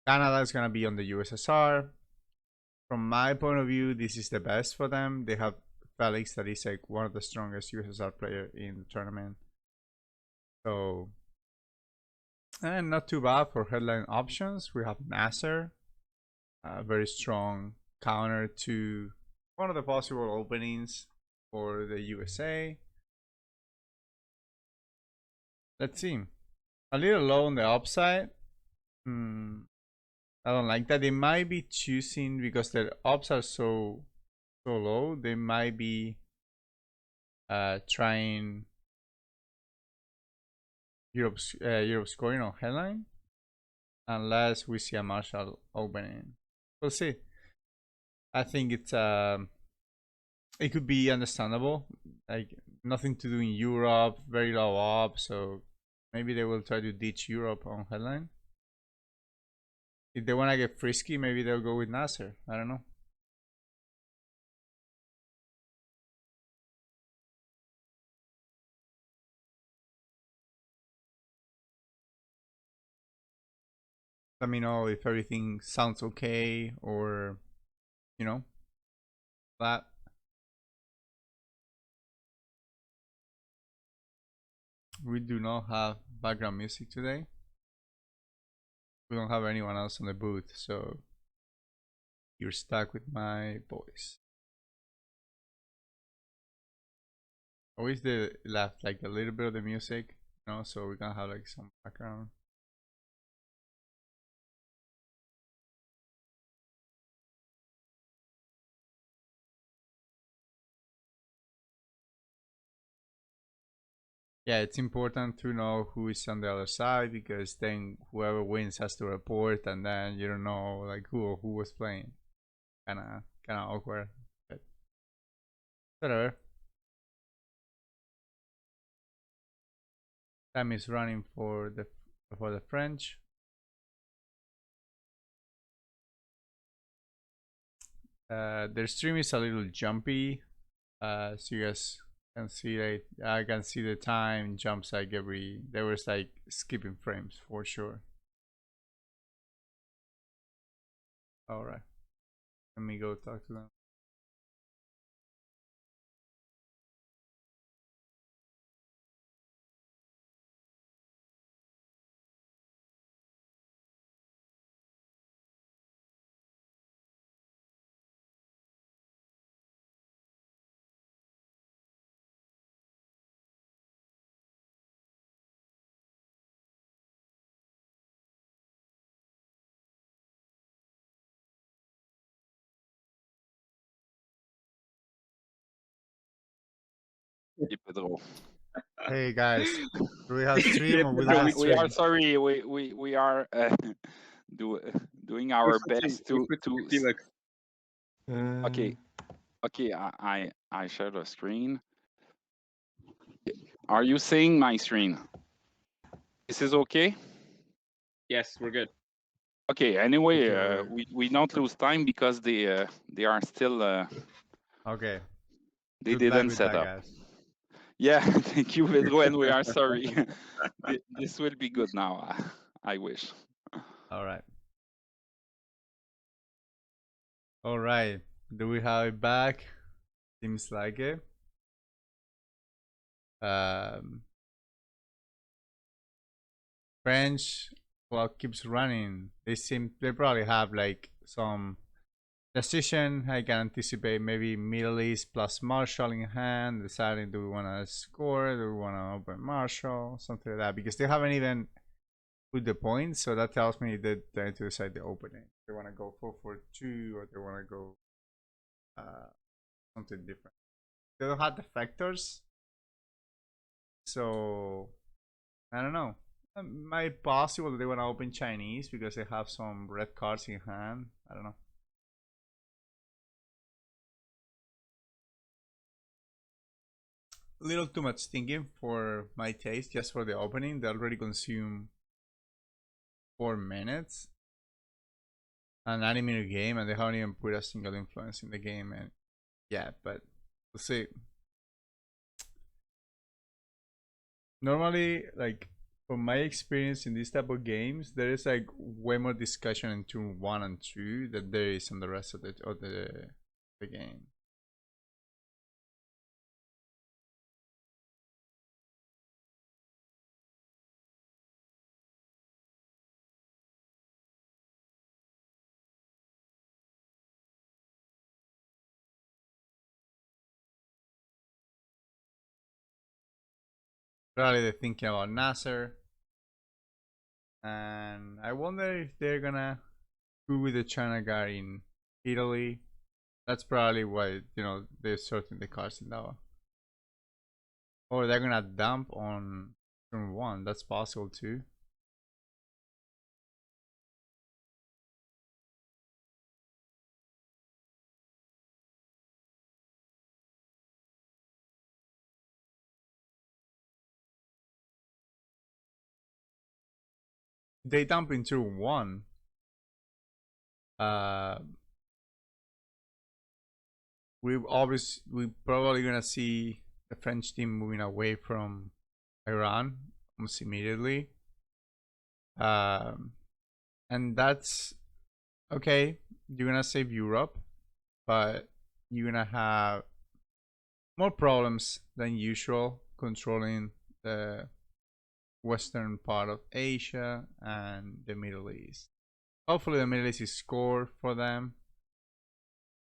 Canada is gonna be on the USSR. From my point of view, this is the best for them. They have Felix, that is like one of the strongest USSR player in the tournament. So, and not too bad for headline options. We have Nasser, a very strong counter to one of the possible openings for the USA. Let's see. A little low on the upside. I don't like that. They might be choosing, because their ups are so low, they might be trying Europe scoring on headline, unless we see a Marshall opening. We'll see. I think it's it could be understandable. Like, nothing to do in Europe, very low up, so maybe they will try to ditch Europe on headline. If they want to get frisky, maybe they'll go with Nasser. I don't know. Let me know if everything sounds okay, or, you know, that. We do not have background music today. We don't have anyone else on the booth, so you're stuck with my voice. Always they left like a little bit of the music, you know, so we can have like some background. Yeah, it's important to know who is on the other side, because then whoever wins has to report, and then you don't know like who was playing. Kinda awkward. But whatever. Time is running for the French. Their stream is a little jumpy, so you guys can see it. I can see the time jumps like there was like skipping frames for sure. All right, let me go talk to them. Pedro. Hey guys, do we have stream or we don't No, have we are stream? sorry. We are doing our best to. Okay, I share the screen. Are you seeing my screen? This is okay? Yes, we're good. Okay. Anyway, we don't lose time because they are still. Okay. They Good luck didn't with set that, up. guys. Yeah, thank you, Pedro, and we are sorry. This will be good now. I wish. All right. All right. Do we have it back? Seems like it. French clock keeps running. They probably have like some decision. I can anticipate maybe Middle East plus Marshall in hand, deciding do we want to score, do we want to open Marshall, something like that, because they haven't even put the points, so that tells me that they need to decide the opening. They want to go 4-4-2, or they want to go something different. They don't have the factors, so I don't know. It might possible that they want to open Chinese because they have some red cards in hand. I don't know. A little too much thinking for my taste, just for the opening. They already consume 4 minutes. A 90-minute game, and they haven't even put a single influence in the game. And yeah, but we'll see. normally, like from my experience in this type of games, there is like way more discussion in turn 1 and 2 than there is on the rest of the game. Probably they're thinking about Nasser. And I wonder if they're gonna go with the China guy in Italy. That's probably why, they're sorting the cards in that one. Or they're gonna dump on turn 1. That's possible too. They dump in turn 1. We probably gonna see the French team moving away from Iran almost immediately. And that's okay. You're gonna save Europe, but you're gonna have more problems than usual controlling the western part of Asia and the Middle East. Hopefully, the Middle East is score for them.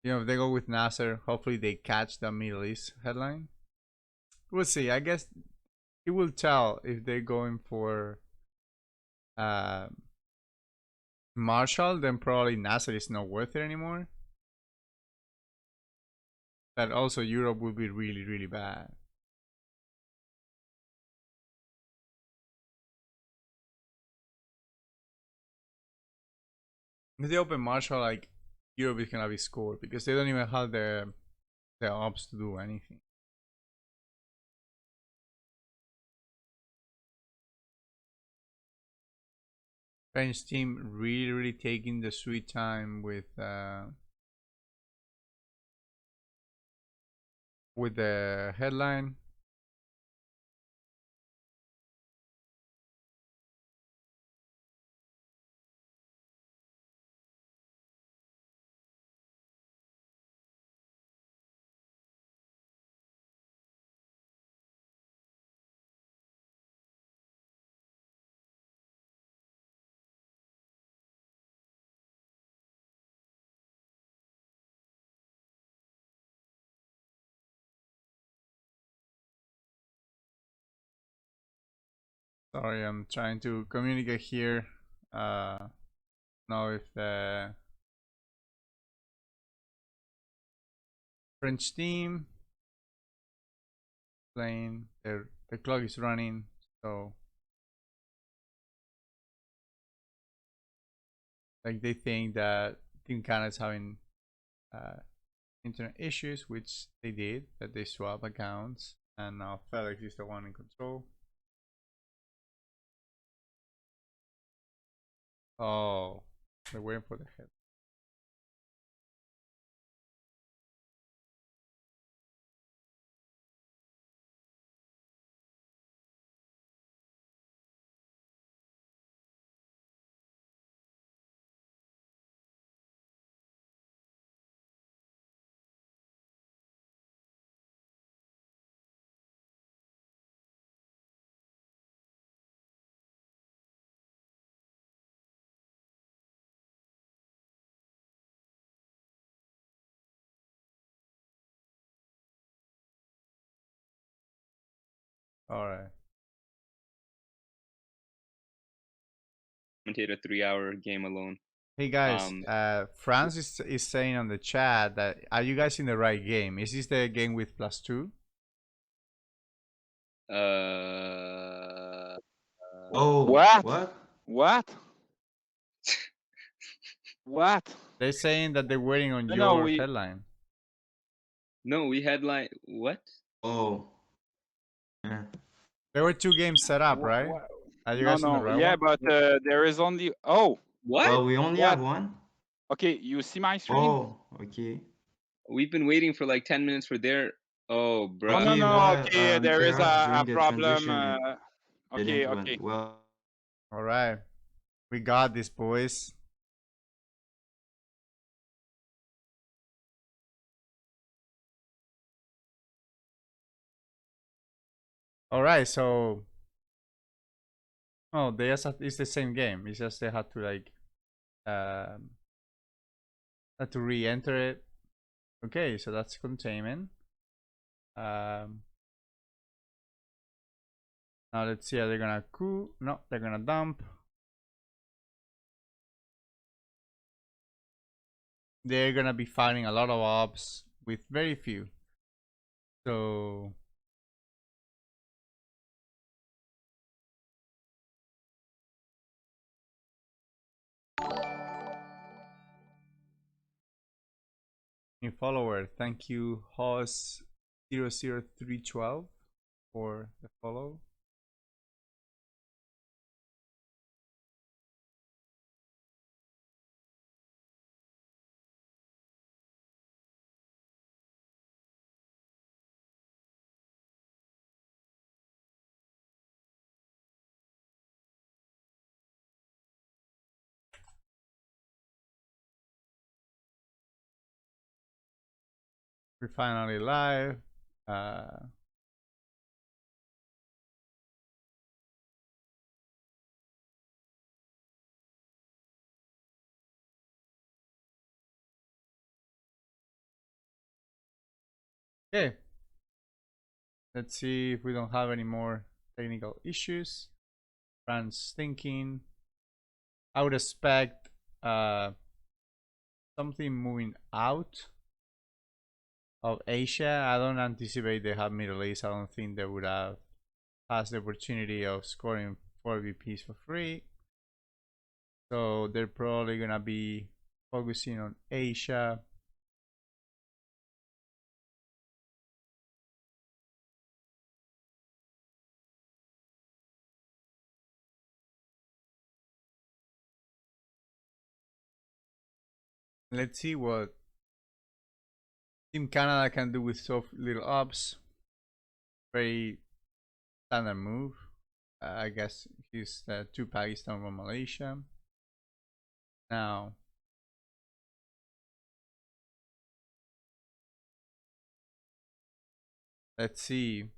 If they go with Nasser, hopefully they catch the Middle East headline. We'll see. I guess it will tell if they're going for Marshall, then probably Nasser is not worth it anymore. But also Europe would be really, really bad. If they open Marshall, like Europe is gonna be scored because they don't even have the ops to do anything. French team really, really taking the sweet time with the headline. Sorry, I'm trying to communicate here. Know if the French team playing, the clock is running, so like they think that Team Canada is having internet issues, which they did, that they swap accounts, and now FedEx is the one in control. Oh, they're waiting for the head. All right. Commentate a 3-hour game alone. Hey guys, France is saying on the chat that are you guys in the right game? Is this the game with +2? Oh, What? what? What? What? They're saying that they're waiting on No, your we- headline. No, we headline what? Oh. Yeah. There were 2 games set up, Wha- right? wha- Are you No, guys in the no. right Yeah, one? but there is only. Oh, What? Well, we only What? have one. okay. You see my stream? Oh, okay. We've been waiting for like 10 minutes for their Oh, Oh bruh. no Okay, no well, okay, there is perhaps a during the problem. transition it Okay didn't okay. went well. All right, we got this, boys. All right, so oh, it's the same game. It's just they had to like had to re-enter it. Okay, so that's containment. Now let's see, are they gonna coup? No, they're gonna dump. They're gonna be fighting a lot of ops with very few. So new follower, thank you Hoss 00312 for the follow. We're finally live. Okay, let's see if we don't have any more technical issues. France thinking. I would expect something moving out of Asia. I don't anticipate they have Middle East. I don't think they would have passed the opportunity of scoring 4 VPs for free. So they're probably gonna be focusing on Asia. Let's see what Team Canada can do with so little ops. Very standard move. I guess he's 2 Pakistan, 1 Malaysia. Now, let's see.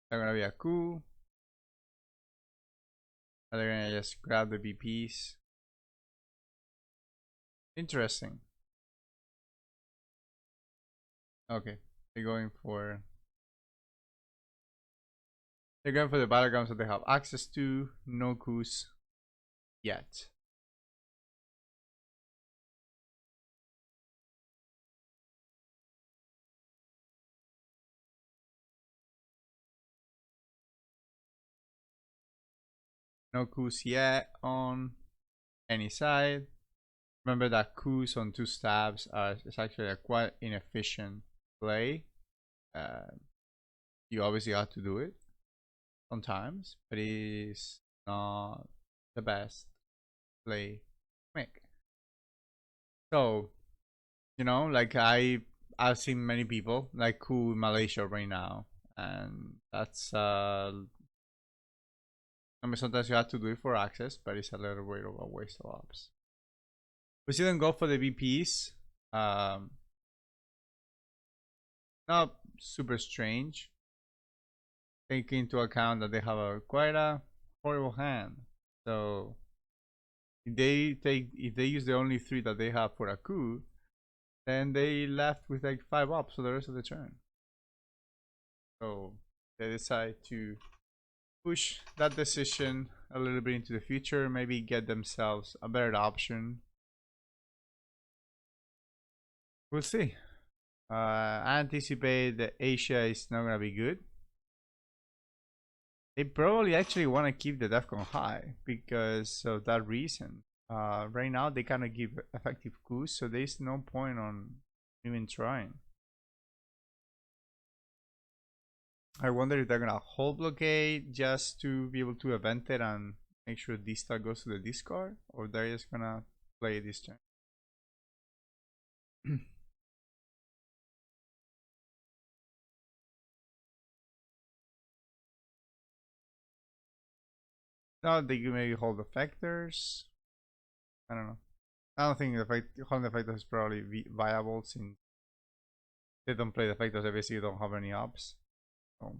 They're gonna be a coup. They're gonna just grab the BPs. Interesting. Okay, they're going for the battlegrounds that they have access to. No coups yet. No coups yet on any side. Remember that coups on 2 stabs is actually a quite inefficient play. You obviously have to do it sometimes, but it is not the best play to make. So, you know, like I've seen many people like coup in Malaysia right now, and that's I mean, sometimes you have to do it for access, but it's a little bit of a waste of ops. We still don't go for the VPs. Not super strange. Take into account that they have quite a horrible hand. So if they use the only 3 that they have for a coup, then they left with like 5 ops for the rest of the turn. So they decide to push that decision a little bit into the future, maybe get themselves a better option. We'll see. I anticipate that Asia is not gonna be good. They probably actually want to keep the DEFCON high because of that reason. Right now they kind of give effective coups, so there's no point on even trying. I wonder if they're gonna hold blockade just to be able to event it and make sure this star goes to the discard, or they're just gonna play this turn. No, they can maybe hold effectors. I don't know. I don't think holding effectors is probably viable since they don't play the effectors. Obviously, you don't have any ops. So.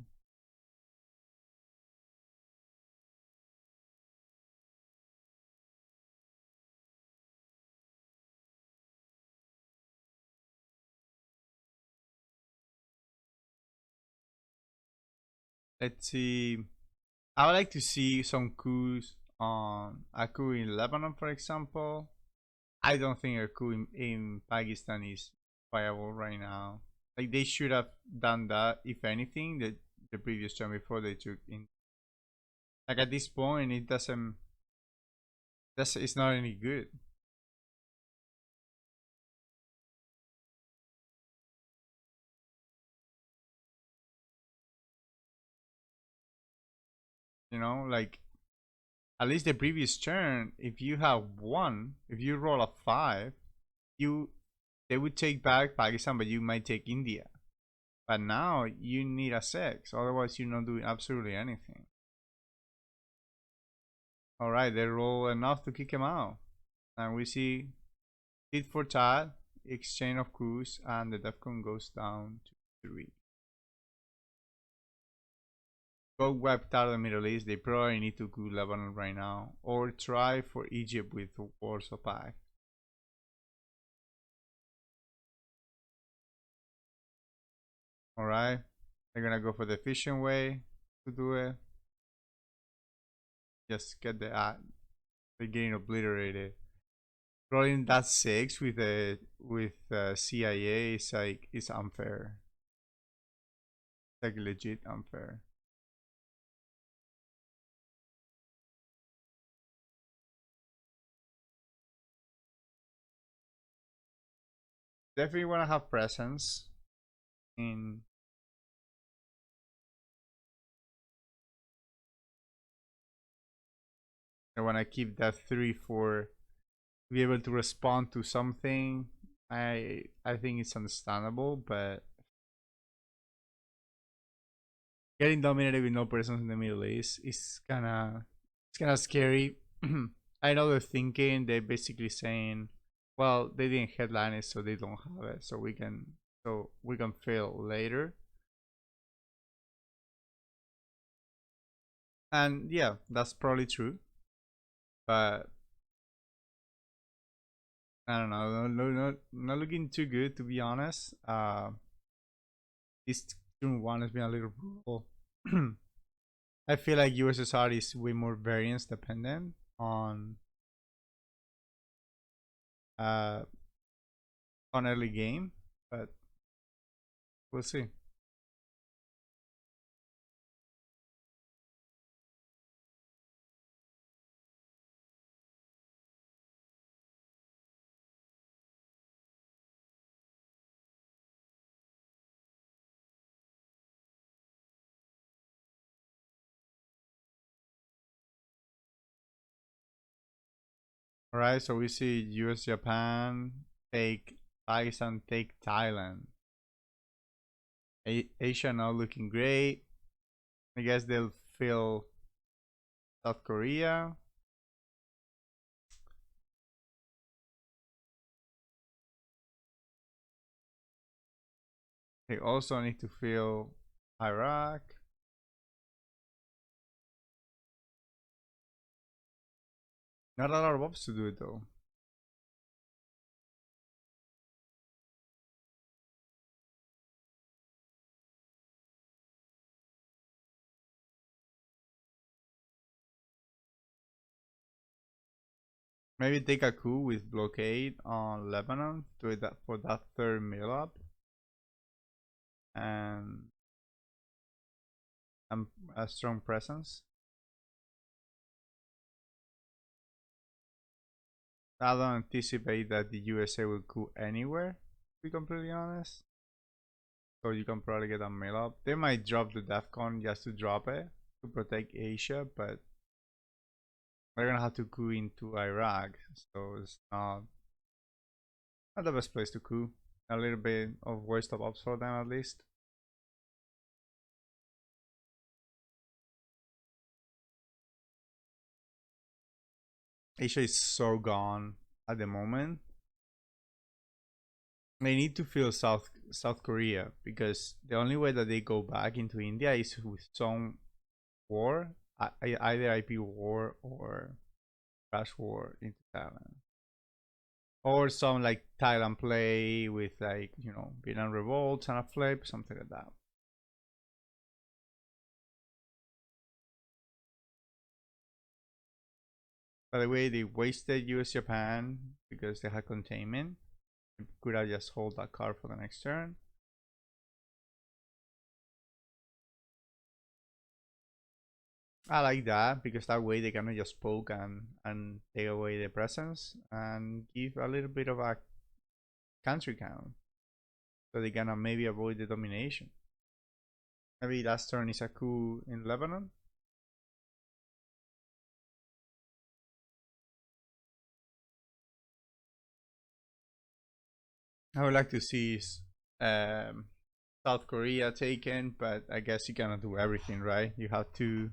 Let's see. I would like to see some coups on a coup in Lebanon, for example. I don't think a coup in Pakistan is viable right now. Like they should have done that, if anything, the previous turn before they took in. Like at this point, it doesn't. It's not any good. You know, like at least the previous turn, if you have one, if you roll a 5, they would take back Pakistan, but you might take India. But now you need a 6, otherwise you're not doing absolutely anything. Alright, they roll enough to kick him out. And we see tit for tat, exchange of coups, and the DEFCON goes down to 3. Go wiped out of the Middle East, they probably need to coup Lebanon right now. Or try for Egypt with the Warsaw Pact. Alright, they're gonna go for the efficient way to do it. Just get they're getting obliterated. Rolling that 6 with CIA is like is unfair. It's like legit unfair. Definitely wanna have presence in. I wanna keep that 3 for be able to respond to something. I think it's understandable, but getting dominated with no presence in the Middle East is kinda scary. I know they're thinking, they're basically saying, well, they didn't headline it, so they don't have it, so we can fail later. And yeah, that's probably true, but I don't know, not looking too good, to be honest. This June 1 has been a little brutal. I feel like USSR is way more variance dependent uh on early game, but we'll see. Alright, so we see US Japan take Pakistan, take Thailand. Asia now looking great. I guess they'll fill South Korea. They also need to fill Iraq. Not a lot of ops to do it though. Maybe take a coup with blockade on Lebanon to it for that third mill up. And a strong presence. I don't anticipate that the USA will coup anywhere, to be completely honest. So you can probably get a mill up. They might drop the DEFCON just to drop it to protect Asia, but they're gonna have to coup into Iraq, so it's not the best place to coup. A little bit of waste of ops for them at least. Asia is so gone at the moment. They need to fill South Korea, because the only way that they go back into India is with some war, either IP war or crash war into Thailand, or some like Thailand play with, like, you know, Vietnam revolts and a flip, something like that. By the way, they wasted US Japan because they had containment. They could have just hold that card for the next turn. I like that, because that way they can just poke and take away the presence and give a little bit of a country count, so they can maybe avoid the domination. Maybe last turn is a coup in Lebanon. I would like to see South Korea taken, but I guess you cannot do everything, right? You have to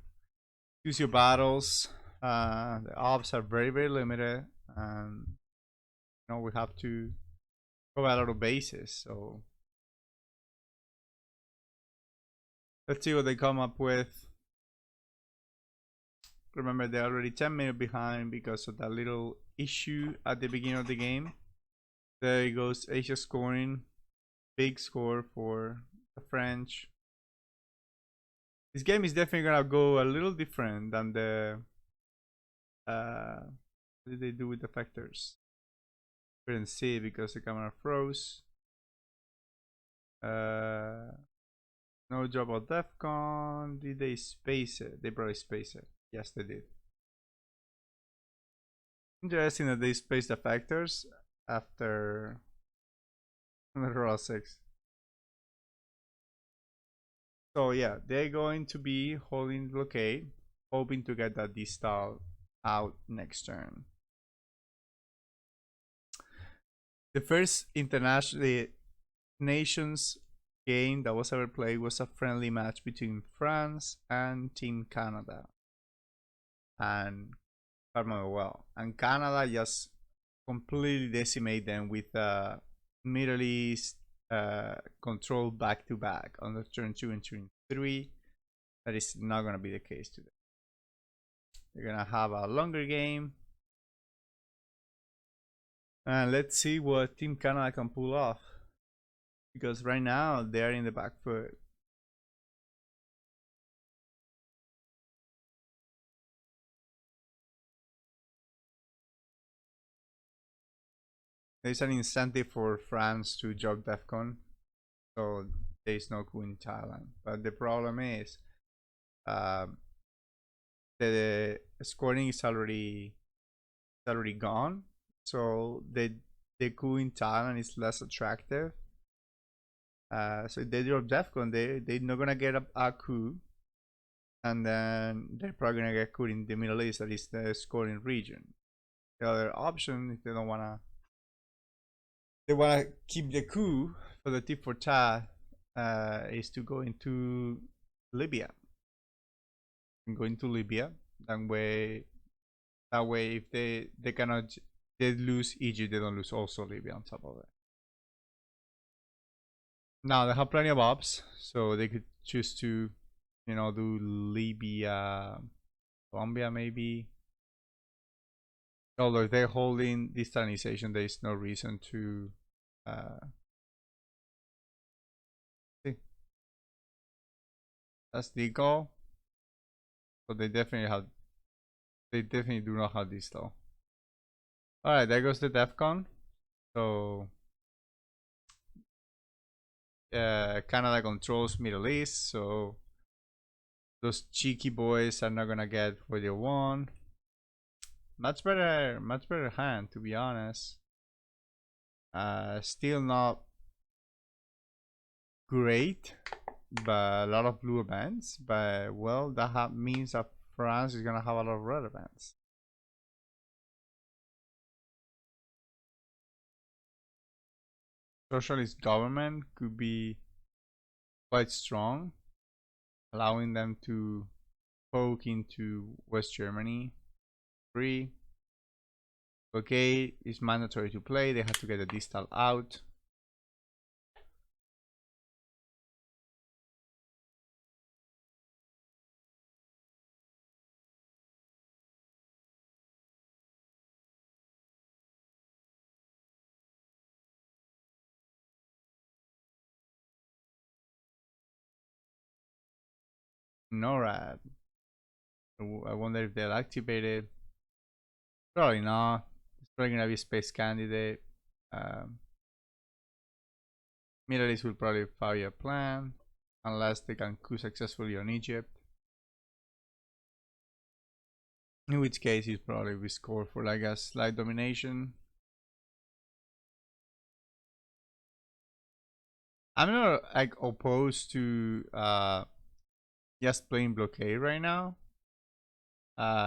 choose your battles. The ops are very, very limited, and you know, we have to cover a lot of bases. So let's see what they come up with. Remember, they're already 10 minutes behind because of that little issue at the beginning of the game. There goes Asia scoring. Big score for the French. This game is definitely gonna go a little different than the what did they do with the factors? Couldn't see because the camera froze. No job on DEFCON. Did they space it? They probably spaced it. Yes, they did. Interesting that they spaced the factors after the roll 6. So yeah, they're going to be holding blockade, hoping to get that D-style out next turn. The first international nations game that was ever played was a friendly match between France and Team Canada. And well, and Canada just completely decimated them with Middle East control back to back on the turn 2 and turn 3. That is not going to be the case today. They're going to have a longer game. And let's see what Team Canada can pull off, because right now they're in the back foot. There's an incentive for France to drop DEFCON, so there's no coup in Thailand. But the problem is the scoring is already gone, so the coup in Thailand is less attractive. So if they drop DEFCON, they're not gonna get a coup, and then they're probably gonna get coup in the Middle East, that is the scoring region. The other option, if they don't wanna, they wanna keep the coup for the tip for tat, is to go into Libya. And go into Libya. That way, if they cannot, they lose Egypt, they don't lose also Libya on top of it. Now they have plenty of ops, so they could choose to, you know, do Libya, Colombia maybe. Although if they're holding this titannization, there is no reason to see. That's the goal. So they definitely do not have this though. Alright, there goes the DEFCON. So Canada controls Middle East, so those cheeky boys are not gonna get what they want. Much better hand, to be honest. Still not great, but a lot of blue events. But well, that means that France is gonna have a lot of red events. Socialist government could be quite strong, allowing them to poke into West Germany free. blockade is mandatory to play. They have to get the distal out. NORAD. I wonder if they'll activate it. Probably not. It's probably gonna be space candidate. Middle East will probably fire a plan unless they can coup successfully on Egypt. In which case, he's probably be scored for like a slight domination. I'm not like opposed to just playing blockade right now.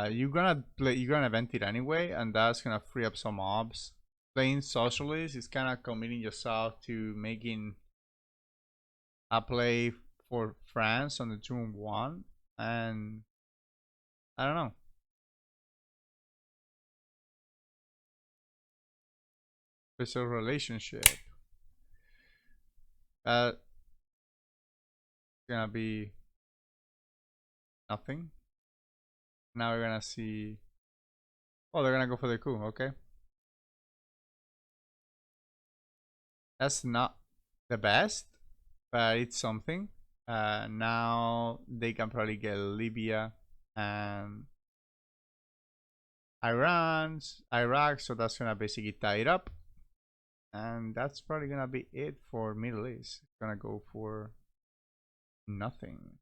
You're gonna event it anyway, and that's gonna free up some mobs. Playing socialist is kind of committing yourself to making a play for France on the June 1, and I don't know. Special relationship. That's gonna be nothing. Now we're gonna see. Oh, they're gonna go for the coup. Okay. That's not the best, but it's something. Now they can probably get Libya and Iraq, so that's gonna basically tie it up. And that's probably gonna be it for Middle East. It's gonna go for nothing.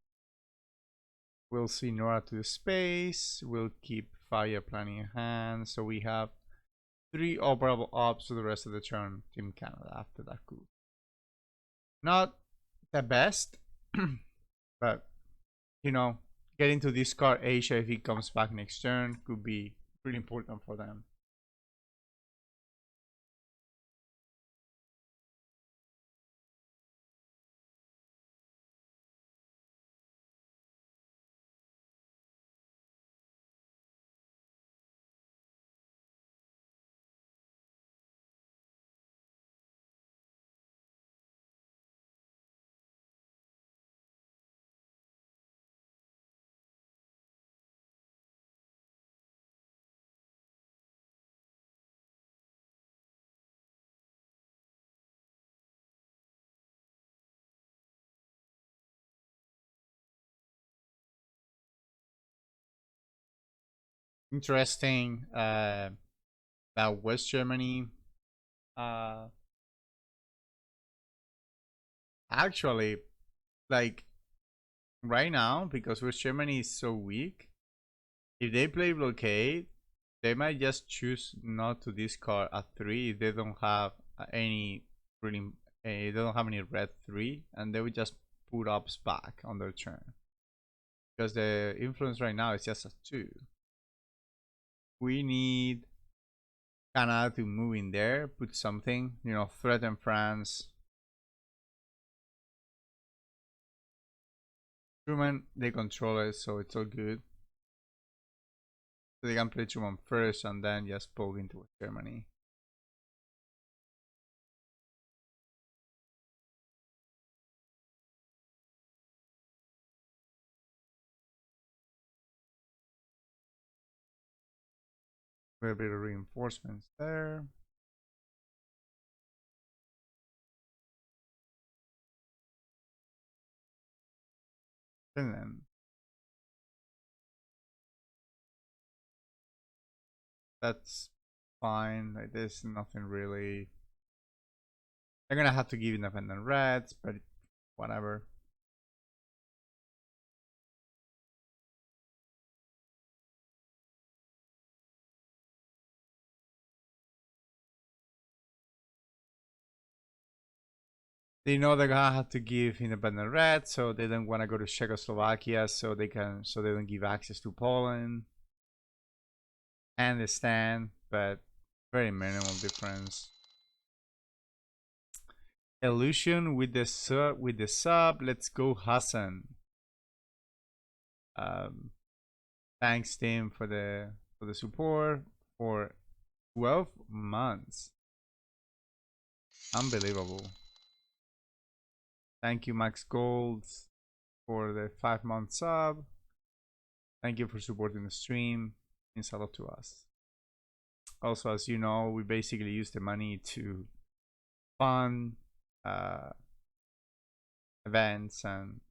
We'll see Nora to the space. We'll keep fire planning in hand. So we have 3 operable ops for the rest of the turn. Team Canada after that coup. Not the best, but you know, getting to discard Asia if he comes back next turn could be pretty important for them. Interesting about West Germany. Actually, like right now, because West Germany is so weak, if they play blockade, they might just choose not to discard a 3 if they don't have any really they don't have any red 3, and they would just put ups back on their turn. Because the influence right now is just a 2. We need Canada to move in there, put something, you know, threaten France. Truman, they control it, so it's all good. So they can play Truman first and then just poke into Germany. A little bit of reinforcements there. Finland. That's fine. Like there's nothing really. They're gonna have to give independent reds, but whatever. They know they're gonna have to give independent reds, so they don't want to go to Czechoslovakia, so they don't give access to Poland. I understand, but very minimal difference. Illusion with the sub. Let's go, Hassan. Thanks, Tim, for the support, for 12 months. Unbelievable. Thank you, Max Golds, for the 5-month sub. Thank you for supporting the stream. It means a lot to us. Also, as you know, we basically use the money to fund events and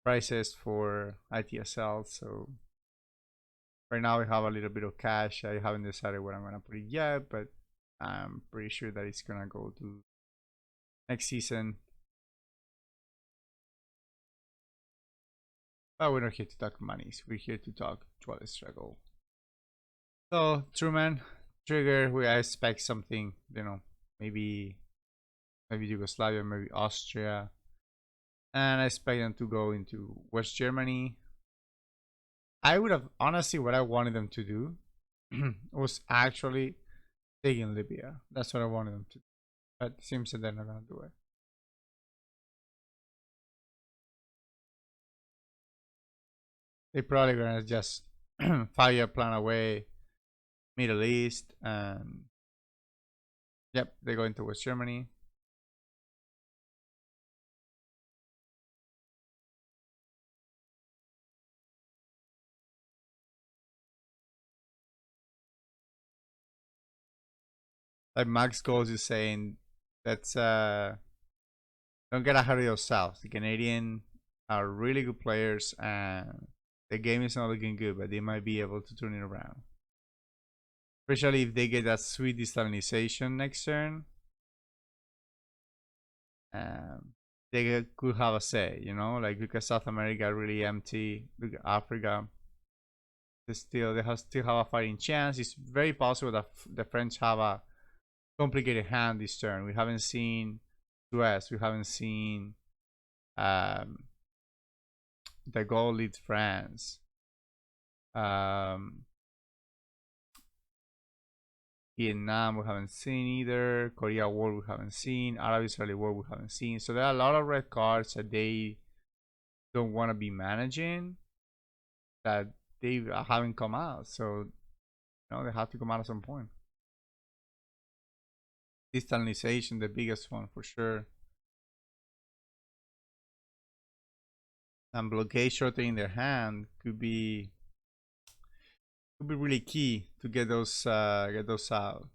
prices for ITSL. So right now we have a little bit of cash. I haven't decided where I'm gonna put it yet, but I'm pretty sure that it's gonna go to next season. But we're not here to talk monies. We're here to talk dual struggle. So Truman, Trigger, we expect something, you know, maybe Yugoslavia, maybe Austria, and I expect them to go into West Germany. I would have honestly what I wanted them to do was actually taking Libya. That's what I wanted them to do. But it seems that they're not gonna do it. They're probably gonna just 5-year plan away Middle East, and yep, they go into West Germany. Like Max Goals is saying, that's don't get ahead of yourselves. The Canadian are really good players, and the game is not looking good, but they might be able to turn it around. Especially if they get that sweet destabilization next turn. They could have a say, you know, like look at South America really empty, look at Africa. They still have a fighting chance. It's very possible that the French have a complicated hand this turn. We haven't seen US, we haven't seen the goal lead France. Vietnam we haven't seen either. Korea War we haven't seen. Arab-Israeli War we haven't seen. So there are a lot of red cards that they don't want to be managing, that they haven't come out. So you know, they have to come out at some point. Destabilization, the biggest one for sure. And blockade shortening their hand could be really key to get those out.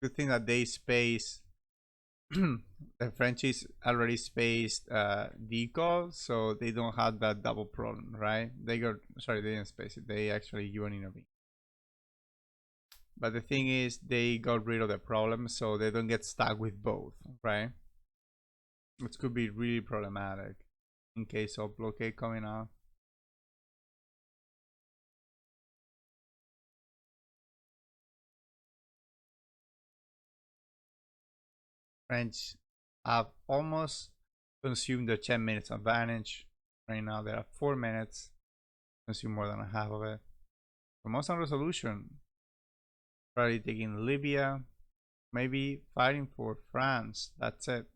Good thing that they space the Frenchies already spaced decal, so they don't have that double problem, right? They didn't space it. They actually UN intervene. But the thing is, they got rid of the problem, so they don't get stuck with both, right? Which could be really problematic in case of blockade coming out. French have almost consumed their 10 minutes advantage. Right now, they have 4 minutes, consume more than a half of it. Almost on resolution. Probably taking Libya, maybe fighting for France. That's it.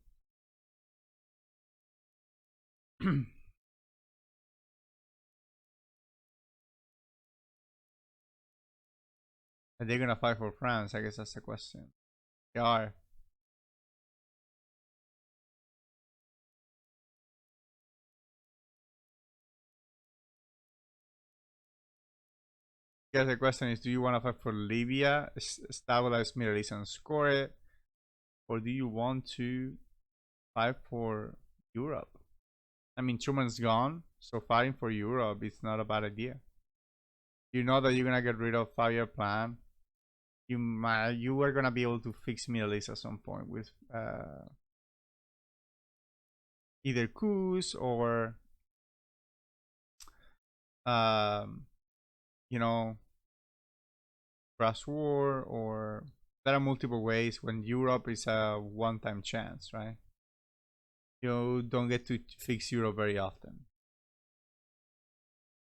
Are they gonna fight for France? I guess that's the question. They are. I guess the question is, do you want to fight for Libya, stabilize Middle East and score it? Or do you want to fight for Europe? I mean, Truman's gone, so fighting for Europe is not a bad idea. You know that you're gonna get rid of 5-year plan. You are gonna be able to fix Middle East at some point with either coups or you know, brass war, or there are multiple ways when Europe is a one-time chance, right? You don't get to fix Europe very often.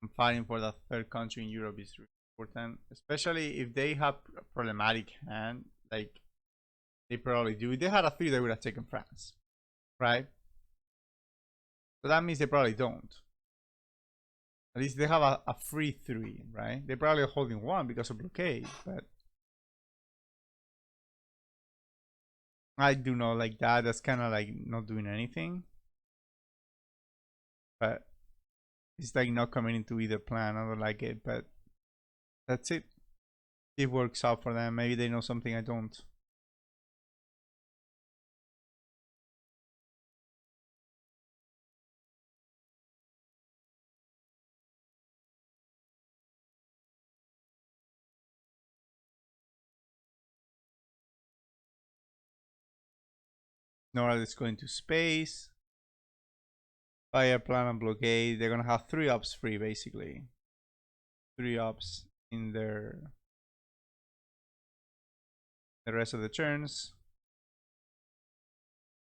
And fighting for that third country in Europe is really important, especially if they have a problematic hand. Like They probably do. If they had a 3, they would have taken France, right? So that means they probably don't. At least they have a free 3, right? They're probably holding 1 because of blockade, but I do not like that. That's kind of like not doing anything. But it's like not coming into either plan. I don't like it, but that's it. It works out for them. Maybe they know something I don't. Norad is going to space. Fire, plan, and blockade. They're gonna have 3 ups free, basically. 3 ups in the rest of the turns,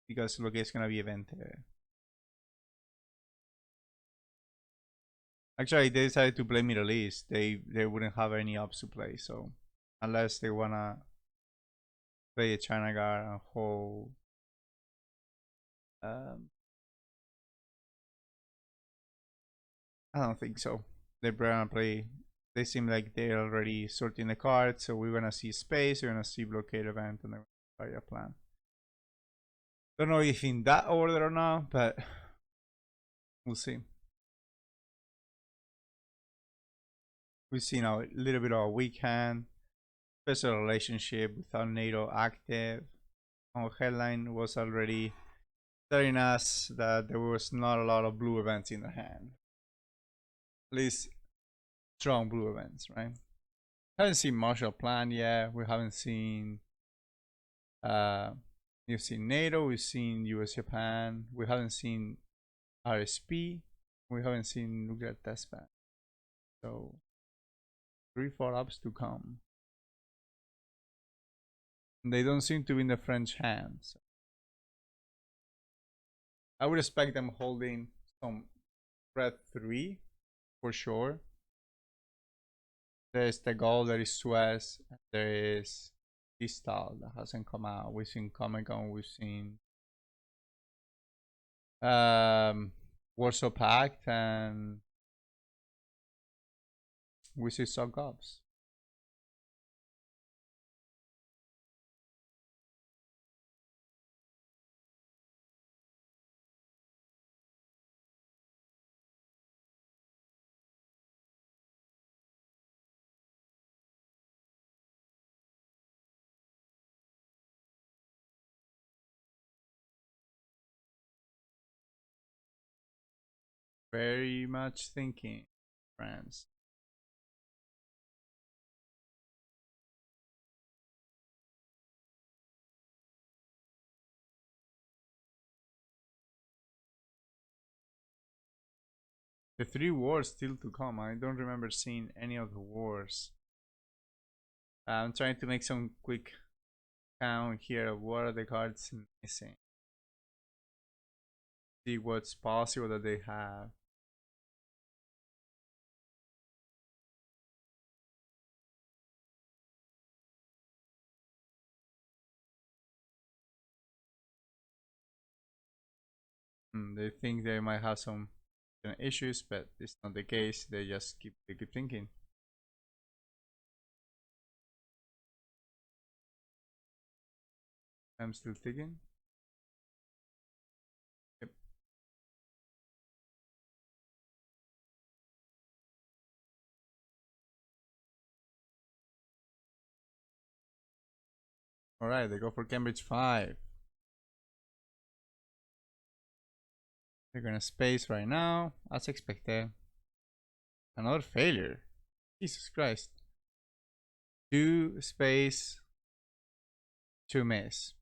because blockade is gonna be evented. Actually, they decided to play Middle East. They wouldn't have any ups to play, so unless they wanna play a China guard and hold. I don't think so. They're gonna play. They seem like they're already sorting the cards, so we're gonna see space, we're gonna see blockade event, and then fire plan. Don't know if in that order or not, but we'll see. We've seen a little bit of a weak hand, special relationship without NATO active. Our headline was already telling us that there was not a lot of blue events in the hand. At least strong blue events, right? Haven't seen Marshall Plan yet. We haven't seen we've seen NATO, we've seen US Japan, we haven't seen RSP, we haven't seen nuclear test ban. So 3-4 ups to come. And they don't seem to be in the French hands. I would expect them holding some red 3 for sure. There's the goal, there is Suez, there is Distal that hasn't come out. We've seen Comic Con, we've seen Warsaw Pact, and we see Sock Ups. Very much thinking, France. The 3 wars still to come. I don't remember seeing any of the wars. I'm trying to make some quick count here. What are the cards missing? See what's possible that they have. They think they might have some issues, but it's not the case. They just keep thinking. I'm still thinking. Yep. All right, they go for Cambridge 5. They're gonna space right now, as expected. Another failure. Jesus Christ. 2 space, 2 miss.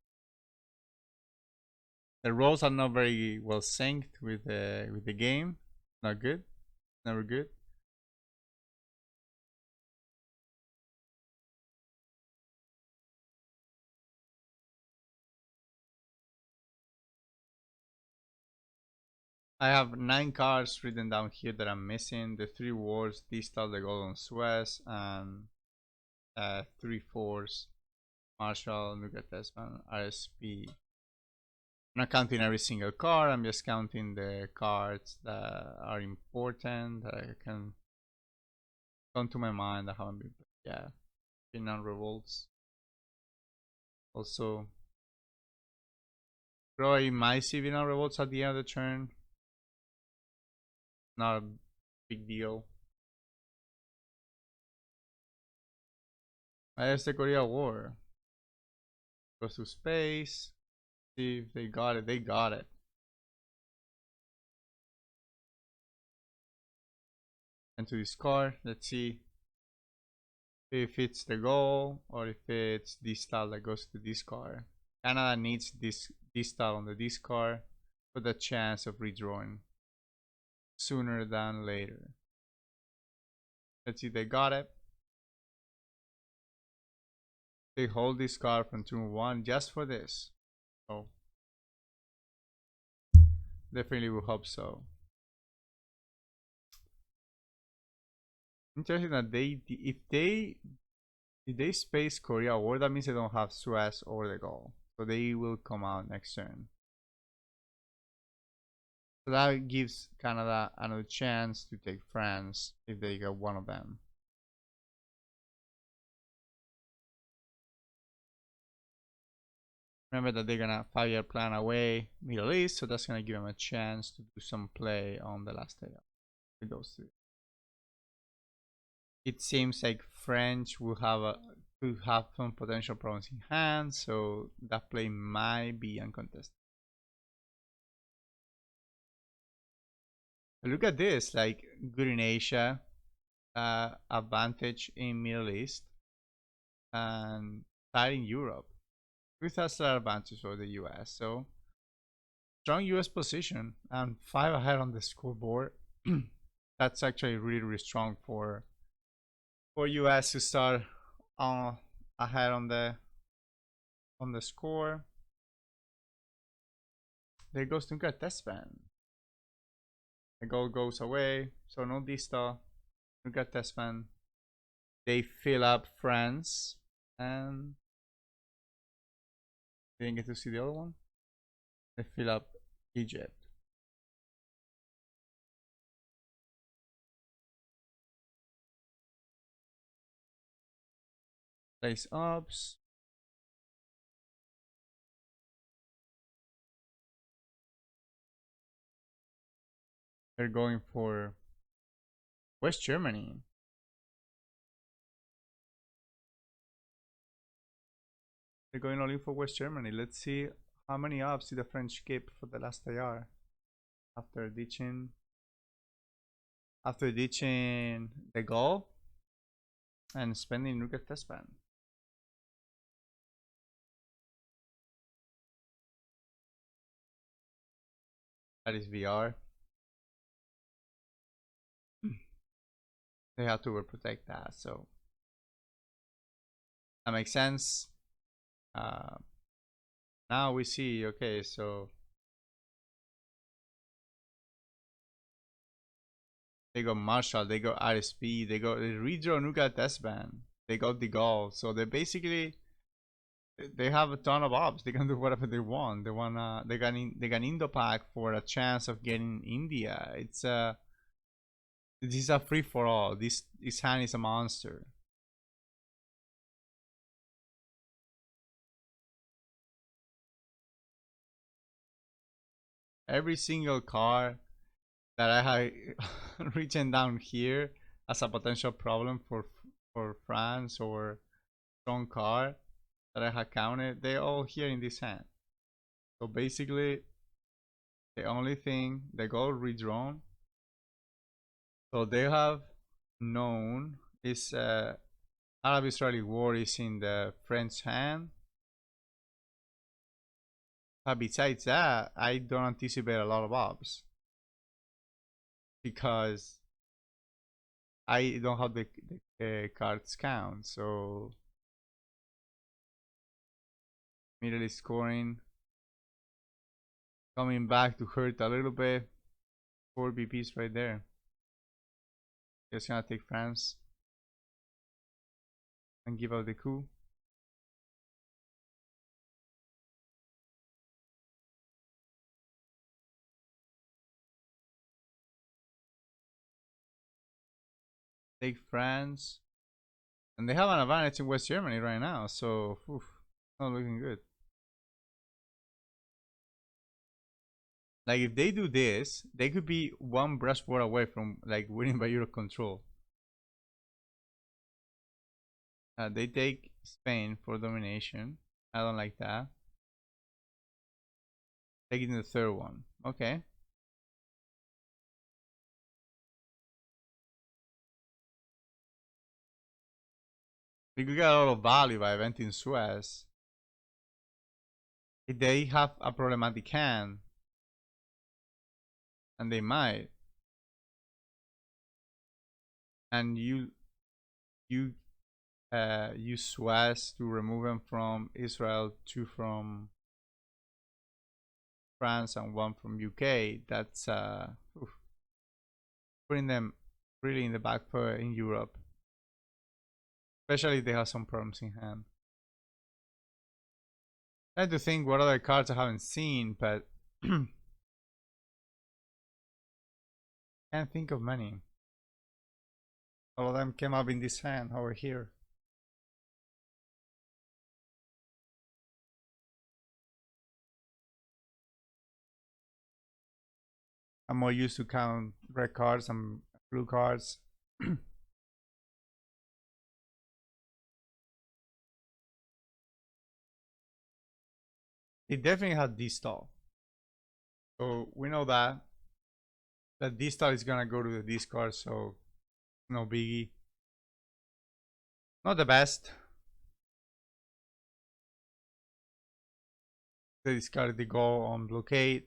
The rolls are not very well synced with the game. Not good. Never good. I have 9 cards written down here that I'm missing. The 3 wars, Distal, the Golden Suez, and 3 fours Marshall, Nuka Testman, RSP. I'm not counting every single card, I'm just counting the cards that are important that I can come to my mind that haven't been played. Yeah. Finland Revolts. Also, probably might see Finland Revolts at the end of the turn. Not a big deal. There's the Korea War. Goes to space. See if they got it. They got it. And to discard. Let's see if it's the goal or if it's this style that goes to discard. Canada needs this style on the discard for the chance of redrawing sooner than later. Let's see, they got it. They hold this card from turn 1 just for this. So definitely will hope so. Interesting that if they space Korea War, that means they don't have Suez or the goal. So they will come out next turn. So that gives Canada another chance to take France if they get one of them. Remember that they're gonna 5-year plan away Middle East, so that's gonna give them a chance to do some play on the last day with those two. It seems like French will could have some potential problems in hand, so that play might be uncontested. Look at this, like good in Asia, advantage in Middle East, and tied in Europe. With us advantage for the US, so strong US position and 5 ahead on the scoreboard. That's actually really strong for US to start ahead on the score. There goes to get test ban. The goal goes away, so no Dista. We got test ban. They fill up France and didn't get to see the other one. They fill up Egypt. Place ups. They're going for West Germany. They're going all in for West Germany. Let's see how many ups did the French keep for the last IR after ditching the goal and spending Nuka test ban. That is VR. They have to protect that, so that makes sense. Now we see, okay, so they got Marshall, they got RSP, they redraw Nuka test ban, they got the goal, so they basically they have a ton of ops. They can do whatever they want. They got Indo pack for a chance of getting India. This is a free for all. This hand is a monster. Every single card that I have written down here as a potential problem for France or strong card that I have counted, they're all here in this hand. So basically, the only thing they got redrawn. So they have known is Arab-Israeli war is in the French hand. But besides that, I don't anticipate a lot of ops because I don't have the cards count. So Middle East scoring coming back to hurt a little bit. 4 BPs right there. Just gonna take France and give out the coup. Take France. And they have an advantage in West Germany right now, so oof, not looking good. Like if they do this, they could be one brushboard away from like winning by Euro control. They take Spain for domination. I don't like that. Taking the third one. Okay. We could get a lot of value by eventing Suez. If they have a problematic hand, and they might, and you use Suez to remove them from Israel, 2 from France, and 1 from UK, that's putting them really in the back foot in Europe, especially if they have some problems in hand. I had to think what other cards I haven't seen, but can't think of many. All of them came up in this hand over here. I'm more used to count red cards and blue cards. It definitely had D-stall. So we know that D-stall is gonna go to the discard, so no biggie. Not the best. They discarded the goal on blockade.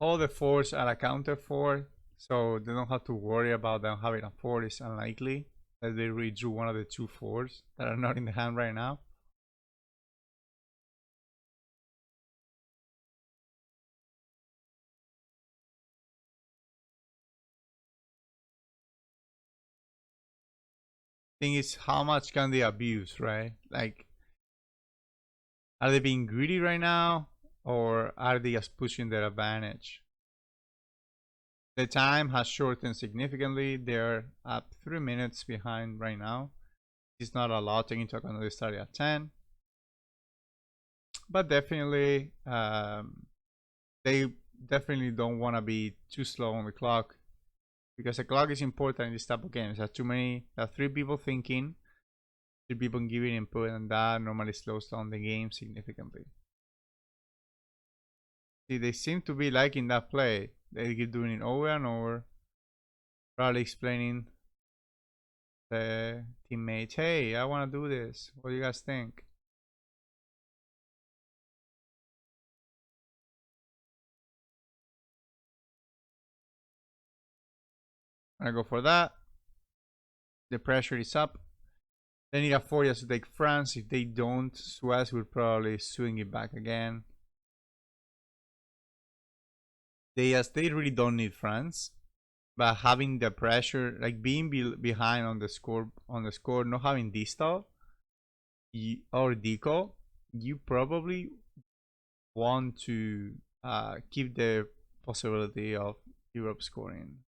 All the fours are accounted for, so they don't have to worry about them having a 4. It's unlikely that they redrew one of the 2 4s that are not in the hand right now. Thing is, how much can they abuse, right? Like, are they being greedy right now, or are they just pushing their advantage? The time has shortened significantly. They're up 3 minutes behind right now. It's not a lot taking into account they started at 10. But definitely, they definitely don't want to be too slow on the clock, because the clock is important in this type of games. There's 3 people thinking, 3 people giving input, and that normally slows down the game significantly. See, they seem to be liking that play. They keep doing it over and over, probably explaining the teammates, hey, I want to do this. What do you guys think? I'm gonna go for that. The pressure is up. They need a 4 just to take France. If they don't, Suez will probably swing it back again. They really don't need France, but having the pressure, like being behind on the score, not having D-stall or deco, you probably want to keep the possibility of Europe scoring,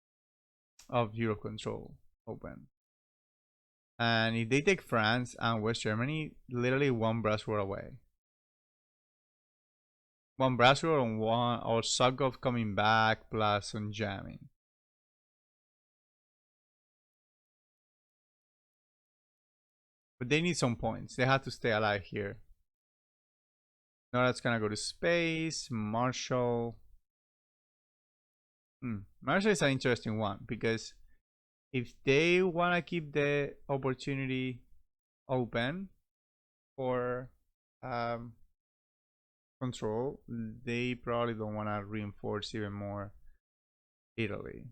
of Europe control open. And if they take France and West Germany, literally 1 brushwork away. 1 brushwork on 1, or Sugov coming back plus some jamming. But they need some points. They have to stay alive here. Now that's gonna go to space. Marshall. Marshall is an interesting one, because if they want to keep the opportunity open for control, they probably don't want to reinforce even more Italy.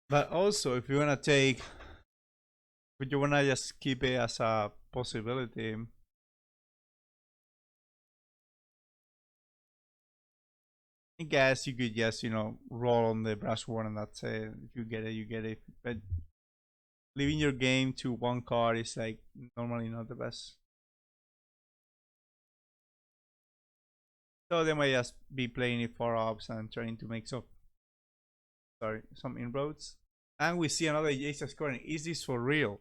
But also, if you wanna take, if you wanna just keep it as a possibility, I guess you could just, roll on the brass one and that's it. If you get it, you get it. But leaving your game to one card is like normally not the best. So they might just be playing it 4-ups and trying to make some inroads. And we see another Asia scoring. Is this for real?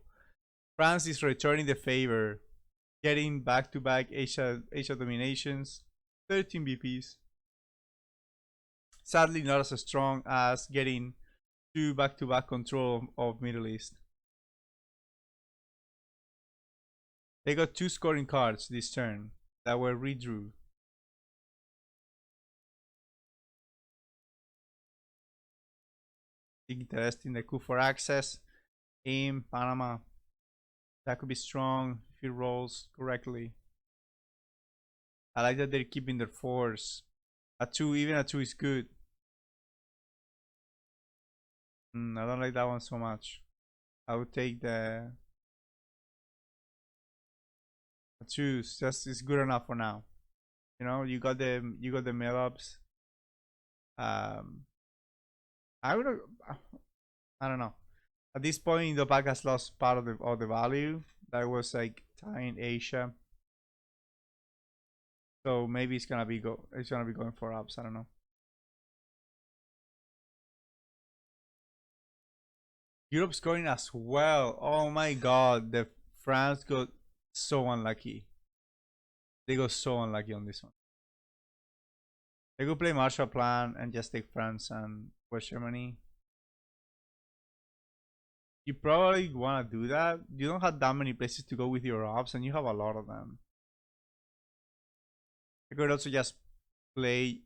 France is returning the favor, getting back-to-back Asia dominations, 13 BPs. Sadly, not as strong as getting 2 back-to-back control of Middle East. They got 2 scoring cards this turn that were redrew. Interesting, the coup for access in Panama. That could be strong if he rolls correctly. I like that they're keeping their force. A 2, even a 2 is good. I don't like that one so much. I would take the 2. Just is good enough for now. You got the mail-ups. I don't know. At this point, the pack has lost part of the value that was like tying Asia. So maybe it's gonna be going for ups. I don't know. Europe's going as well. Oh my god, the France got so unlucky. They got so unlucky on this one. They could play Marshall Plan and just take France and West Germany. You probably want to do that. You don't have that many places to go with your ops, and you have a lot of them. You could also just play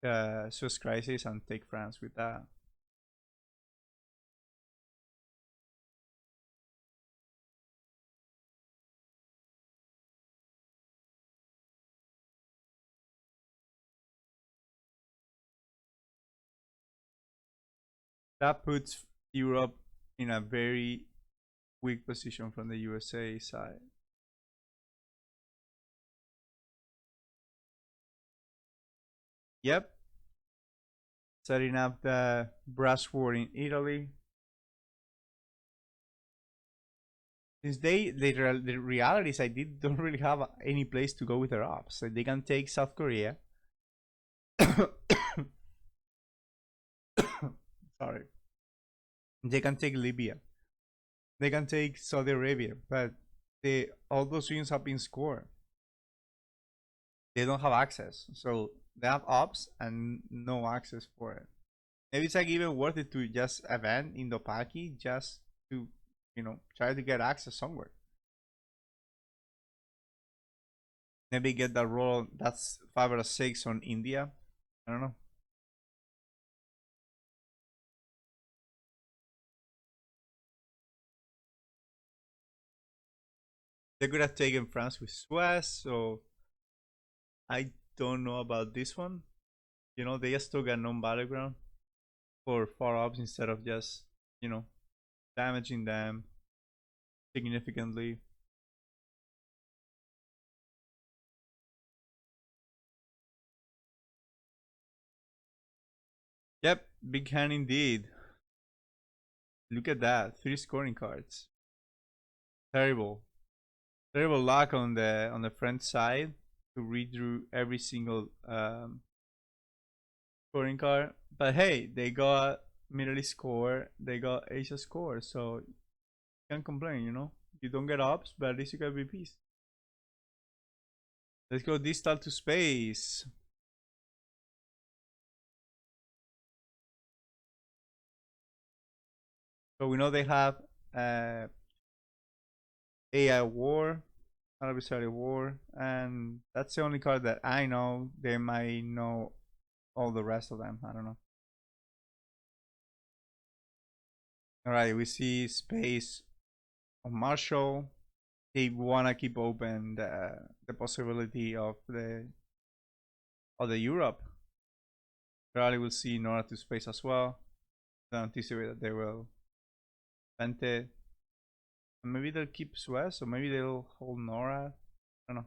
Suez Crisis and take France with that. That puts Europe in a very weak position from the USA side. Yep. Setting up the brass war in Italy. Since the reality is they don't really have any place to go with their ops. So they can take South Korea. Sorry. They can take Libya. They can take Saudi Arabia, but all those units have been scored. They don't have access, so they have ops and no access for it. Maybe it's like even worth it to just event in the Paki just to try to get access somewhere. Maybe get that roll. That's 5 or 6 on India. I don't know. They could have taken France with Suez, so I don't know about this one. They just took a non-battleground for 4-ups instead of just, damaging them significantly. Yep, big hand indeed. Look at that, 3 scoring cards. Terrible luck on the French side to redrew every single scoring card. But hey, they got Middle East score, they got Asia score, so you can't complain. You don't get ups, but at least you get VPs. Let's go distal to space. So we know they have AI War, Adversary War, and that's the only card that I know. They might know all the rest of them. I don't know. Alright, we see space of Marshall. They wanna keep open the possibility of the Europe. Probably we'll see Nora to space as well. don't anticipate that they will spend it. Maybe they'll keep Suez, or maybe they'll hold NORAD. I don't know.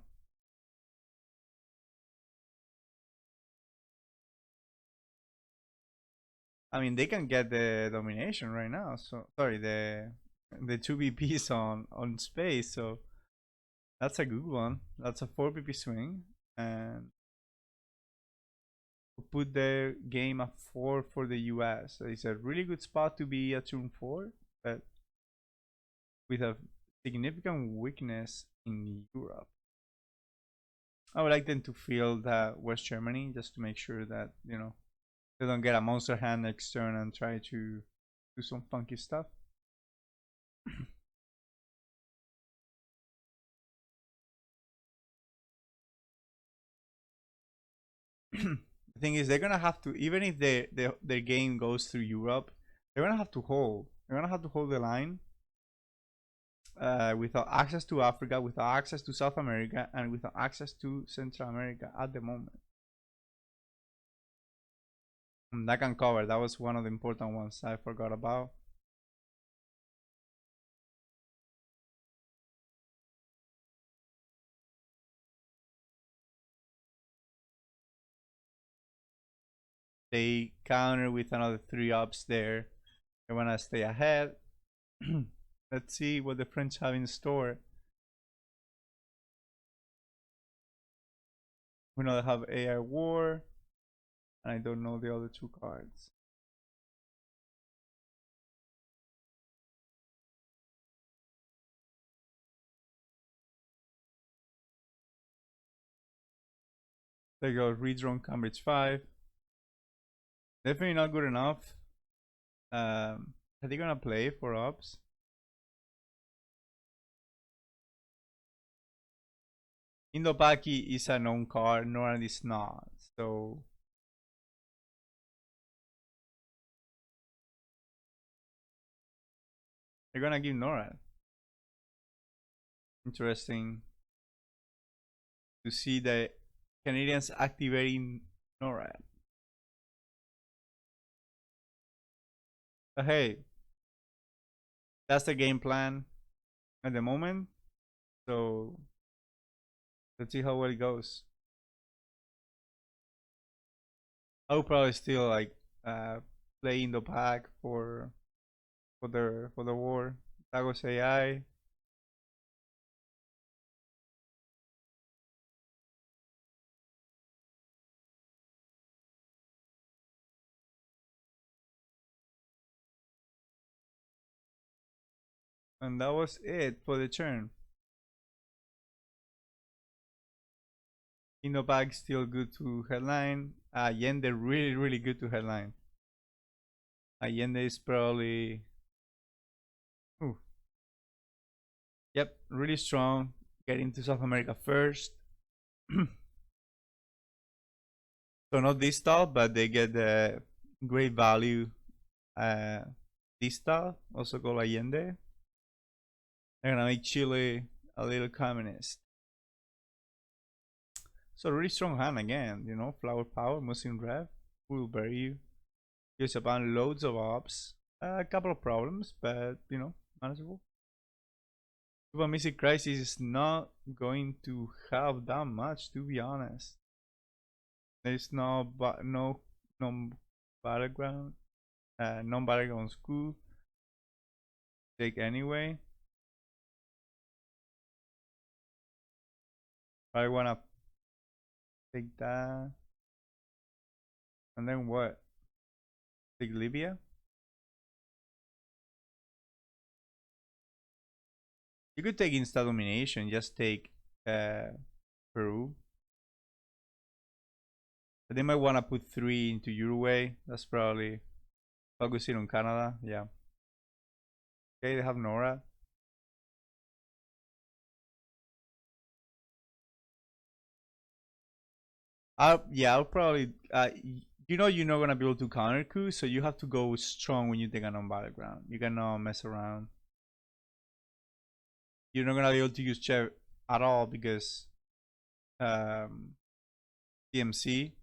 I mean, they can get the domination right now. So sorry, the 2 BPs on space. So that's a good one. That's a 4 BP swing, and put the game at 4 for the US. So it's a really good spot to be at turn 4, but with a significant weakness in Europe. I would like them to field West Germany just to make sure that, you know, they don't get a monster hand next turn and try to do some funky stuff. The thing is, they're gonna have to, even if their game goes through Europe, they're gonna have to hold. They're gonna have to hold the line without access to Africa, without access to South America, and without access to Central America at the moment. And that can cover. That was one of the important ones I forgot about. They counter with another 3 ups there. They want to stay ahead. Let's see what the French have in store. We know they have AI War, and I don't know the other 2 cards. There you go, redrawn Cambridge 5. Definitely not good enough. Are they gonna play for ups? Indopaki is a known card, Noran is not. So they're gonna give Noran. Interesting to see the Canadians activating NORAD. But hey, that's the game plan at the moment. So let's see how well it goes. I would probably still like play in the pack for the war. Tagos AI. And that was it for the turn. Innobag still good to headline. Allende really good to headline. Allende is probably... Ooh. Yep, really strong. Getting to South America first. So not distal, but they get the great value distal, also called Allende. They're gonna make Chile a little communist. So really strong hand again, you know, flower power, Muslim rev, will bury you. Gives upon loads of ops. A couple of problems, but you know, manageable. Cuban Missile Crisis is not going to have that much, to be honest. There's no battleground, non-battleground school. Take anyway. I wanna take that. And then what? Take Libya? You could take insta domination, just take Peru. But they might wanna put 3 into Uruguay. That's probably focusing on Canada, yeah. Okay, they have NORAD. I'll probably you know you're not gonna be able to counter coup, so you have to go strong when you take a non-battleground. You cannot mess around. You're not gonna be able to use Chev at all because DMC.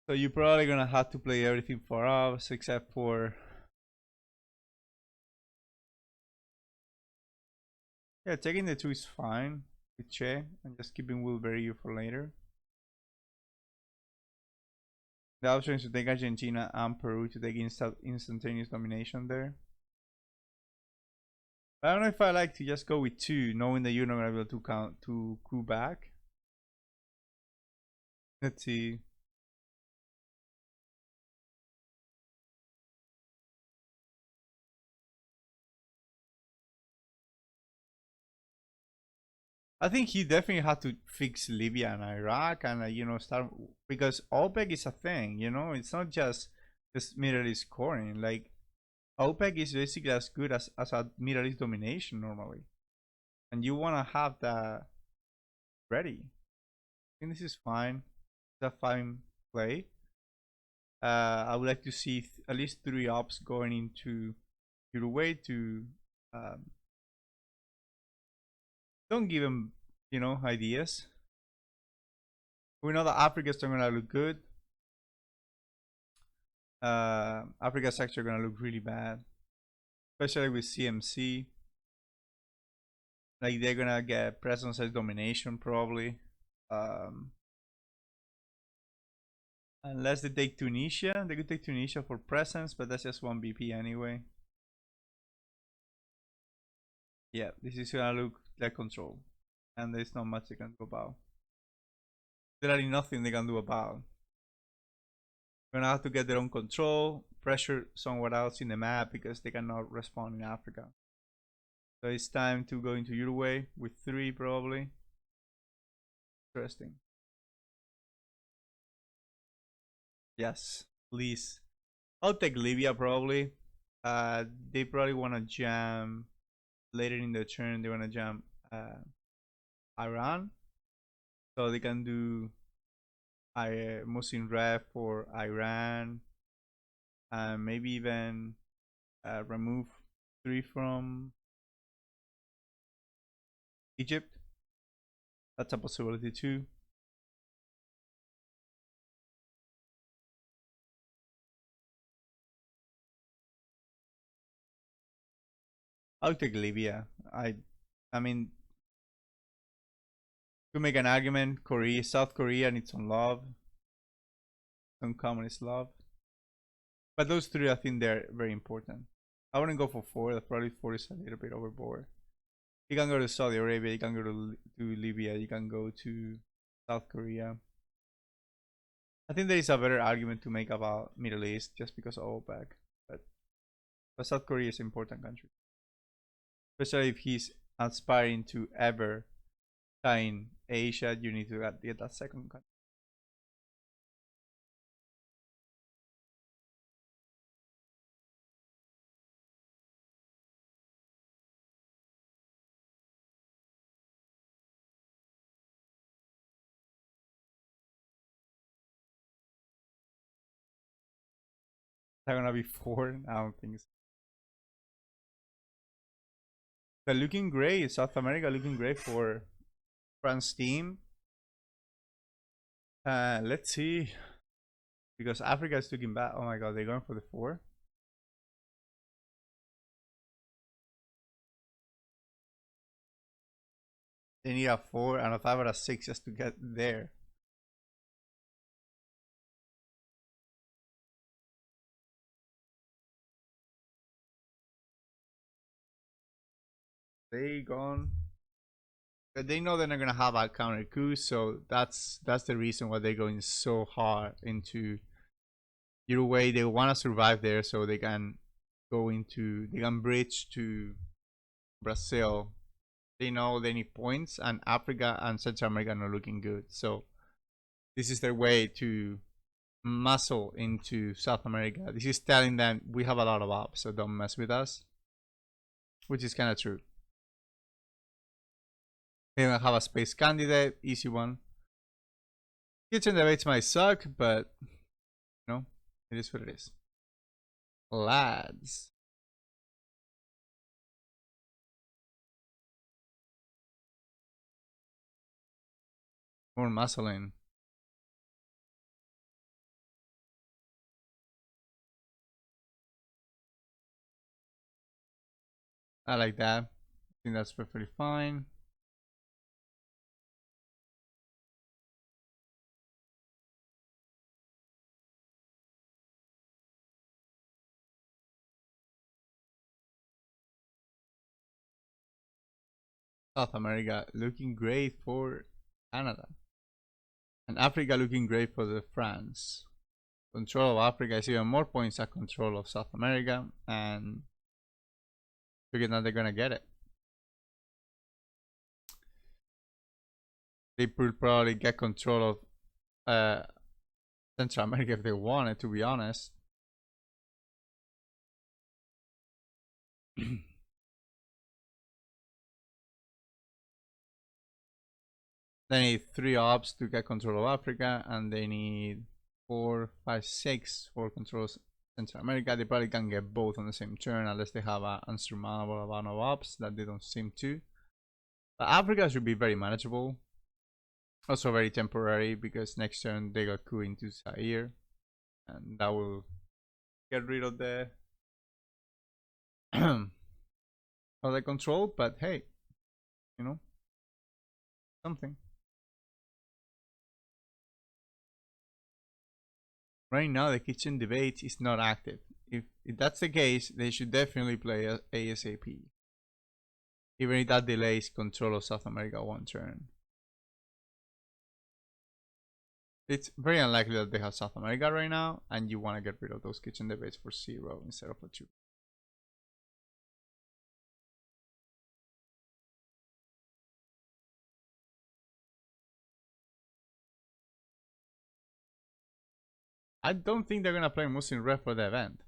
So you're probably gonna have to play everything for us except for, yeah, taking the 2 is fine with Che and just keeping Wilberio for later. The option is to take Argentina and Peru to take instantaneous domination there. I don't know if I like to just go with 2, knowing that you're not gonna be able to coup back. Let's see. I think he definitely had to fix Libya and Iraq and you know, start, because OPEC is a thing. You know, it's not just Middle East scoring. Like OPEC is basically as good as a Middle East domination normally, and you want to have that ready. I think this is fine. It's a fine play. I would like to see at least 3 ops going into Uruguay to don't give them, you know, ideas. We know that Africa's not gonna look good. Africa's actually gonna look really bad, especially with CMC. Like they're gonna get presence size domination probably, unless they take Tunisia. They could take Tunisia for presence, but that's just 1 BP anyway. Yeah, this is gonna look like control, and there's not much they can do about. Literally nothing they can do about. They're gonna have to get their own control, pressure somewhere else in the map because they cannot respond in Africa. So it's time to go into Uruguay with 3 probably. Interesting. Yes, please. I'll take Libya probably. They probably want to jam later in the turn. They want to jam Iran, so they can do Muslim Ref for Iran, and maybe even remove 3 from Egypt. That's a possibility too. I'll take Libya. I mean, to make an argument, South Korea needs some love, some communist love. But those 3, I think they're very important. I wouldn't go for 4. Probably 4 is a little bit overboard. You can go to Saudi Arabia, you can go to Libya, you can go to South Korea. I think there is a better argument to make about Middle East just because of OPEC. But South Korea is an important country, especially if he's aspiring to ever in Asia. You need to get that second country. They're gonna be 4. I don't think so. They're looking great. South America looking great for France team. Let's see, because Africa is looking bad. Oh my god, they're going for the 4. They need a 4 and a 5 or a 6 just to get there. They gone. But they know they're not gonna have a counter coup, so that's the reason why they're going so hard into Uruguay. They want to survive there, so they can they can bridge to Brazil. They know they need points, and Africa and Central America are not looking good. So this is their way to muscle into South America. This is telling them we have a lot of ops, so don't mess with us, which is kind of true. They don't have a space candidate, easy one. Kitchen debates might suck, but you know, it is what it is. Lads. More muscling. I like that. I think that's perfectly fine. South America looking great for Canada. And Africa looking great for the France. Control of Africa is even more points at control of South America, and figure that they're gonna get it. They could probably get control of Central America if they wanted, to be honest. They need 3 ops to get control of Africa, and they need 4, 5, 6 for control of Central America. They probably can get both on the same turn unless they have an unsurmountable amount of ops that they don't seem to. But Africa should be very manageable. Also very temporary, because next turn they got coup into Zaire, and that will get rid of the of the control. But hey, you know, something. Right now the kitchen debate is not active. If that's the case, they should definitely play ASAP, even if that delays control of South America 1 turn. It's very unlikely that they have South America right now, and you want to get rid of those kitchen debates for 0 instead of a 2. I don't think they're gonna play Muslim Ref for the event.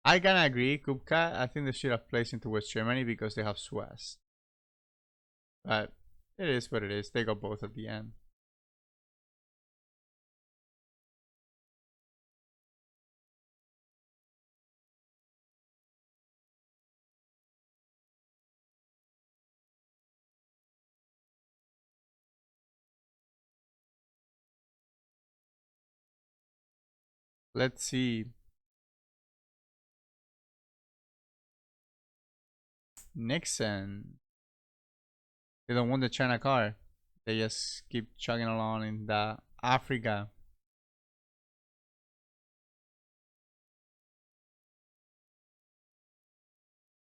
I can agree, Kupka. I think they should have placed into West Germany because they have Suez. But it is what it is. They got both at the end. Let's see. Nixon. They don't want the China car. They just keep chugging along in the Africa.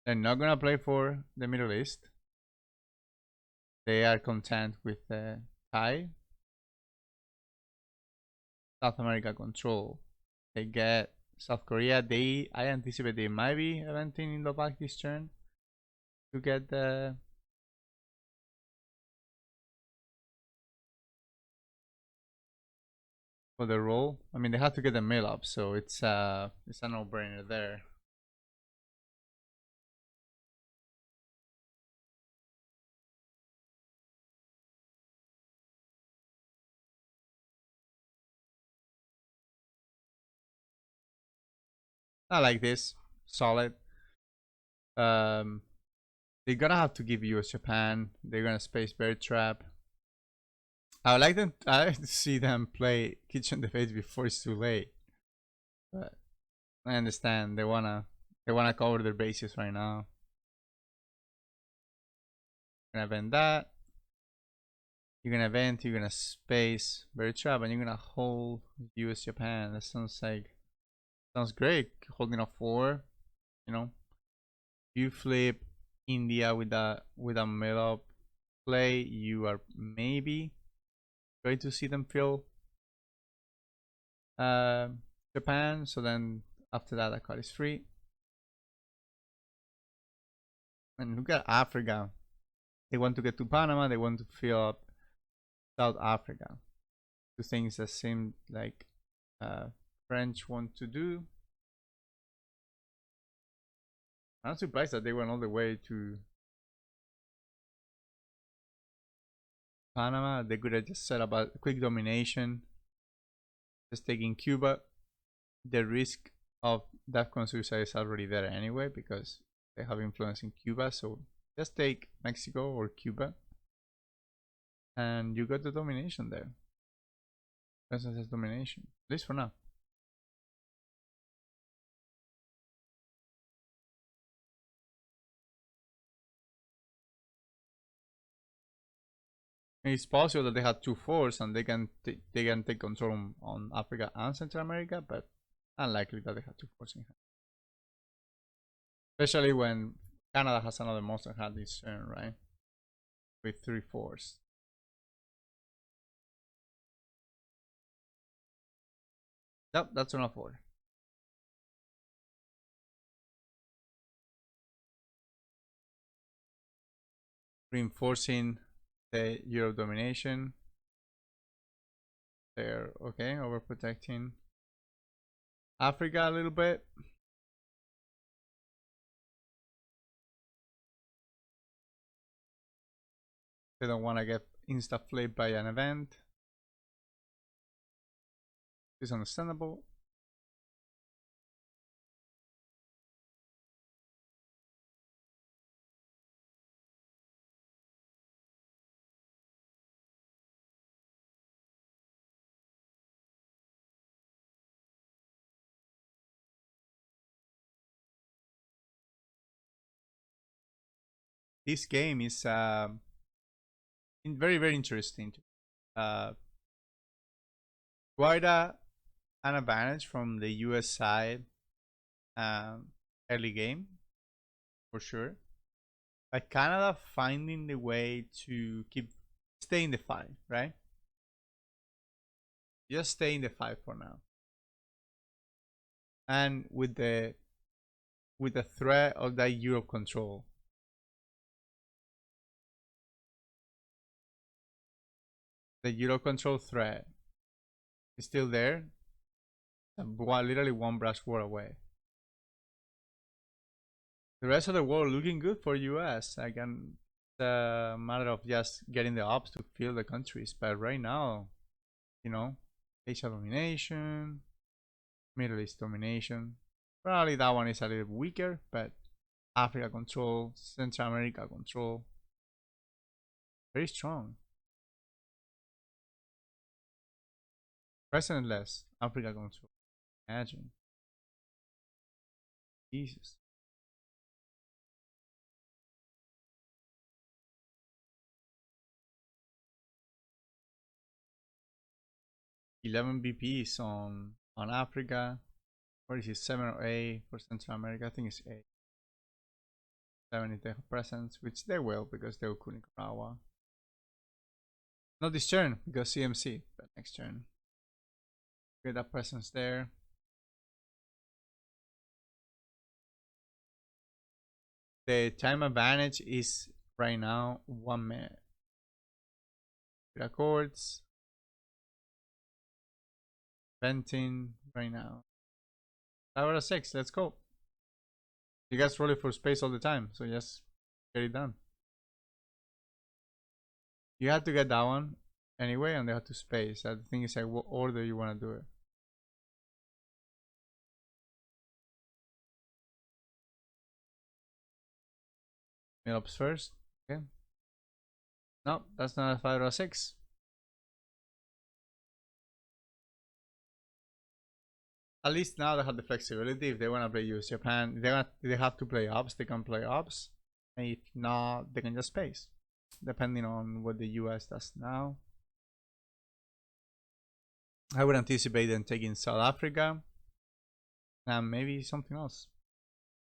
They're not gonna play for the Middle East. They are content with Thai. South America control. They get South Korea. I anticipate they might be eventing in the back this turn to get the for the roll. I mean, they have to get the mill up, so it's a no-brainer there. I like this. Solid. They're gonna have to give US Japan. They're gonna space Bear Trap. I would like them. I like to see them play Kitchen Debates before it's too late. But I understand they wanna cover their bases right now. You're gonna event that. You're gonna event. You're gonna space Bear Trap, and you're gonna hold US Japan. That sounds great. Holding a 4. You know, you flip India with a middle up play, you are maybe going to see them fill Japan. So then after that card is free. And look at Africa. They want to get to Panama. They want to fill up South Africa. 2 things that seem like French want to do. I'm surprised that they went all the way to Panama. They could have just set up a quick domination, just taking Cuba. The risk of DEFCON suicide is already there anyway because they have influence in Cuba. So just take Mexico or Cuba, and you got the domination there. Presence has domination, at least for now. It's possible that they had 2 4s and they can take control on Africa and Central America, but unlikely that they had 2 4s in hand. Especially when Canada has another monster hand this turn, right? With 3 4s. Yep, that's enough 4. Reinforcing the Europe domination. They're okay, overprotecting Africa a little bit. They don't want to get insta-flipped by an event. It's understandable. This game is very, very interesting. Quite an advantage from the US side early game, for sure. But Canada finding the way to stay in the fight, right? Just stay in the fight for now. And with the threat of that Europe control. The Euro control threat is still there. Literally one brush war away. The rest of the world looking good for US. Again, it's a matter of just getting the ops to fill the countries. But right now, you know, Asia domination, Middle East domination. Probably that one is a little weaker, but Africa control, Central America control, very strong. Presidentless Africa control. Imagine. Jesus. $11 BPs on Africa. What is it? 7 or 8 for Central America? I think it's 8. 7 if they have presence, which they will because they will Nicaragua. Not this turn because CMC, but next turn. Get that presence there. The time advantage is right now 1 minute. Accords. Venting right now. 5 out of 6, let's go. You guys roll it for space all the time, so just get it done. You have to get that one anyway, and they have to space. The thing is like what order you want to do it. Middle-ups first. Okay. No, that's not a 5 or a 6. At least now they have the flexibility. If they want to play US Japan, they have to play ops, they can play ops. And if not, they can just space. Depending on what the US does now. I would anticipate them taking South Africa. And maybe something else.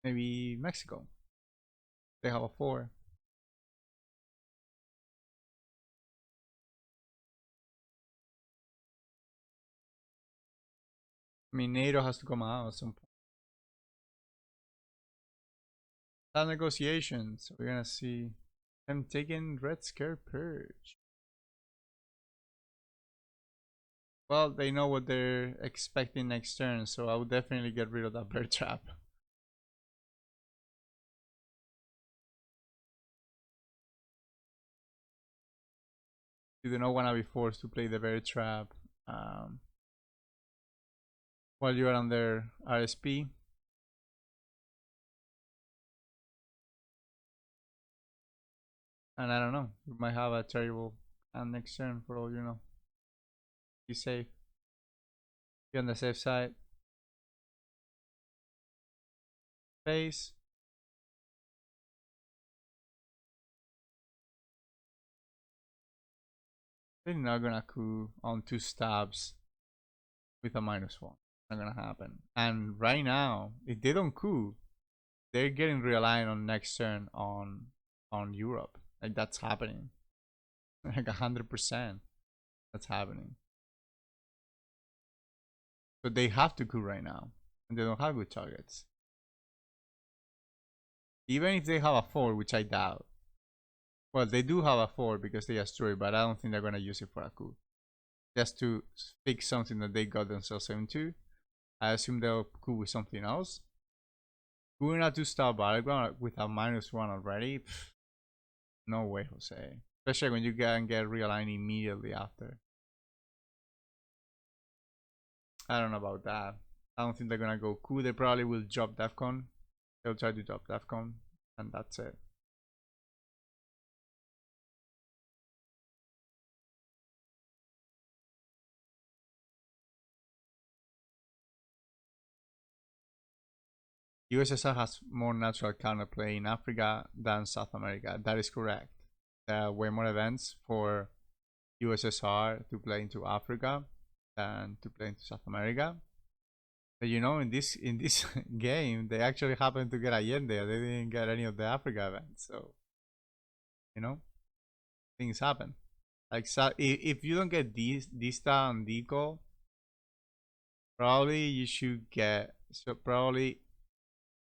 Maybe Mexico. They have a 4. I mean, NATO has to come out at some point. That negotiations. So we're gonna see them taking Red Scare Purge. Well, they know what they're expecting next turn, so I would definitely get rid of that Bear Trap. You do not want to be forced to play the Bear Trap while you are under RSP. And I don't know, you might have a terrible hand next turn for all you know. Be safe. Be on the safe side. Face. They're not gonna coup on 2 stabs with a -1. Not gonna happen. And right now, if they don't coup, they're getting reliant on next turn on Europe. Like that's happening. Like 100%. That's happening. So they have to coup right now, and they don't have good targets. Even if they have a 4, which I doubt. Well, they do have a 4 because they destroy, but I don't think they're gonna use it for a coup. Just to fix something that they got themselves into. I assume they'll coup with something else. Going a 2-star battleground with a -1 already? Pff, no way, Jose. Especially when you can get realigned immediately after. I don't know about that. I don't think they're gonna go coup. They probably will drop DEFCON. They'll try to drop DEFCON, and that's it. USSR has more natural counterplay in Africa than South America. That is correct. There are way more events for USSR to play into Africa than to play into South America. But you know, in this game, they actually happened to get Allende. They didn't get any of the Africa events. So, you know, things happen. Like, so if you don't get Dista and Deco, probably you should get. So probably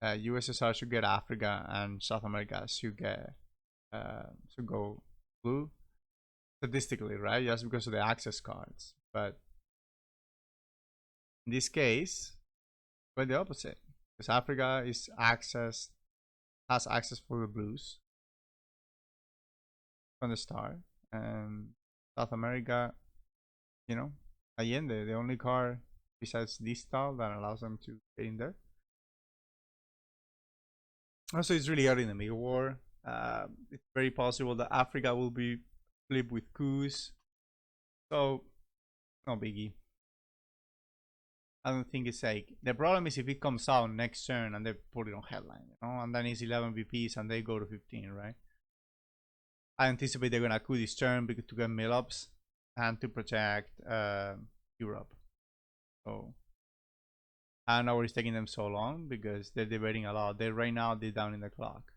USSR should get Africa, and South America should get should go blue statistically, right? Just because of the access cards. But in this case, quite the opposite, because Africa is has access for the blues from the start, and South America, you know, Allende, the only card besides this style that allows them to get in there. Also, it's really early in the Mega War. It's very possible that Africa will be flipped with coups. So, no biggie. I don't think it's like the problem is if it comes out next turn and they put it on headline, you know, and then it's 11 VPs and they go to 15, right? I anticipate they're gonna coup this turn because to get mill-ups and to protect Europe. So I don't know why it's taking them so long because they're debating a lot. Right now they're down in the clock.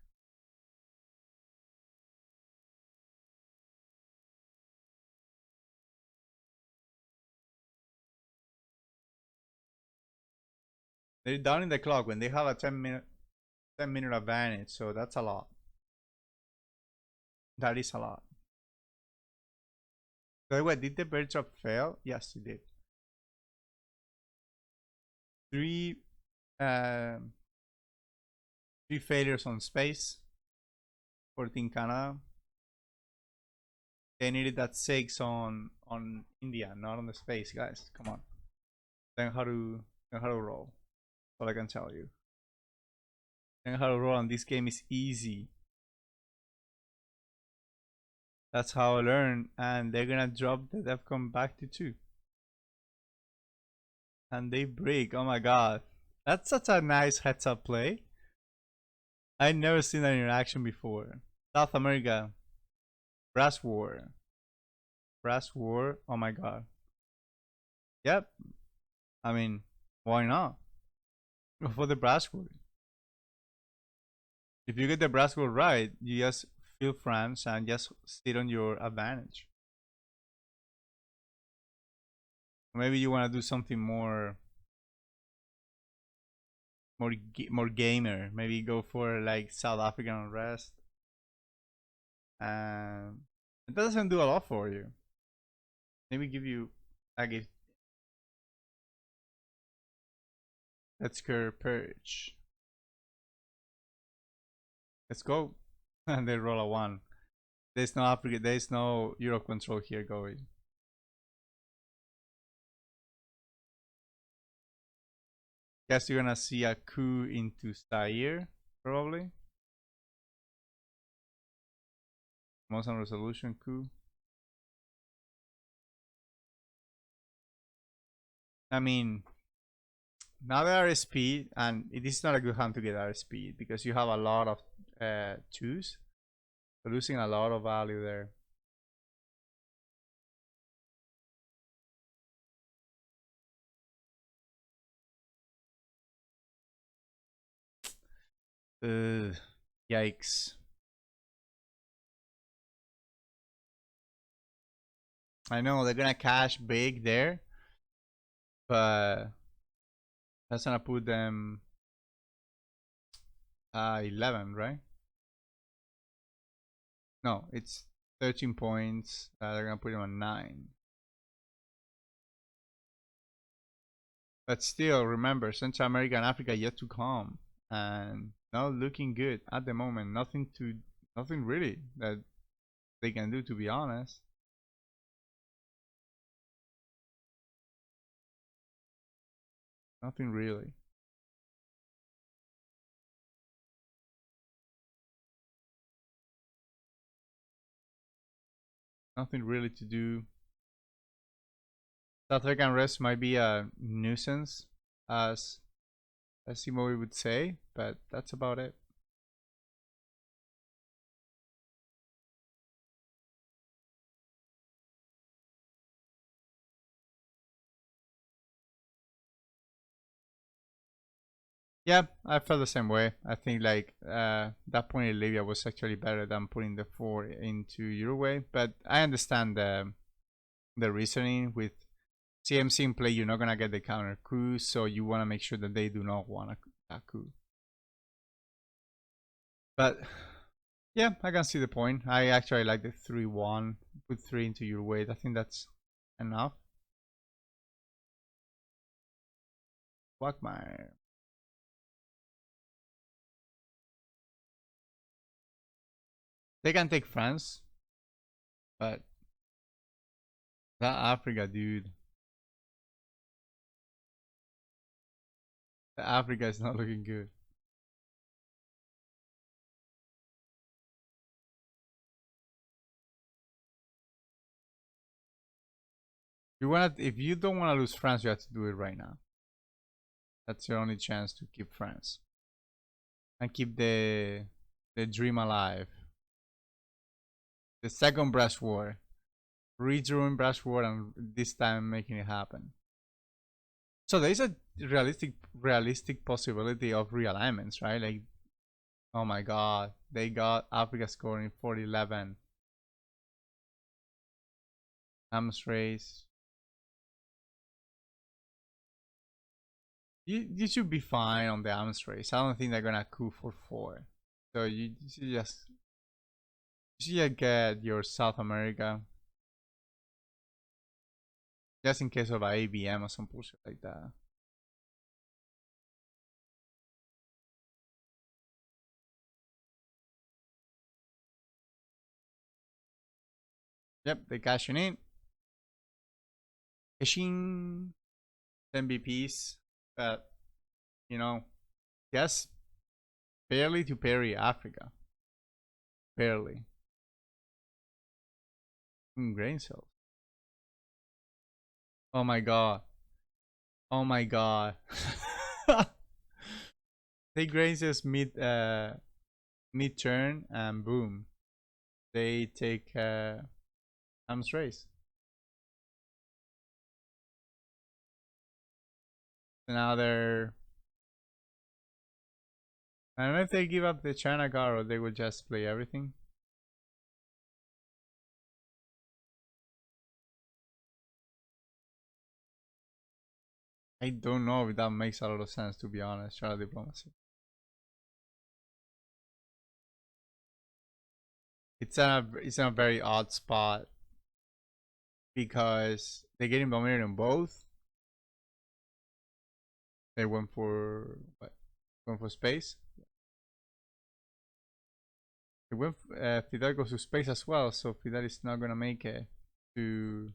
They're down in the clock when they have a 10-minute advantage, so that's a lot. That is a lot. By the way, did the bird drop fail? Yes, it did. 3 failures on space for Team Canada. They needed that 6 on India, not on the space, guys. Come on. Learn how to roll. That's all I can tell you. Learn how to roll, and this game is easy. That's how I learned, and they're gonna drop the DEFCON back to 2. And they break. Oh my god. That's such a nice heads up play. I never seen that in action before. South America. Brass War. Brass War. Oh my god. Yep. I mean, why not? Go for the Brass War. If you get the Brass War right, you just feel France and just sit on your advantage. Maybe you want to do something more gamer. Maybe go for like South African unrest. And it doesn't do a lot for you. Maybe give you like a let's go purge. Let's go. And they roll a 1. There's no Africa, there's no Euro control here going. Guess you're gonna see a coup into Zaire, probably. Most on resolution coup. I mean, now the RSP, and it is not a good hand to get RSP because you have a lot of 2s. So losing a lot of value there. Yikes. I know they're gonna cash big there, but that's gonna put them 11, right? No, it's 13 points. They're gonna put them on 9. But still, remember, Central America and Africa yet to come, and not looking good at the moment. Nothing really that they can do, to be honest. Nothing really. Nothing really to do. South African rest might be a nuisance, as Simo would say, but that's about it. Yeah, I felt the same way. I think like that point in Libya was actually better than putting the 4 into Uruguay, but I understand the reasoning with CMC in play. You're not gonna get the counter coup, so you want to make sure that they do not want a coup. But yeah, I can see the point. I actually like the 3-1, put 3 into Uruguay. I think that's enough. Quagmire. They can take France, but that Africa, dude. The Africa is not looking good. If you don't want to lose France, you have to do it right now. That's your only chance to keep France and keep the dream alive. The second Brush War, redoing Brush War, and this time making it happen. So there is a realistic possibility of realignments, right? Like, oh my God, they got Africa scoring 4-11. Arms race. You should be fine on the arms race. I don't think they're gonna coup for 4. So you should just get your South America, just in case of a ABM or some bullshit like that. Yep, they cashing in. Cashing MVPs, but you know, just barely to parry Africa. Barely. Grain cells. Oh my god. Oh my god. They grain cells mid turn and boom. They take arms race. So now they're, I don't know if they give up the China card or they will just play everything. I don't know if that makes a lot of sense, to be honest. China diplomacy. It's in a very odd spot because they get dominated in both. They went for what? Went for space. They went. Fidel goes to space as well, so Fidel is not gonna make it to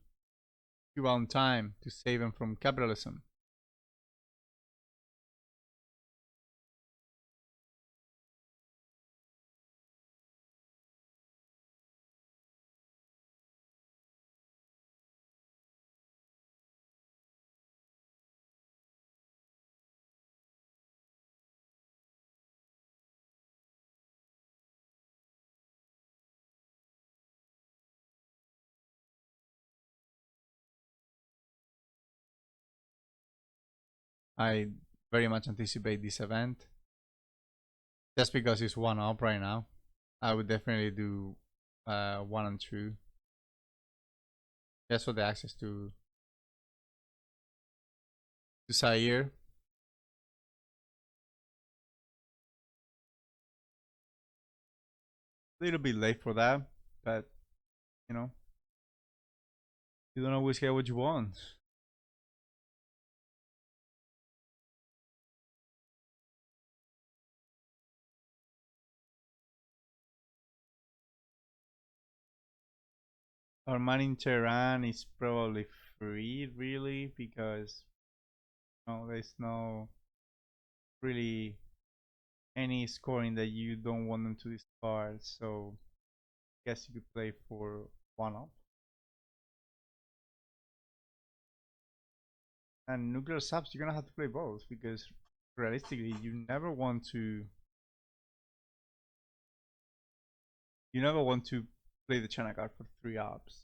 Cuba on time to save him from capitalism. I very much anticipate this event. Just because it's 1-up right now, I would definitely do 1 and 2. Just for the access to Zaire. A little bit late for that, but you know, you don't always get what you want. Our man in Tehran is probably free, really, because there's no really any scoring that you don't want them to discard. So I guess you could play for 1-up. And nuclear subs, you're gonna have to play both because realistically, you never want to play the China card for 3 ups.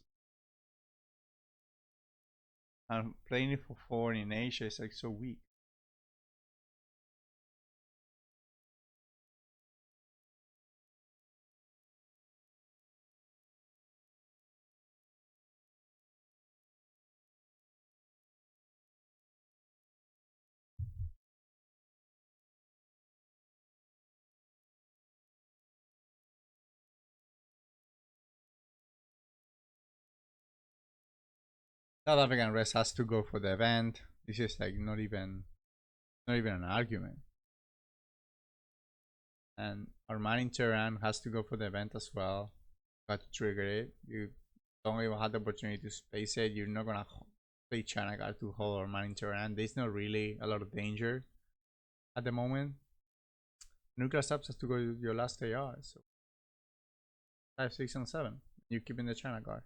And playing it for 4 in Asia is like so weak. South African Rest has to go for the event. This is like not even an argument. And our man in Tehran has to go for the event as well. Got to trigger it. You don't even have the opportunity to space it. You're not gonna play China card to hold our man in Tehran. There's not really a lot of danger at the moment. Nuclear subs has to go to your last AR. So 5, 6, and 7. You're keeping the China card.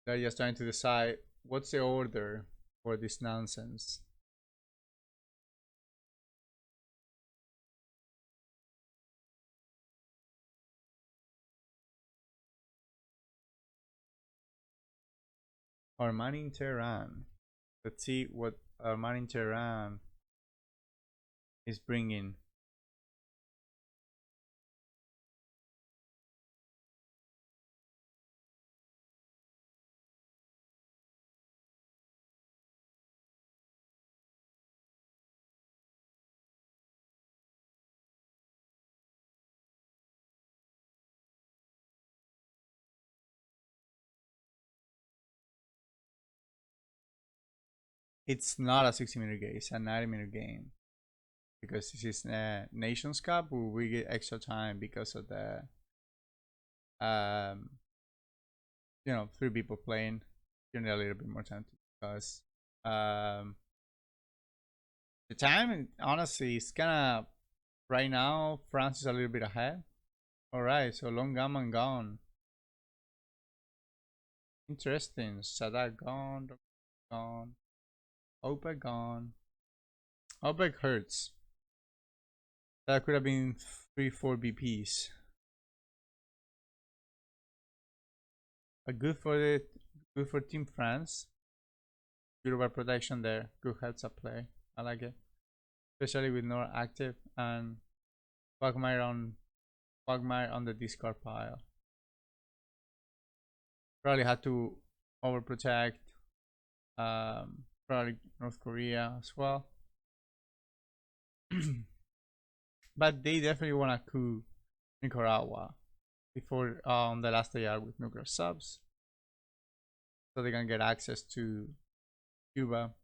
They're just trying to decide what's the order for this nonsense. Our man in Tehran. Let's see what our man in Tehran is bringing. It's not a 60-minute game, it's a 90-minute game. Because this is a Nations Cup, we get extra time because of the 3 people playing. You need a little bit more time to discuss. The time, honestly, is kinda right now. France is a little bit ahead. Alright, so long gammon gone. Interesting. Sadat gone. Gone. OPEC gone. OPEC hurts. That could have been 3-4 BPs. But good for Team France. Good over protection there. Good heads up play. I like it. Especially with Nora active and Quagmire on the discard pile. Probably had to overprotect probably North Korea as well. But they definitely want to coup Nicaragua before the last AR with nuclear subs, so they can get access to Cuba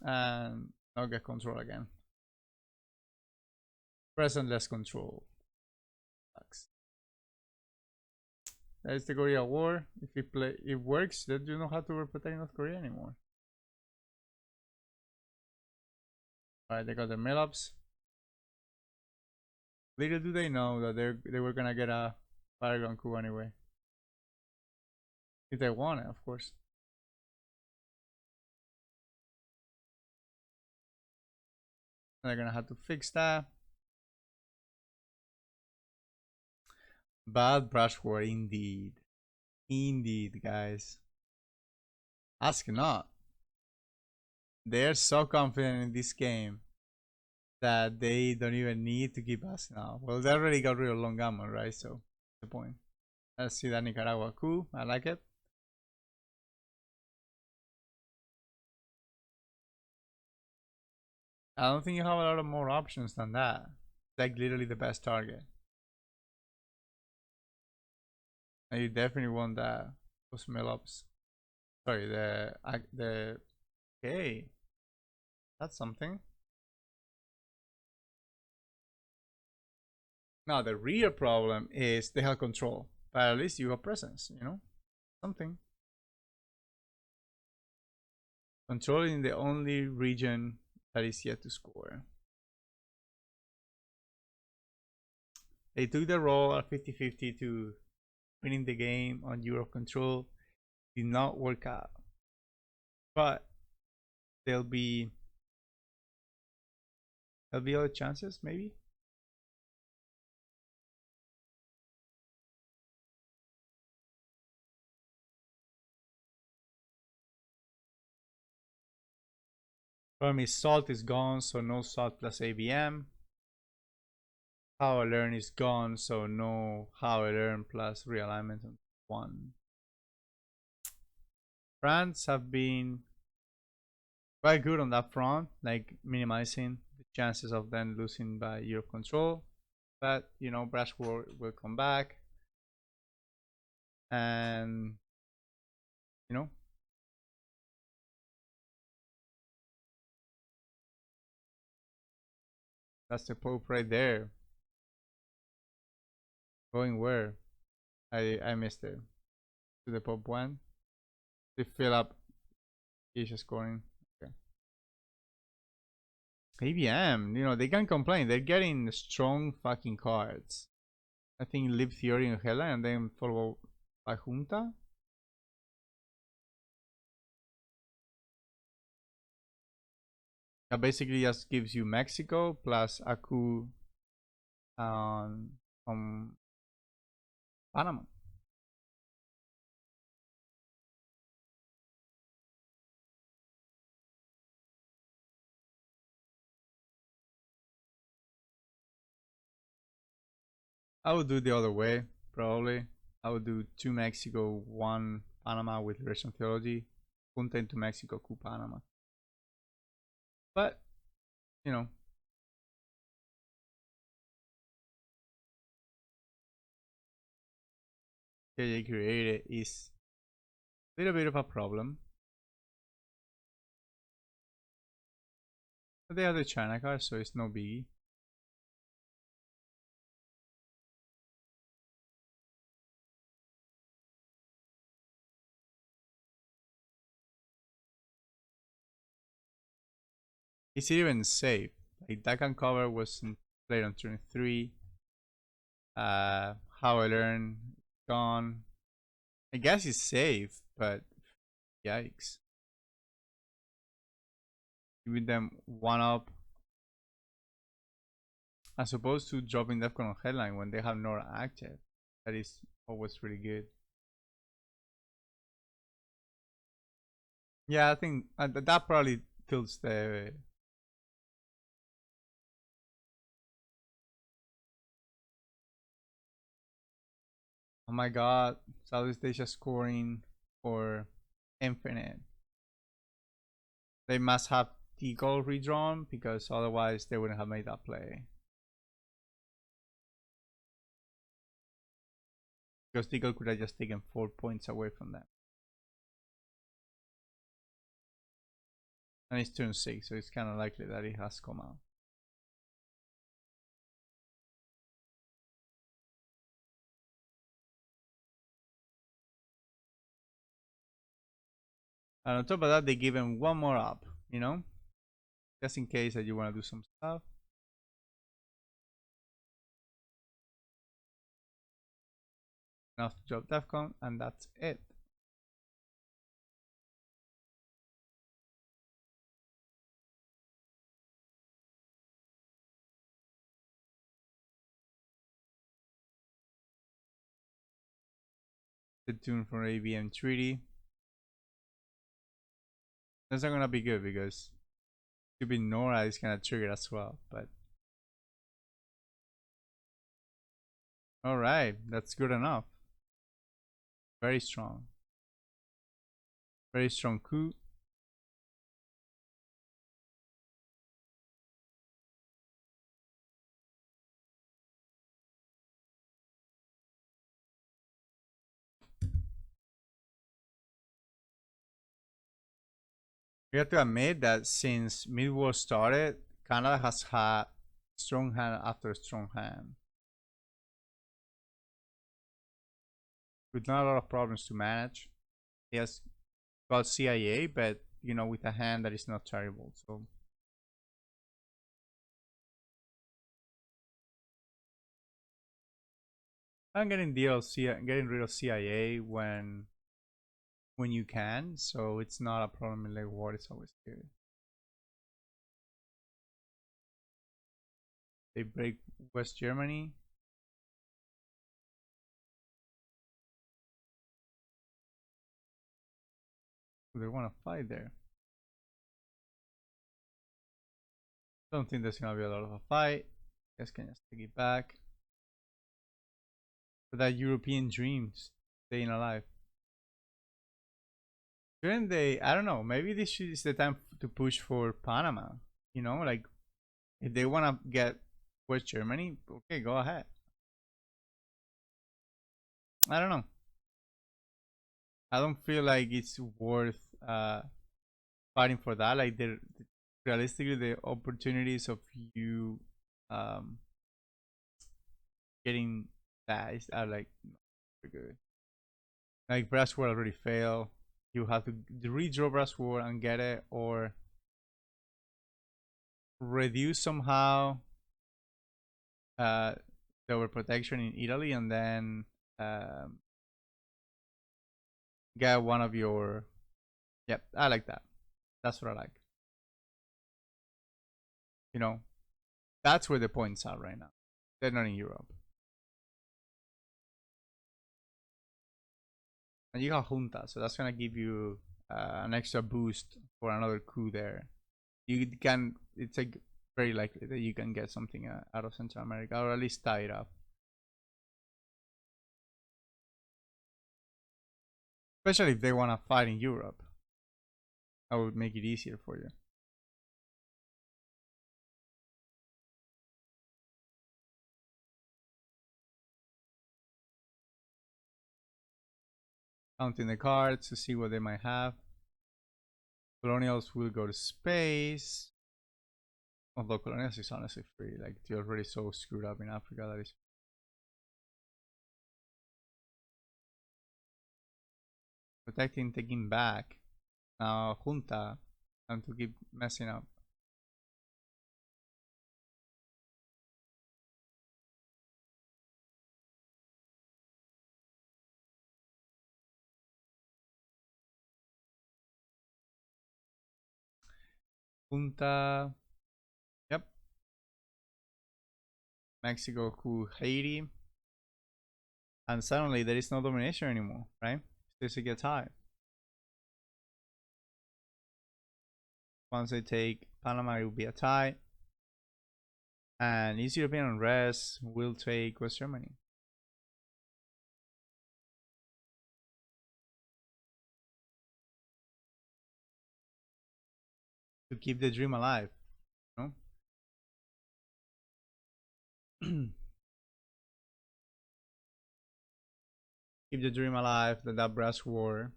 and not get control again. Present less control. Sucks. That is the Korea War. If it works, then you don't have to overprotect North Korea anymore. Alright, they got their mill-ups. Little do they know that they were gonna get a battleground coup anyway. If they want it, of course. And they're gonna have to fix that. Bad brush war indeed. Indeed, guys. Ask not. They're so confident in this game that they don't even need to keep us now. Well, they already got rid of long ammo, right? So, the point. Let's see that Nicaragua coup. I like it. I don't think you have a lot of more options than that. It's like literally the best target. And you definitely want that those mill ups. Sorry, the okay. That's something. Now the real problem is they have control, but at least you have presence, you know? Something. Controlling the only region that is yet to score. They took the role at 50-50 to winning the game on Europe control. Did not work out. But there'll be other chances, maybe. Problem is salt is gone, so no salt plus ABM. How I learn is gone, so no how I learn plus realignment on 1. France have been quite good on that front, like minimizing the chances of them losing by Europe control. But you know, Brash will come back, and you know, that's the Pope right there. Going where? I missed it. To the Pope one. They fill up each scoring. Okay. ABM, you know, they can complain. They're getting strong fucking cards. I think Live Theory and Hela, and then followed by Junta. That basically just gives you Mexico plus Aku from Panama. I would do the other way, probably. I would do 2 Mexico, 1 Panama with Liberation Theology, Junta into Mexico, Coup Panama. But, you know, KJ created is a little bit of a problem. But they have the China card, so it's no biggie. It's even safe. Like that can cover was played on turn 3. How I learn gone. I guess it's safe, but yikes. Giving them 1 up as opposed to dropping Defcon on headline when they have Nora active. That is always really good. Yeah, I think that probably tilts the. Oh my god, Southeast Asia scoring for Infinite. They must have T-Goal redrawn because otherwise they wouldn't have made that play. Because T-Goal could have just taken 4 points away from them. And it's turn 6, so it's kind of likely that it has come out. And on top of that, they give him 1 more up, you know? Just in case that you want to do some stuff. Enough to drop Defcon, and that's it. The tune for ABM Treaty. That's not gonna be good because stupid Nora is gonna trigger as well, but alright, that's good enough. Very strong. Very strong coup. We have to admit that since mid-war started, Canada has had strong hand after strong hand, with not a lot of problems to manage. He has got CIA, but you know, with a hand that is not terrible. So I'm getting getting rid of CIA when you can, so it's not a problem in late war. It's always good. They break West Germany. They want to fight there. Don't think there's gonna be a lot of a fight. Guess can just take it back. For that European dream, staying alive. Shouldn't they? I don't know. Maybe this is the time to push for Panama. You know, like if they want to get West Germany, okay, go ahead. I don't know. I don't feel like it's worth fighting for that. Like realistically, the opportunities of you getting that are like not good. Like Brass War already failed. You have to redraw Brass War and get it, or reduce somehow the overprotection in Italy, and then get one of your. Yep, I like that. That's what I like. You know, that's where the points are right now. They're not in Europe. And you have Junta, so that's gonna give you an extra boost for another coup there. You can. It's like very likely that you can get something out of Central America, or at least tie it up. Especially if they want to fight in Europe, that would make it easier for you. Counting the cards to see what they might have. Colonials will go to space. Although Colonials is honestly free. Like, you're already so screwed up in Africa that is. Protecting, taking back. Now, Junta. And to keep messing up. Junta. Yep. Mexico coup Haiti. And suddenly there is no domination anymore, right? This gets high. Once they take Panama, it will be a tie. And East European unrest will take West Germany. To keep the dream alive, you know? Keep the dream alive, that brass war.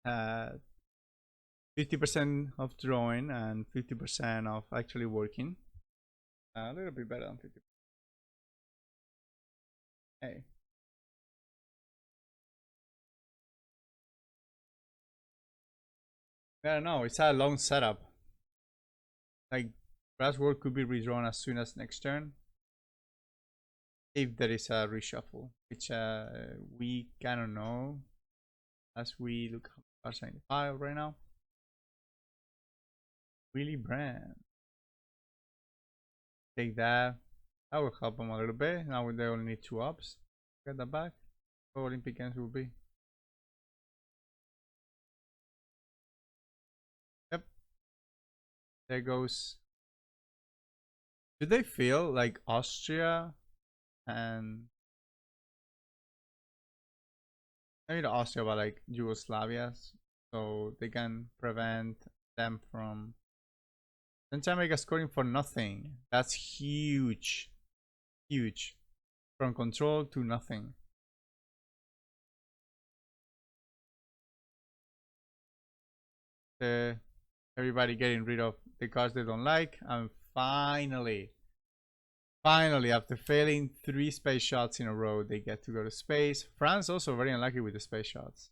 50% of drawing and 50% of actually working. A little bit better than 50%. Hey. I don't know, it's a long setup. Like, brass war could be redrawn as soon as next turn. If there is a reshuffle, which we kind of know as we look at in the file right now. Willy Brand. Take that. That will help them a little bit. Now they only need 2 ups. Get that back. What Olympic Games will be. Yep. There goes. Do they feel like Austria and maybe not Austria, but like Yugoslavia, so they can prevent them from Central America scoring for nothing. That's huge, huge, from control to nothing. Everybody getting rid of the cards they don't like, and finally, after failing 3 space shots in a row, they get to go to space. France also very unlucky with the space shots.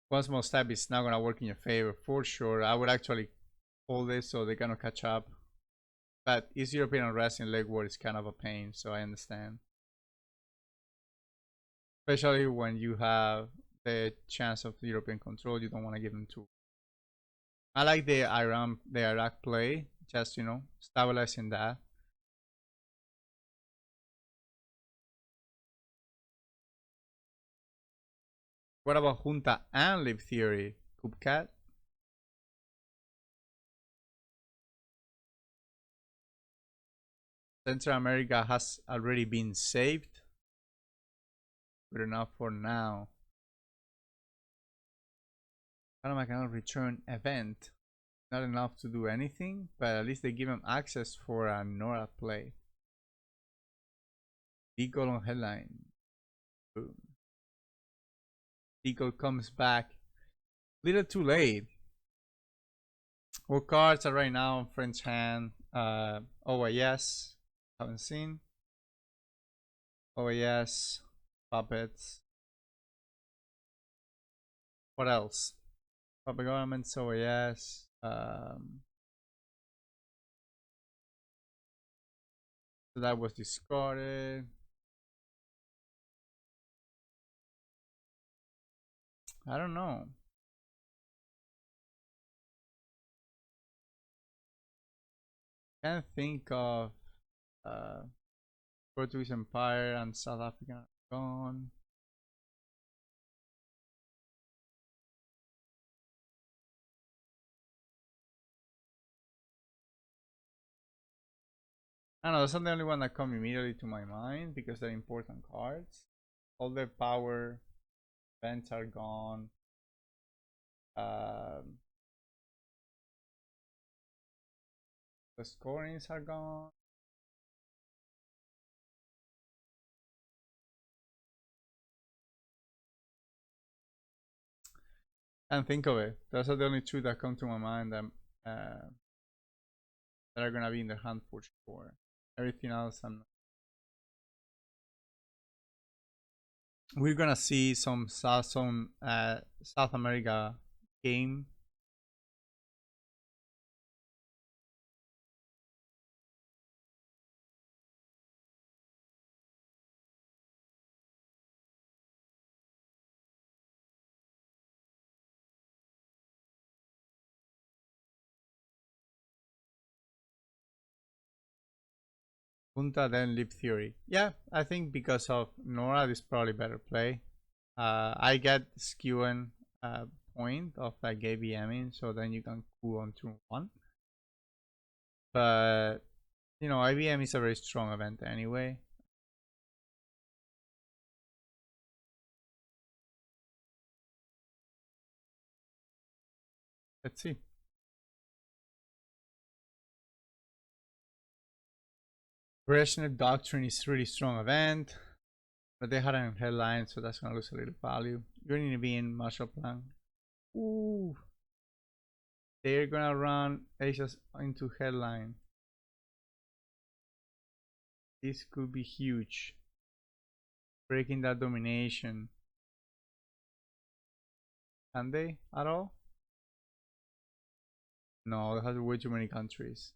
One small step is not gonna work in your favor for sure. I would actually hold this so they cannot catch up. But East European unrest in legwork is kind of a pain, so I understand. Especially when you have the chance of European control, you don't want to give them too. I like the Iraq play, just stabilizing that. What about Junta and Lib Theory? Kubcat? Central America has already been saved. Good enough for now. Panama cannot return event. Not enough to do anything, but at least they give them access for a Nora play. Deagle on headline. Boom. Deagle comes back. Little too late. What cards are right now in French hand? OAS. Haven't seen. OAS. Puppets. What else? Puppet governments, OAS. So that was discarded. I don't know. Can't think of Portuguese Empire and South Africa are gone. I don't know, that's not the only one that come immediately to my mind because they're important cards. All the power events are gone. The scorings are gone. And think of it. Those are the only two that come to my mind that are gonna be in the hand for sure. Everything else, we're gonna see some South America game. Junta then Lib Theory. Yeah, I think because of Nora, this is probably better play. I get skewing point of like ABMing, so then you can cool on turn 1. But IBM is a very strong event anyway. Let's see. Brezhnev Doctrine is really strong event, but they had a headline, so that's gonna lose a little value. You're gonna be in Marshall Plan. Ooh, they're gonna run Asia's into headline. This could be huge. Breaking that domination. Can they at all? No, it has way too many countries.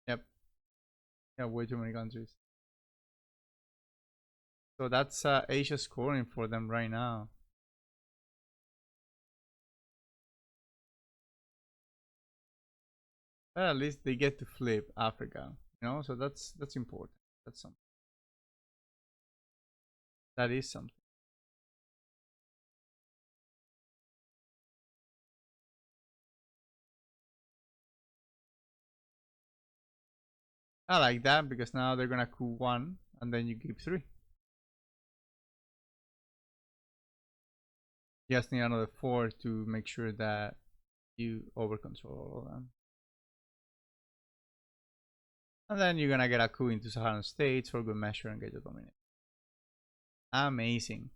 Yep. Yeah, way too many countries. So that's Asia scoring for them right now. At least they get to flip Africa, so that's important. That's something. That is something. I like that because now they're gonna coup 1 and then you keep 3. You just need another 4 to make sure that you over control all of them. And then you're gonna get a coup into Saharan states for good measure and get your domination. Amazing.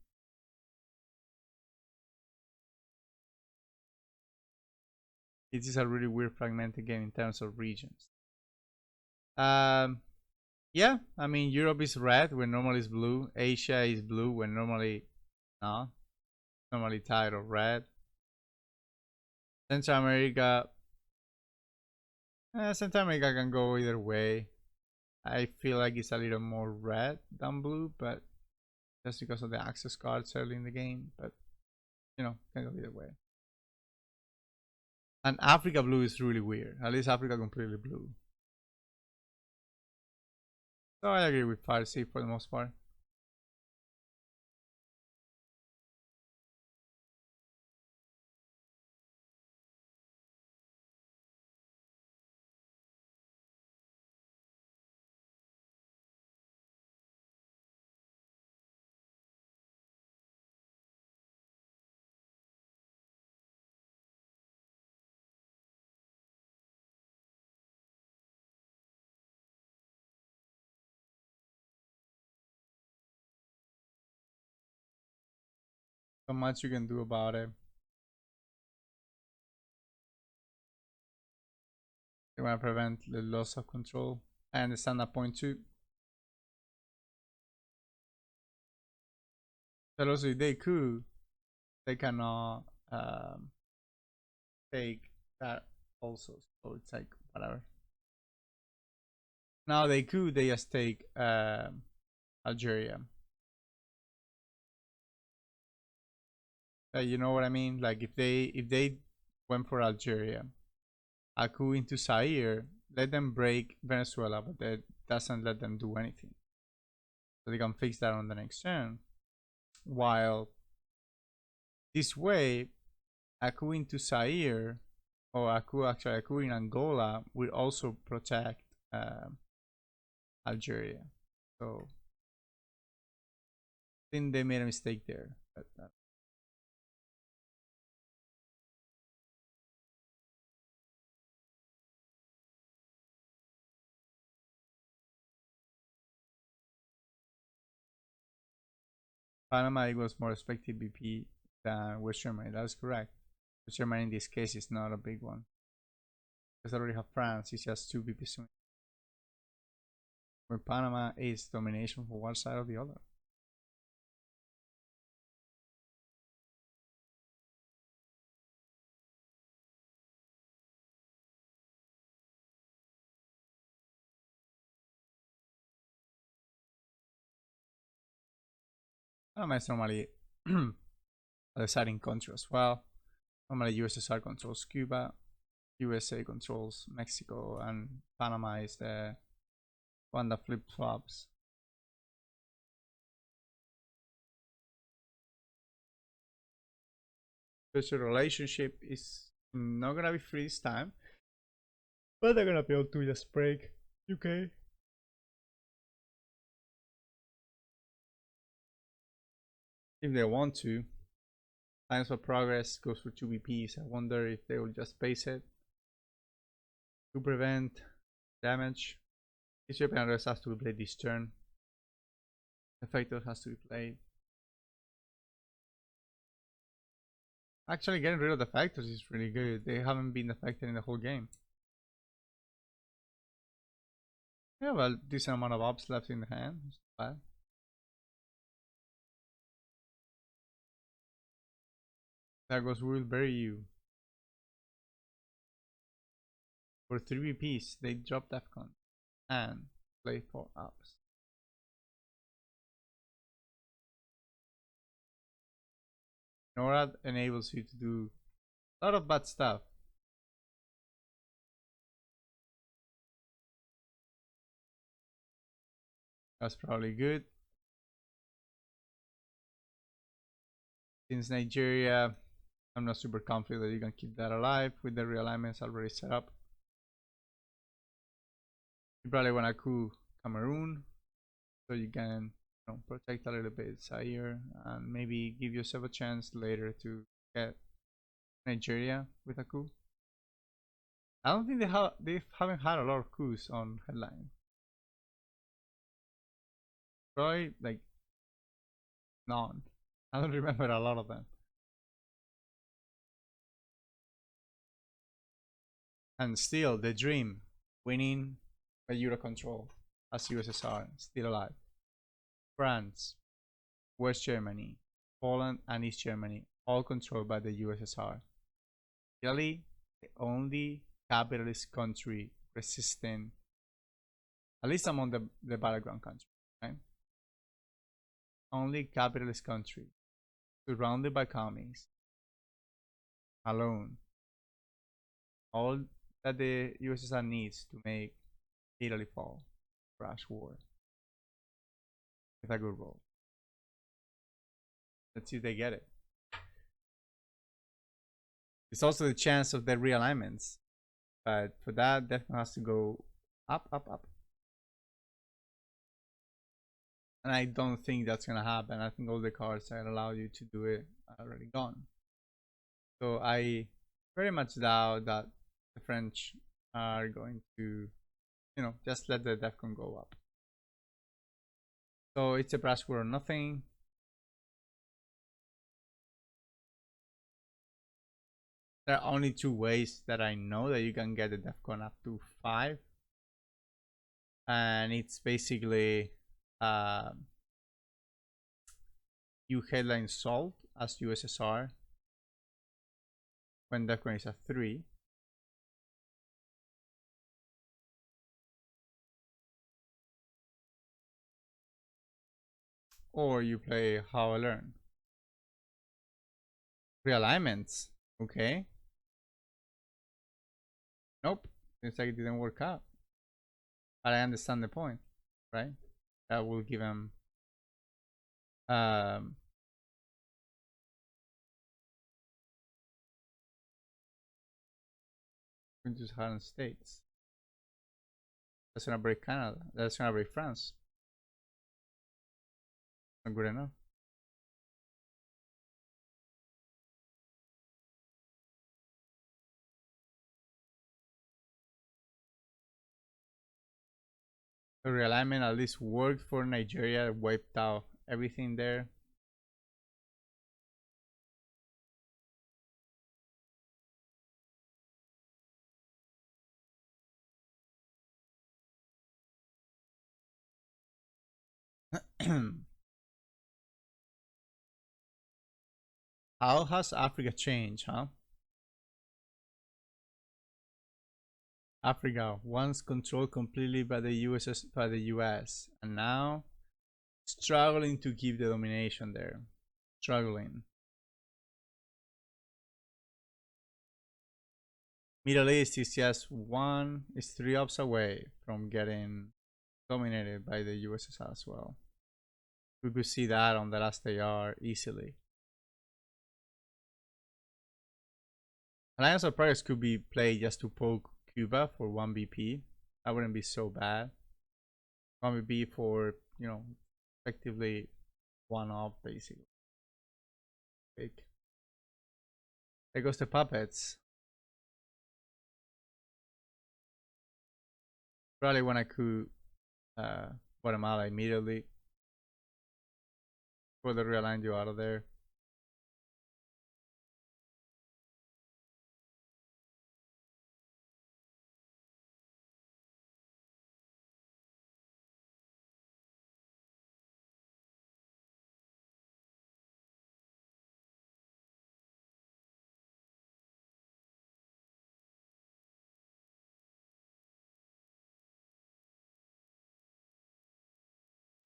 This is a really weird fragmented game in terms of regions. Yeah, I mean Europe is red when normally it's blue. Asia is blue when normally no, normally tied or red. Central America, Central America can go either way. I feel like it's a little more red than blue, but just because of the access cards early in the game. But you know, can go either way. And Africa blue is really weird. At least Africa completely blue. So I agree with Farsi for the most part. So much you can do about it. They want to prevent the loss of control. I understand that point too. But also, if they could, they cannot take that also. So it's like whatever. Now they could, they just take Algeria. You know what I mean? Like if they went for Algeria, a coup into Zaire, let them break Venezuela, but that doesn't let them do anything. So they can fix that on the next turn. While this way, a coup into Zaire, or a coup in Angola, will also protect Algeria. So I think they made a mistake there. But, Panama equals more expected BP than West Germany. That's correct. West Germany in this case is not a big one. Because I already have France, it's just 2 BP swing. Where Panama is domination for one side or the other. Panama is normally a deciding country as well. Normally USSR controls Cuba, USA controls Mexico, and Panama is the one that flip-flops. Special relationship is not gonna be free this time, but they're gonna be able to just break UK. If they want to. Times for progress goes for 2 BPs. I wonder if they will just space it to prevent damage. Ethiopian unrest has to be played this turn. Effector has to be played. Actually, getting rid of the factors is really good. They haven't been affected in the whole game. Yeah, well, decent amount of ops left in the hand. It's not bad. That goes will bury you. For 3 VPs, they drop DEFCON and play 4 ops. NORAD enables you to do a lot of bad stuff. That's probably good. Since Nigeria, I'm not super confident that you can keep that alive with the realignments already set up. You probably want to coup Cameroon so you can protect a little bit Zaire and maybe give yourself a chance later to get Nigeria with a coup. I don't think they haven't had a lot of coups on headline. Probably like none. I don't remember a lot of them. And still, the dream, winning by Euro control as USSR, still alive. France, West Germany, Poland, and East Germany, all controlled by the USSR. Italy, the only capitalist country resisting, at least among the battleground countries, right? Only capitalist country surrounded by communists, alone. All that the USSR needs to make Italy fall. Crash war. With a good roll. Let's see if they get it. It's also the chance of the realignments. But for that, definitely has to go up, up, up. And I don't think that's gonna happen. I think all the cards that allow you to do it are already gone. So I very much doubt that the French are going to, just let the DEFCON go up. So it's a brass war or nothing. There are only two ways that I know that you can get the DEFCON up to 5. And it's basically you headline SALT as USSR when DEFCON is a 3. Or you play How I Learn. Realignments, okay. Nope, seems like it didn't work out. But I understand the point, right? That will give him into Southern states. That's gonna break Canada. That's gonna break France. Not good enough. The realignment at least worked for Nigeria, wiped out everything there. How has Africa changed, huh? Africa once controlled completely by the US, and now struggling to keep the domination there. Struggling. Middle East is just 3 ups away from getting dominated by the USSR as well. We could see that on the last AR easily. Alliance of Progress could be played just to poke Cuba for 1 BP. That wouldn't be so bad. 1 BP for, effectively 1 up basically. Big. There goes the puppets. Probably when I could Guatemala immediately. For the realign you out of there.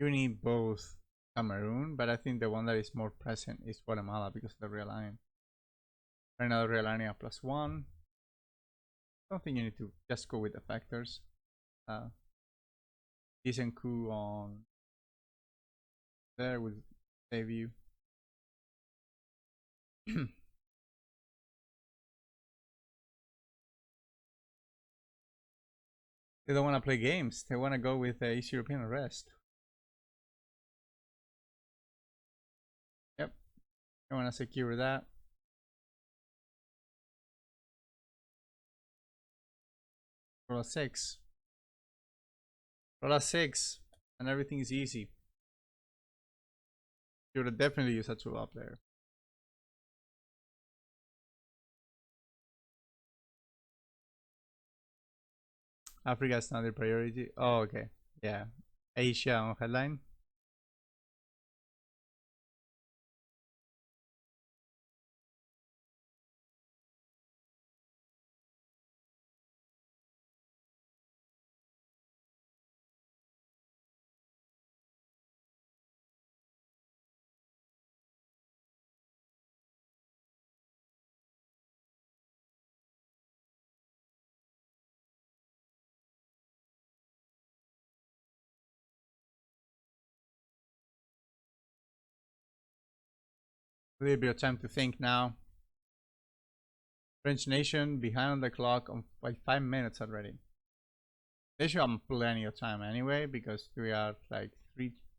You need both Cameroon, but I think the one that is more present is Guatemala because of the realign. Right now, the realigning at +1. I don't think you need to just go with the factors. Decent coup on there would save you. They don't want to play games. They want to go with East European arrest. Yep. I want to secure that. Roll a 6. Roll a 6. And everything is easy. You would definitely use a tool up there. Africa is not a priority. Oh, okay. Yeah. Asia on headline. A little bit of time to think now. French nation behind on the clock on by 5 minutes already. They should have plenty of time anyway because we are like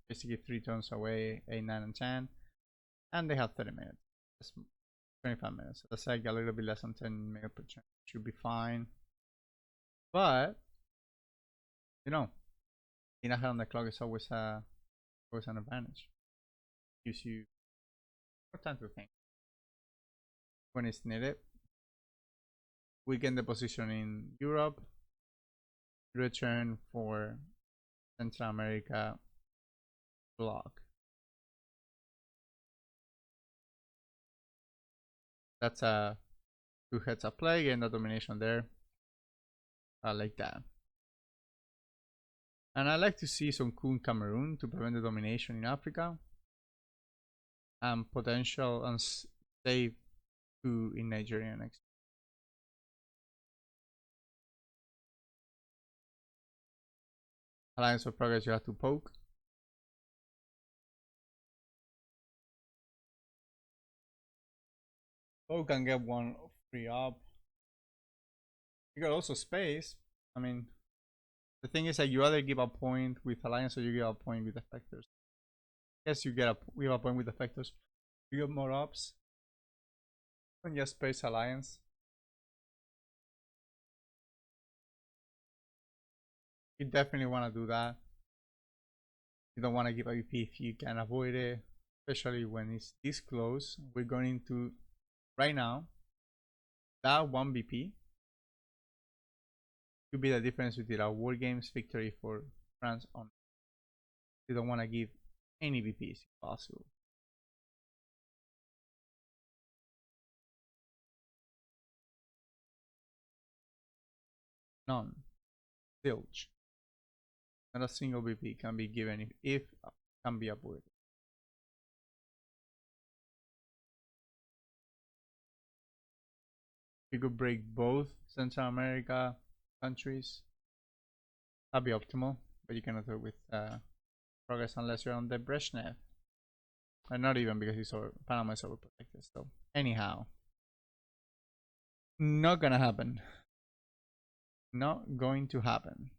basically 3 turns away, 8, 9, and 10, and they have 30 minutes. That's 25 minutes. So that's like a little bit less than 10 minutes per turn. Should be fine. But you know, being ahead on the clock is always an advantage. Gives you more time to think when it's needed. Weaken the position in Europe. Return for Central America block. That's a 2 heads up play, getting the domination there. I like that. And I like to see some Kun Cameroon to prevent the domination in Africa. And potential and save 2 in Nigeria next. Alliance of Progress, you have to poke. Poke and get 1 free up. You got also space. I mean, the thing is that you either give a point with Alliance or you give a point with Effectors. Yes, you give a point with Effectors. You get more ups. And just space Alliance. You definitely want to do that. You don't want to give a VP if you can avoid it, especially when it's this close. We're going to right now that 1 VP could be the difference between a War Games victory for France on. You don't want to give any VPs if possible. None. Zilch. Not a single VP can be given if can be avoided. You could break both Central America countries. That'd be optimal, but you cannot do it with progress unless you're on the Brezhnev. And not even because he's over, Panama is overprotected. So anyhow, not gonna happen. Not going to happen.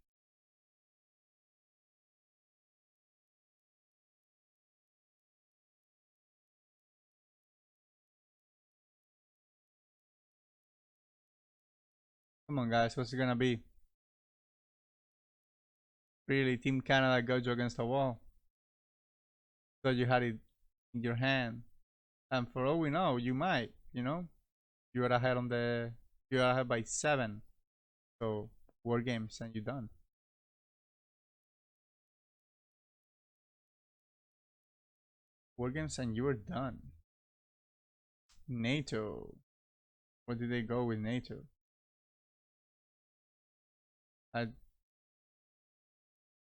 Come on, guys, what's it gonna be? Really, Team Canada got you against the wall. Thought you had it in your hand, and for all we know, you might. You know, you are ahead you are ahead by 7. So War Games and you're done. War Games and you are done. NATO. Where did they go with NATO? I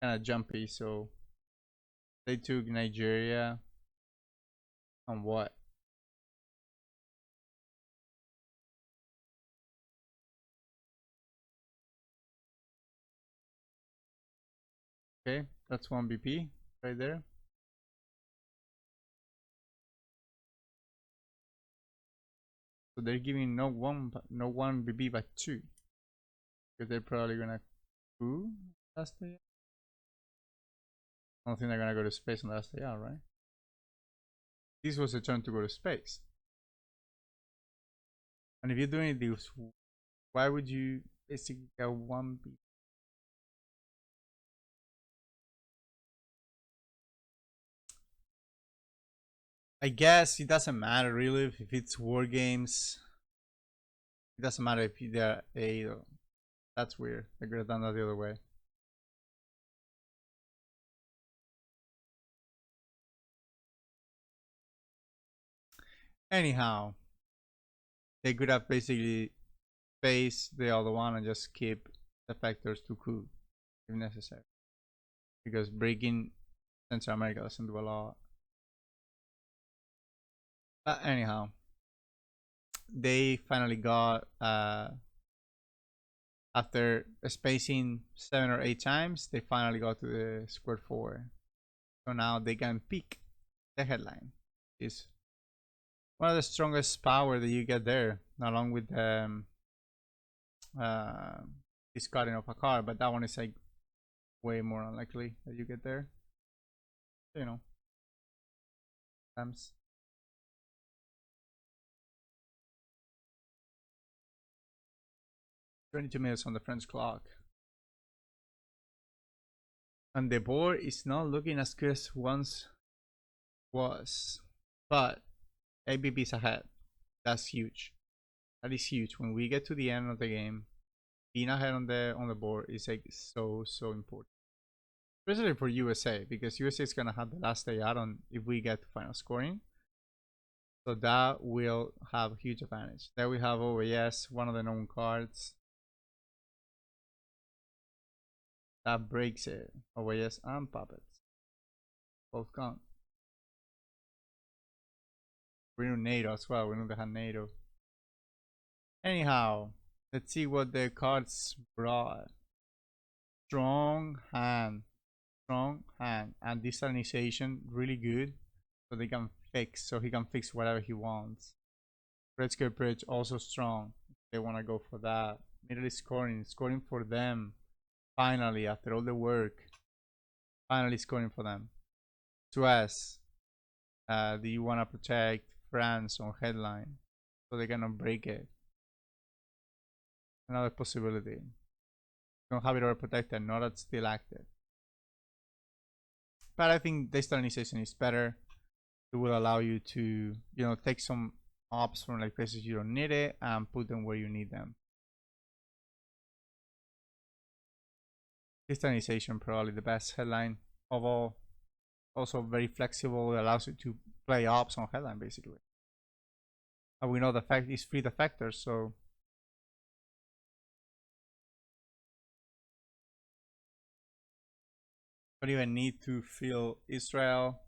kind of jumpy, so they took Nigeria and what? Okay, that's 1 BP right there. So they're giving no one BB but 2. Because they're probably gonna coup last day. I don't think they're gonna go to space on the last day out, right? This was a turn to go to space. And if you're doing this, why would you basically get 1B? I guess it doesn't matter really if it's war games. It doesn't matter if they're A or that's weird. I could have done that the other way. Anyhow, they could have basically faced the other one and just keep the factors to coup if necessary. Because breaking Central America doesn't do a lot. But anyhow, they finally got after spacing 7 or 8 times, they finally got to the square 4. So now they can pick the headline. It's one of the strongest power that you get there, along with the discarding of a card, but that one is like way more unlikely that you get there. You know. Times. 22 minutes on the French clock. And the board is not looking as good as once was. But ABB is ahead. That's huge. That is huge. When we get to the end of the game, being ahead on the board is like so important. Especially for USA, because USA is gonna have the last day out on if we get to final scoring. So that will have a huge advantage. There we have OAS, one of the known cards. That breaks it. OAS and Puppets. Both gone. We know NATO as well. We know they have NATO. Anyhow, let's see what the cards brought. Strong hand. Strong hand. And desalinization, really good. So they can fix. So he can fix whatever he wants. Red Scare Bridge, also strong. They want to go for that. Middle is scoring. Scoring for them. Finally, after all the work. Finally scoring for them. Suez. Do you want to protect France on headline? So they cannot break it. Another possibility. Don't have it all protected, not that's still active. But I think desalinization is better. It will allow you to, take some ops from like places you don't need it and put them where you need them. Desalinization probably the best headline of all. Also very flexible. It allows you to play ops on headline basically. And we know the fact is free defectors, so don't even need to fill Israel.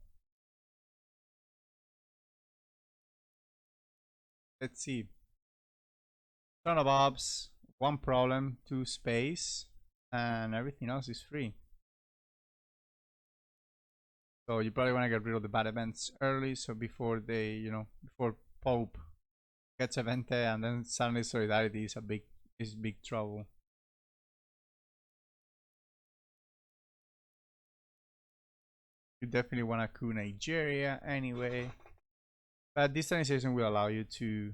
Let's see. Ton of ops, one problem, 2 space, and everything else is free. So you probably want to get rid of the bad events early, so before they, before Pope gets evented, and then suddenly Solidarity is big trouble. You definitely want to coup Nigeria anyway. But this desalinization will allow you to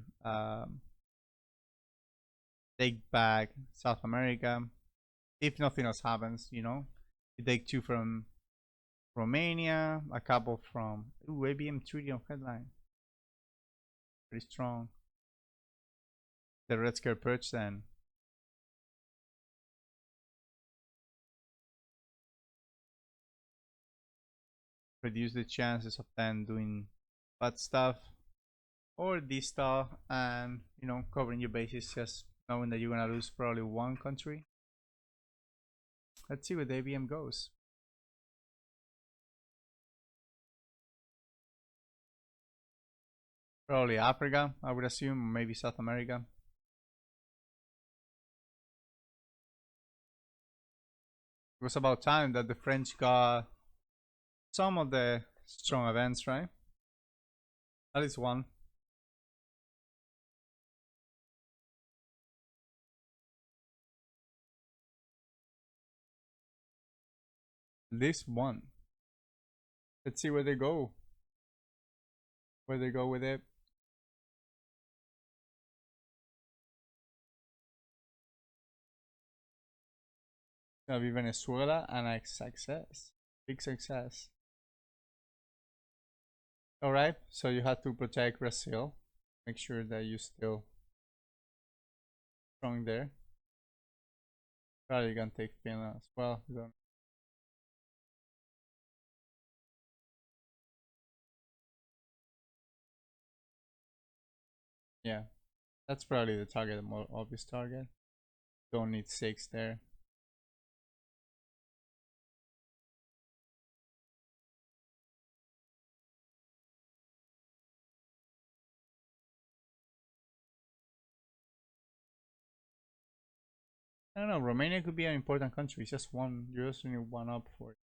take back South America if nothing else happens. You take 2 from Romania, a couple from ABM Treaty on headline. Pretty strong. The Red Scare Perch then. Reduce the chances of them doing bad stuff or this stuff, and covering your bases, just knowing that you're gonna lose probably one country. Let's see where the ABM goes. Probably Africa, I would assume, maybe South America. It was about time that the French got some of the strong events, right? At least one. This one. Let's see where they go. Where they go with it. Gonna be Venezuela and a success. Big success. Alright, so you have to protect Brazil. Make sure that you still strong there. Probably gonna take Finland as well. Yeah, that's probably the target, the more obvious target. Don't need 6 there. I don't know, Romania could be an important country. It's just one, you just need one up for it.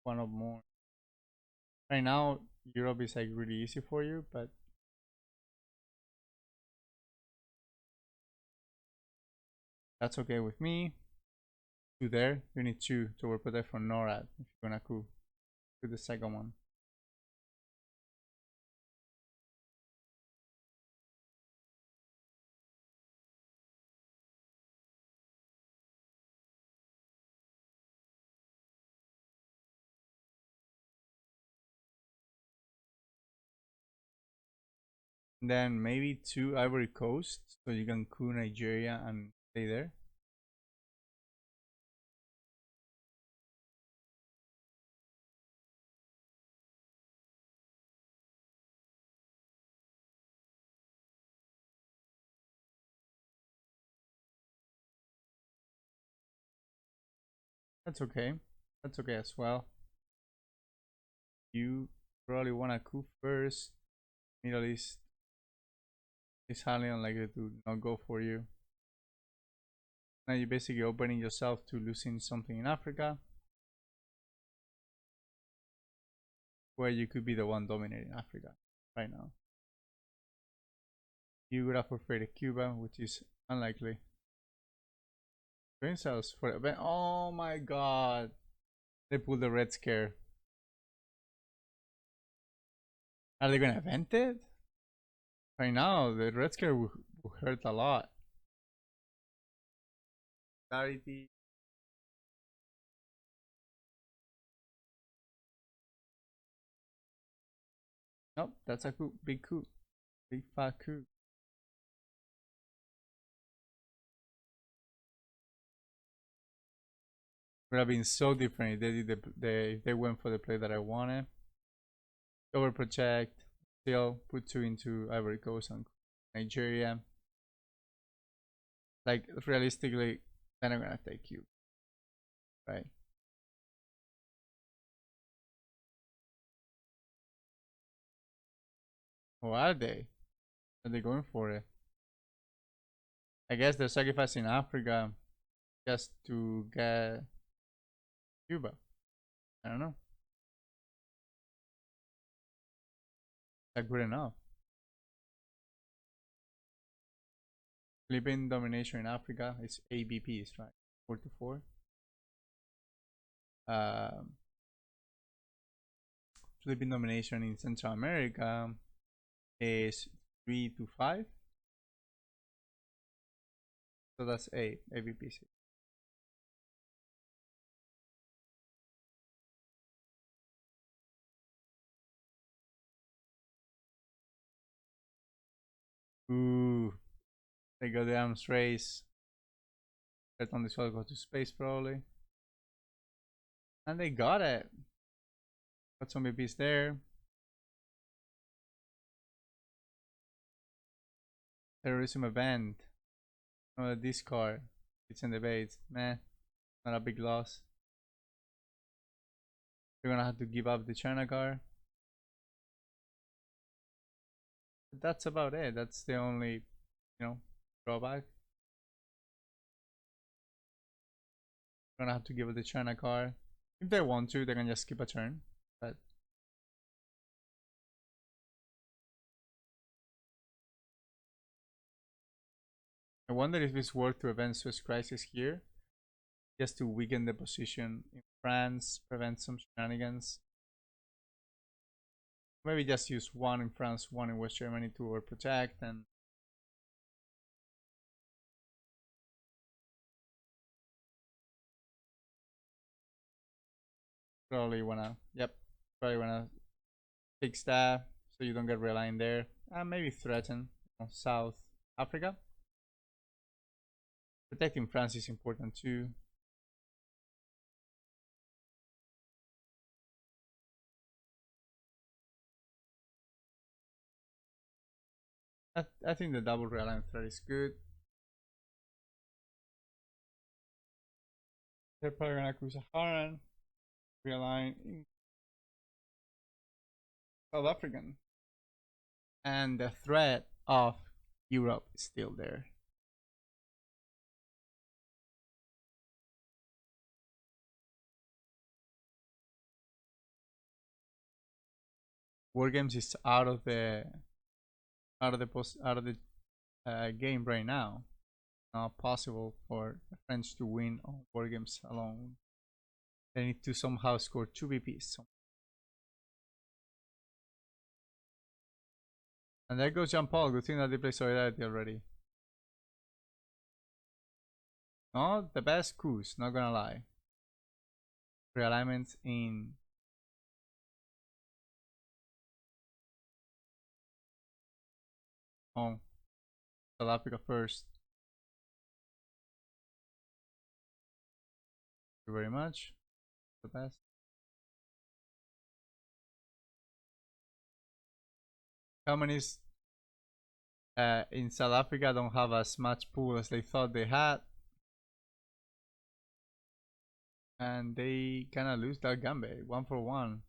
One up more. Right now, Europe is like really easy for you, but that's okay with me. 2 there, you need 2 to overprotect from NORAD if you're gonna coup to the second one. And then maybe 2 Ivory Coast, so you can coup Nigeria and stay there. That's okay. That's okay as well. You probably wanna coup first. Middle East is highly unlikely to not go for you. Now you're basically opening yourself to losing something in Africa, where you could be the one dominating Africa right now. You would have forfeited Cuba, which is unlikely. Brain cells for event. Oh my god. They pulled the Red Scare. Are they gonna event it? Right now, the Red Scare will hurt a lot. Clarity. Nope, that's a coup. Big coup. Big fat coup. Would have been so different if they did if they went for the play that I wanted. Overprotect. Still put 2 into Ivory Coast and Nigeria. Like realistically, then I'm gonna take you. Right. Or are they? Are they going for it? I guess they're sacrificing Africa just to get Cuba. I don't know. Is that good enough? Philippine domination in Africa is ABPs, right? 4 to 4. Philippine domination in Central America is 3 to 5. So that's 8 ABPs. Ooh, they got the arms race. Let on this one go to space probably. And they got it. Got some ABPs there. Terrorism event. Oh, discard. It's in the base. Meh. Not a big loss. You're gonna have to give up the China card. But that's about it. That's the only, drawback. You're gonna have to give up the China card. If they want to, they can just skip a turn. But I wonder if it's worth to event Swiss Crisis here. just to weaken the position in France, prevent some shenanigans. Maybe just use one in France, one in West Germany to overprotect, and probably wanna fix that so you don't get reliant there, and maybe threaten South Africa. Protecting France is important too. I think the double realignment threat is good. They're probably gonna accuse Saharan, realign in South African. And the threat of Europe is still there. War Games is out of the game right now. Not possible for the French to win on War Games alone. They need to somehow score 2 VPs. And there goes Jean Paul. Good thing that they play Solidarity already. Not the best coups, not gonna lie. Realignments in South Africa first. Thank you very much. The best. Companies in South Africa don't have as much pool as they thought they had. And they kinda lose that Gambe. 1-for-1.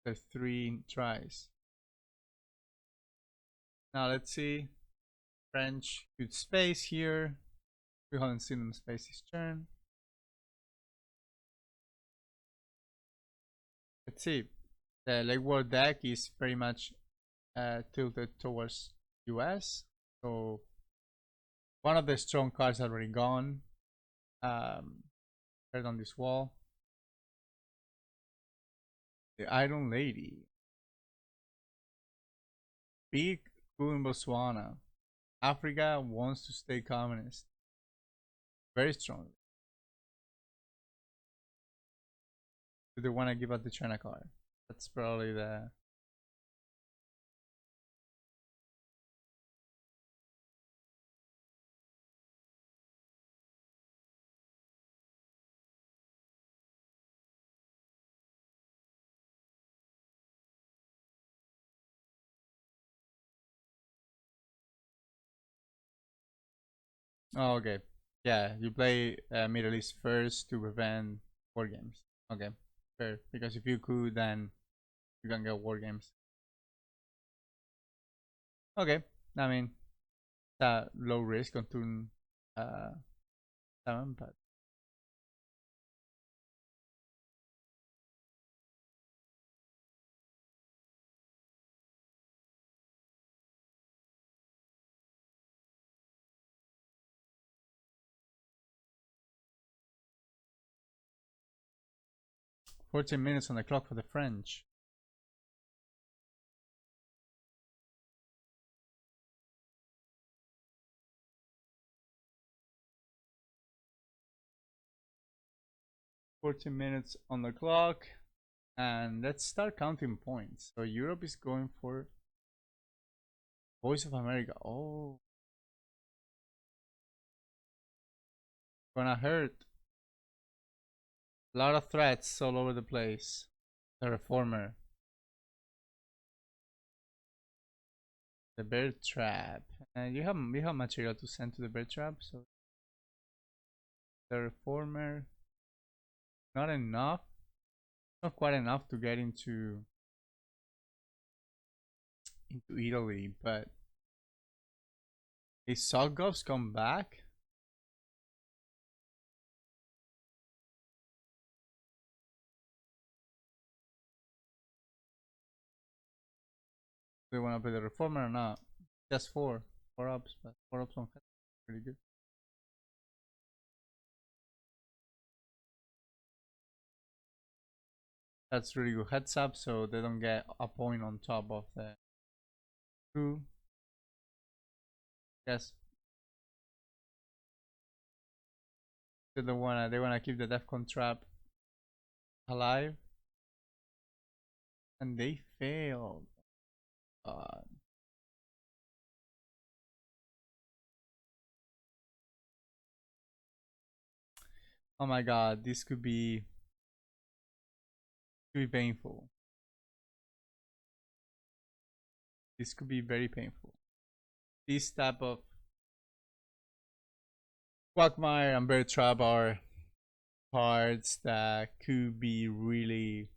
There's 3 tries. Now let's see. French, good space here. We haven't seen them space this turn. Let's see. The legwork deck is very much tilted towards US. So one of the strong cards already gone. Right on this wall. The Iron Lady. Big coup in Botswana. Africa wants to stay communist. Very strongly. Do they want to give up the China card? That's probably the... Oh, okay. Yeah, you play Middle East first to prevent war games. Okay, fair. Because if you could, then you can get war games. Okay, I mean, low risk on turn 7, but 14 minutes on the clock for the French. $14 on the clock, and let's start counting points. So Europe is going for Voice of America. Oh, gonna hurt. A lot of threats all over the place. The Reformer, the Bear Trap, and you have material to send to the Bear Trap. So the Reformer, not enough, not quite enough to get into Italy, but is Salgovs come back? Do you want to play the Reformer or not? Just 4 ups, but 4 ups on pretty good. That's really good heads up, so they don't get a point on top of the coup. Yes. They wanna keep the Defcon trap alive. And they failed. God. Oh my god, this could be painful. This could be very painful. This type of Quagmire and Bear Trap are cards that could be really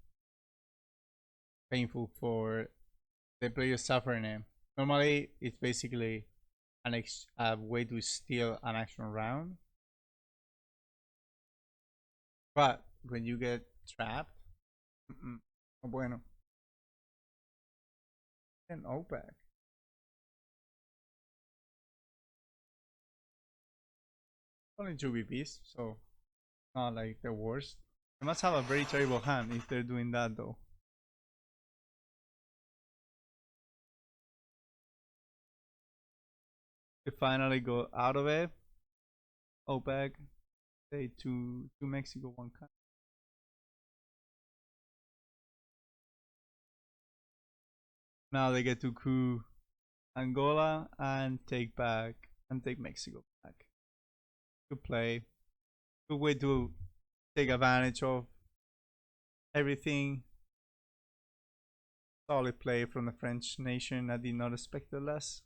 painful for the player suffering it. Normally, it's basically a way to steal an action round. But when you get trapped, no bueno. And OPEC. Only 2 VPs, so not like the worst. They must have a very terrible hand if they're doing that though. They finally go out of it. OPEC. Say to Mexico, 1 country. Now they get to coup Angola and take Mexico back. Good play. Good way to take advantage of everything. Solid play from the French nation. I did not expect it less.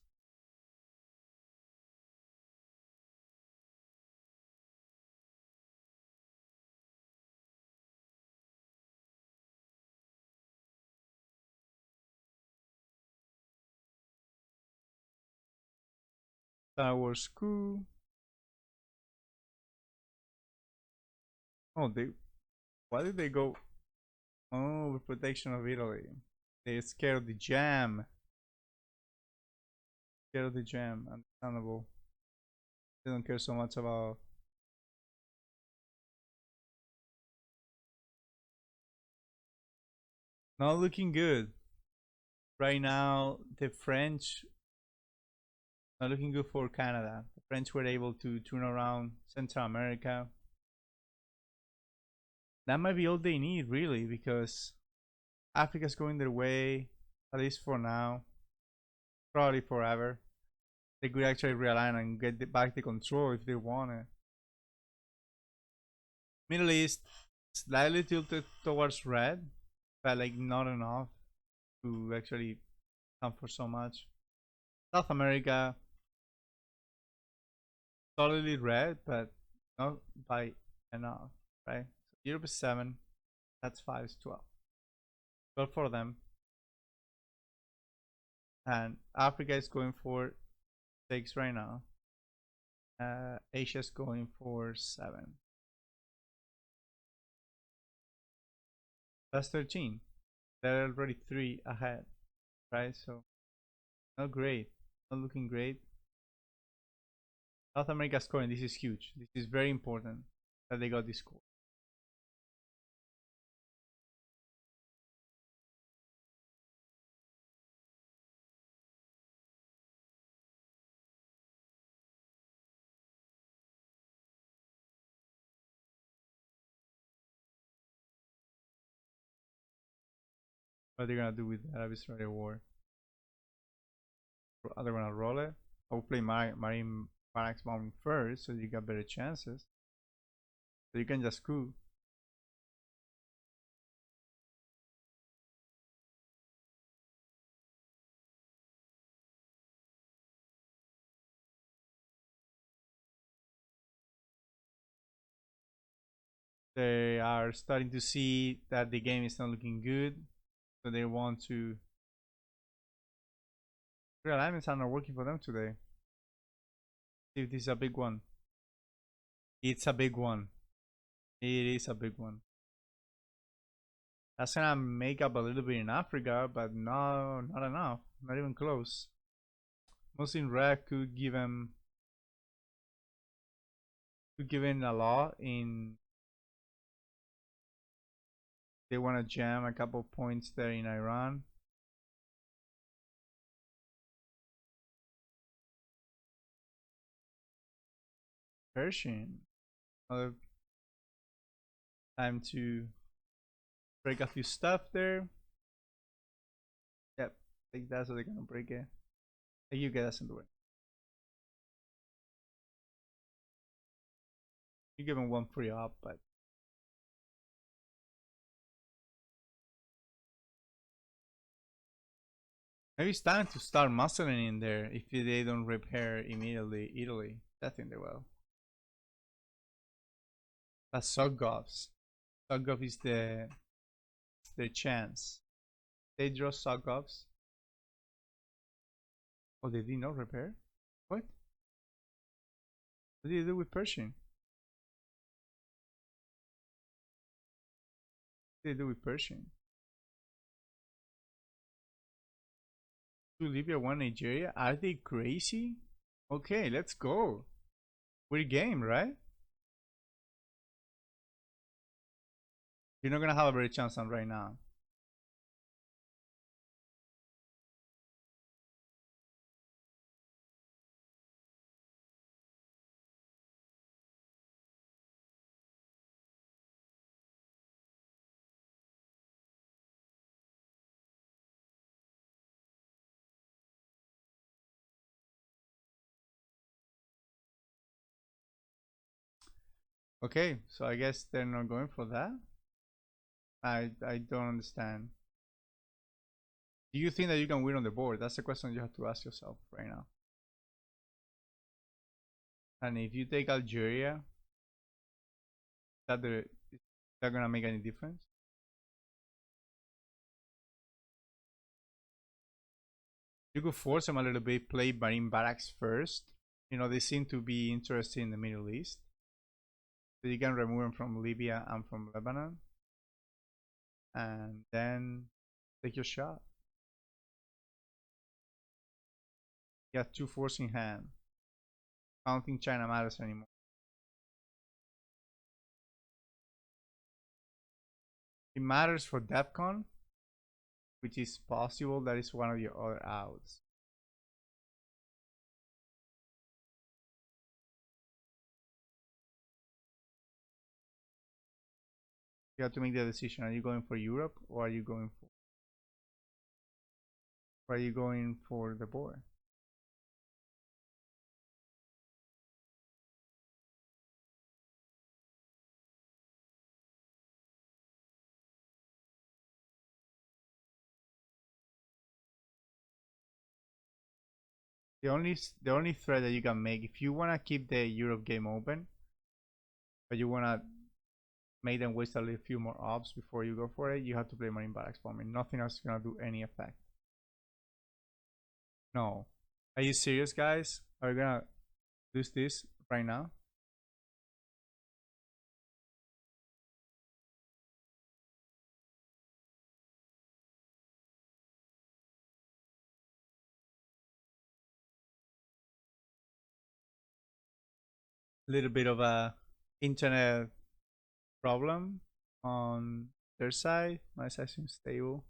Star Wars coup. Oh, why did they go? Oh, with protection of Italy. They're scared of the jam. Scared of the jam. Understandable. They don't care so much about. Not looking good. Right now, the French not looking good for Canada. The French were able to turn around Central America. That might be all they need, really, because Africa's going their way, at least for now. Probably forever. They could actually realign and get back the control if they want it. Middle East, slightly tilted towards red, but like not enough to actually come for so much. South America, solidly red, but not by enough, right? So Europe is 7, that's 5 is 12. 12 for them. And Africa is going for 6 right now. Asia is going for 7. That's 13. They're already 3 ahead, right? So not great, not looking great. South America scoring, this is huge. This is very important that they got this score. What are they gonna do with the Arab-Israeli war? Are they gonna roll it? Hopefully Marine Panax bomb first, so you got better chances. So you can just coup. They are starting to see that the game is not looking good, so they want to. Realignments are not working for them today. See if this is a big one. It's a big one. It is a big one. That's gonna make up a little bit in Africa, but no, not enough. Not even close. Muslim Red could give him a lot in They want to jam a couple points there in Iran. Persian. Another time to break a few stuff there. Yep, I think that's what they're gonna break it. You get us into it. You give them one free up, but maybe it's time to start muscling in there if they don't repair immediately Italy. I think they will. That's Soggovs. Soggov is their chance. They draw Soggovs. Oh, they did not repair? What? What did you do with Persian? What did they do with Persian? 2 Libya, 1 Nigeria? Are they crazy? Okay, let's go. We're game, right? You're not gonna have a better chance on right now. Okay, so I guess they're not going for that. I don't understand. Do you think that you can win on the board? That's the question you have to ask yourself right now. And if you take Algeria, is that gonna make any difference? You could force them a little bit, play Marine Barracks first. You know, they seem to be interested in the Middle East. So you can remove them from Libya and from Lebanon. And then take your shot. You have 2 force in hand. I don't think China matters anymore. It matters for DEFCON, which is possible. That is one of your other outs. You have to make the decision. Are you going for Europe or are you going for the board? The only threat that you can make, if you wanna keep the Europe game open, but you wanna make them waste a few more ops before you go for it, you have to play Marine Barracks bombing. Nothing else is gonna do any effect. No. Are you serious, guys? Are you gonna lose this right now? Little bit of a internet problem on their side. My side seems stable.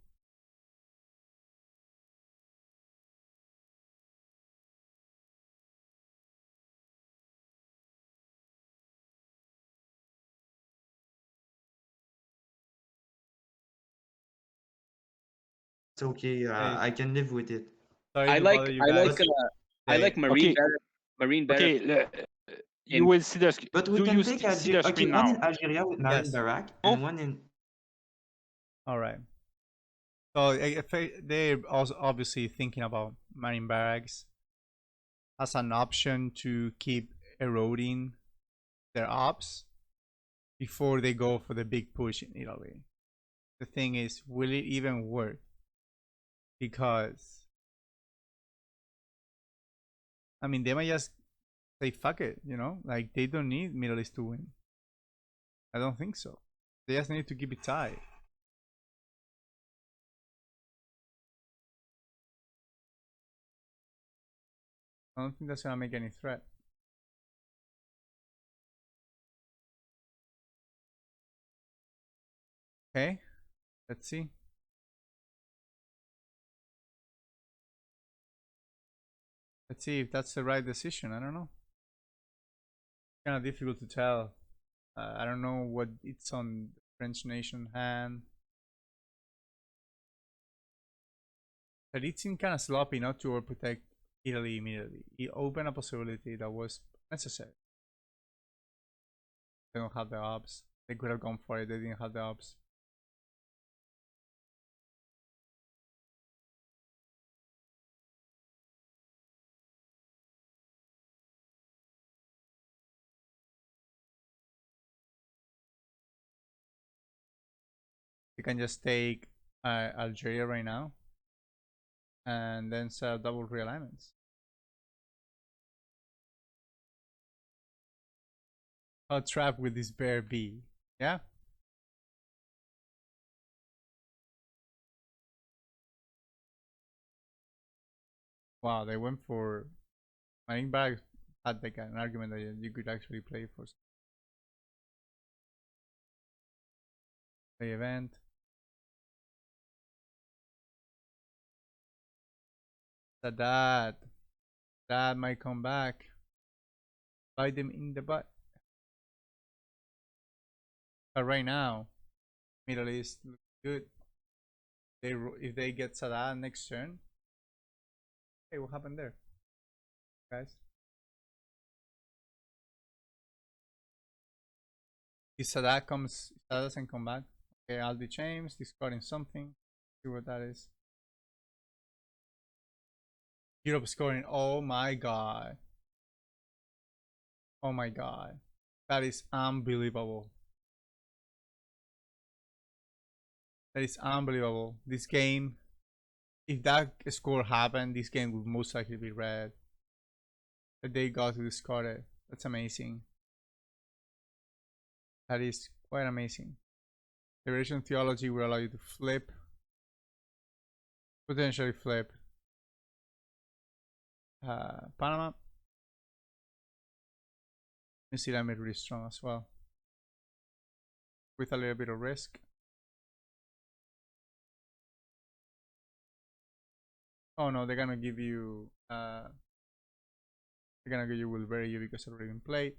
It's okay. Hey. I can live with it. Sorry I to like bother you I like guys. I like Okay. Marine better. Okay, you in- will see the. But we Do can you take see the Okay, screen one now? in Algeria with Marine Yes. Barrack Oh. and one in. All right. So they're also obviously thinking about Marine Barracks as an option to keep eroding their ops before they go for the big push in Italy. The thing is, will it even work? Because I mean, they might just say fuck it, you know, like they don't need Middle East to win. I don't think so. They just need to keep it tight. I don't think that's gonna make any threat. Okay, Let's see. Let's see if that's the right decision. I don't know. Kind of difficult to tell. I don't know what it's on the French nation hand. But it seemed kind of sloppy not to overprotect Italy immediately. It opened a possibility that was necessary. They don't have the ops. They could have gone for it. They didn't have the ops. You can just take Algeria right now and then set up double realignments. How trapped will this bear be? Yeah? Wow, they went for... I think Bragg had like an argument that you could actually play for the event. That might come back. Bite them in the butt. But right now, Middle East looks good. If they get Sadat next turn, hey, what happened there, guys? If Sadat doesn't come back, okay, Aldi James discarding something. See what that is. Europe scoring. Oh my god. Oh my god. That is unbelievable. That is unbelievable. This game, if that score happened, this game would most likely be red. But they got to discard it. That's amazing. That is quite amazing. Liberation theology will allow you to flip. Potentially flip. Panama. New Zealand made really strong as well. With a little bit of risk. Oh no, they're gonna give you will bury you because it's already been played.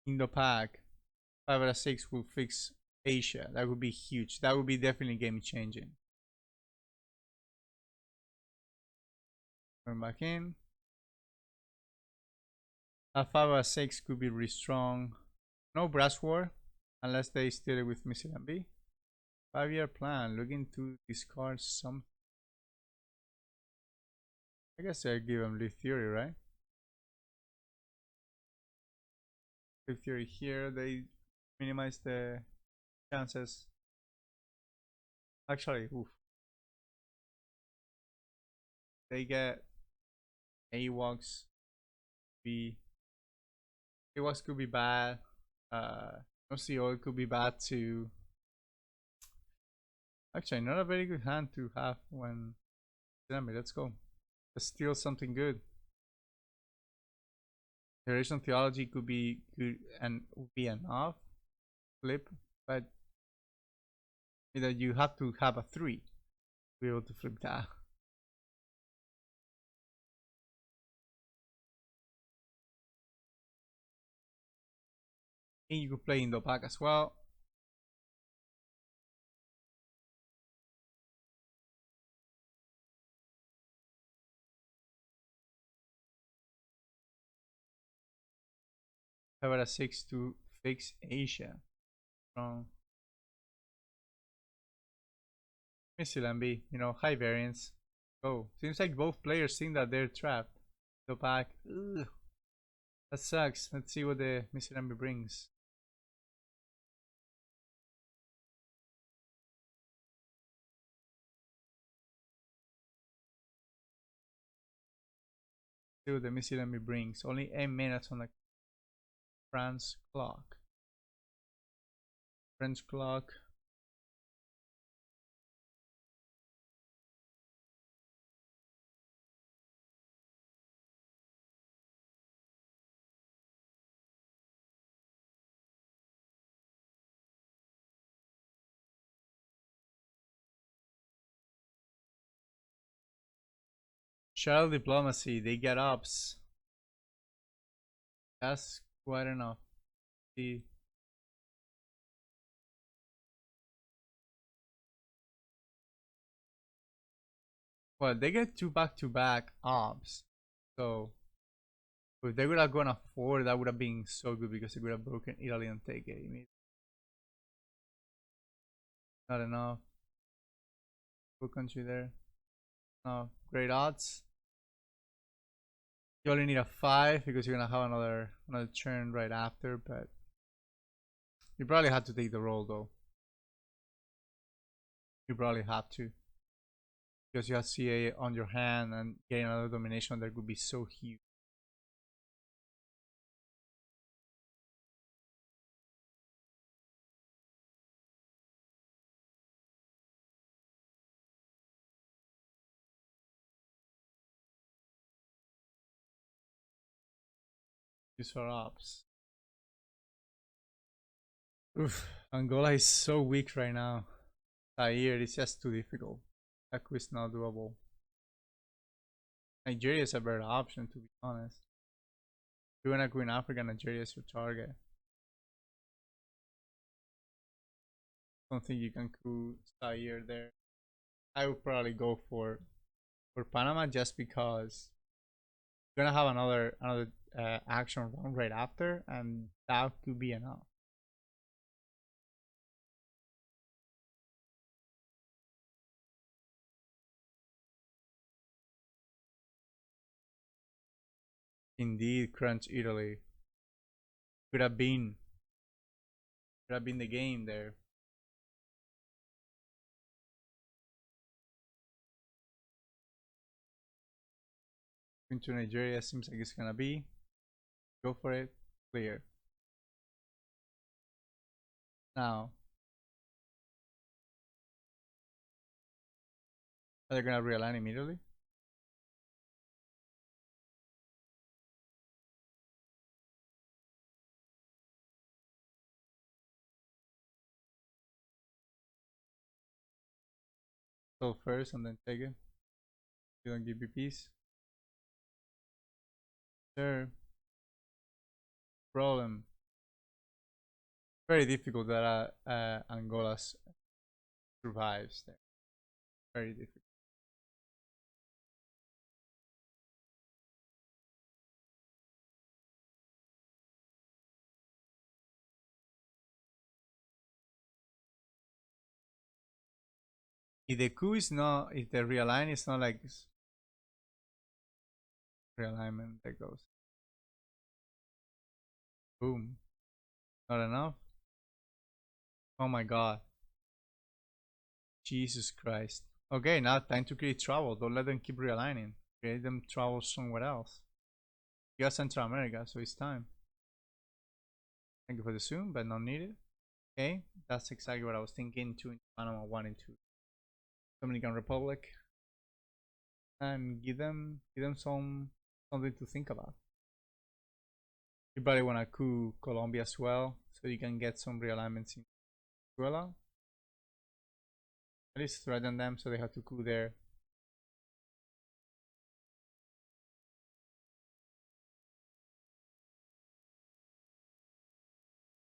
Indo-Pac 5 out of 6 will fix Asia. That would be huge. That would be definitely game changing. Going back in. A 5 out of 6 could be really strong. No brass war unless they steal it with Missile and B. 5-year plan. Looking to discard some. I guess I give them lead theory, right? Lead theory here. They minimize the chances. Actually, oof. They get AWACS. AWACS could be bad. OCO could be bad too. Actually, not a very good hand to have when. Let's go. Let's steal something good. Liberation theology could be good and would be enough. Flip, but either you have to have a 3 to be able to flip that. And you could play Indo-Pac as well. Have a 6 to fix Asia. Strong. Missile and B, high variance. Oh, seems like both players think that they're trapped. Indo-Pac, ugh. That sucks. Let's see what the Missile and B brings. See what the Missile and B brings. Only 8 minutes on the French clock. French clock. Shuttle diplomacy, they get ups. That's quite enough. See. Well, they get 2 back-to-back ops. So if they would have gone a 4, that would have been so good because they would have broken Italy and take it. Not enough. Good country there. No, great odds. You only need a 5 because you're gonna have another turn right after, but you probably had to take the roll though. You probably have to. Because you have CA on your hand and getting another domination that would be so huge. Use for ops. Oof, Angola is so weak right now. Zaire is just too difficult. Aku is not doable. Nigeria is a better option to be honest. If you wanna go in Africa, Nigeria is your target. Don't think you can coup Zaire there. I would probably go for Panama just because you're gonna have another action round right after, and that could be enough. Indeed, crunch Italy. Could have been the game there. Into Nigeria seems like it's gonna be. Go for it. Clear. Now, are they gonna realign immediately? Go first and then take it. You don't give me peace. Sure. Problem. Very difficult that Angola survives there. Very difficult. If the coup is not, if the realign is not like realignment that goes. Boom. Not enough. Oh my god. Jesus Christ. Okay, now time to create trouble. Don't let them keep realigning. Create them trouble somewhere else. You got Central America, so it's time. Thank you for the zoom, but not needed. Okay, that's exactly what I was thinking. 2 into Panama, 1 into Dominican Republic. And give them something to think about. You probably want to coup Colombia as well, so you can get some realignments in Venezuela. At least threaten them so they have to coup there.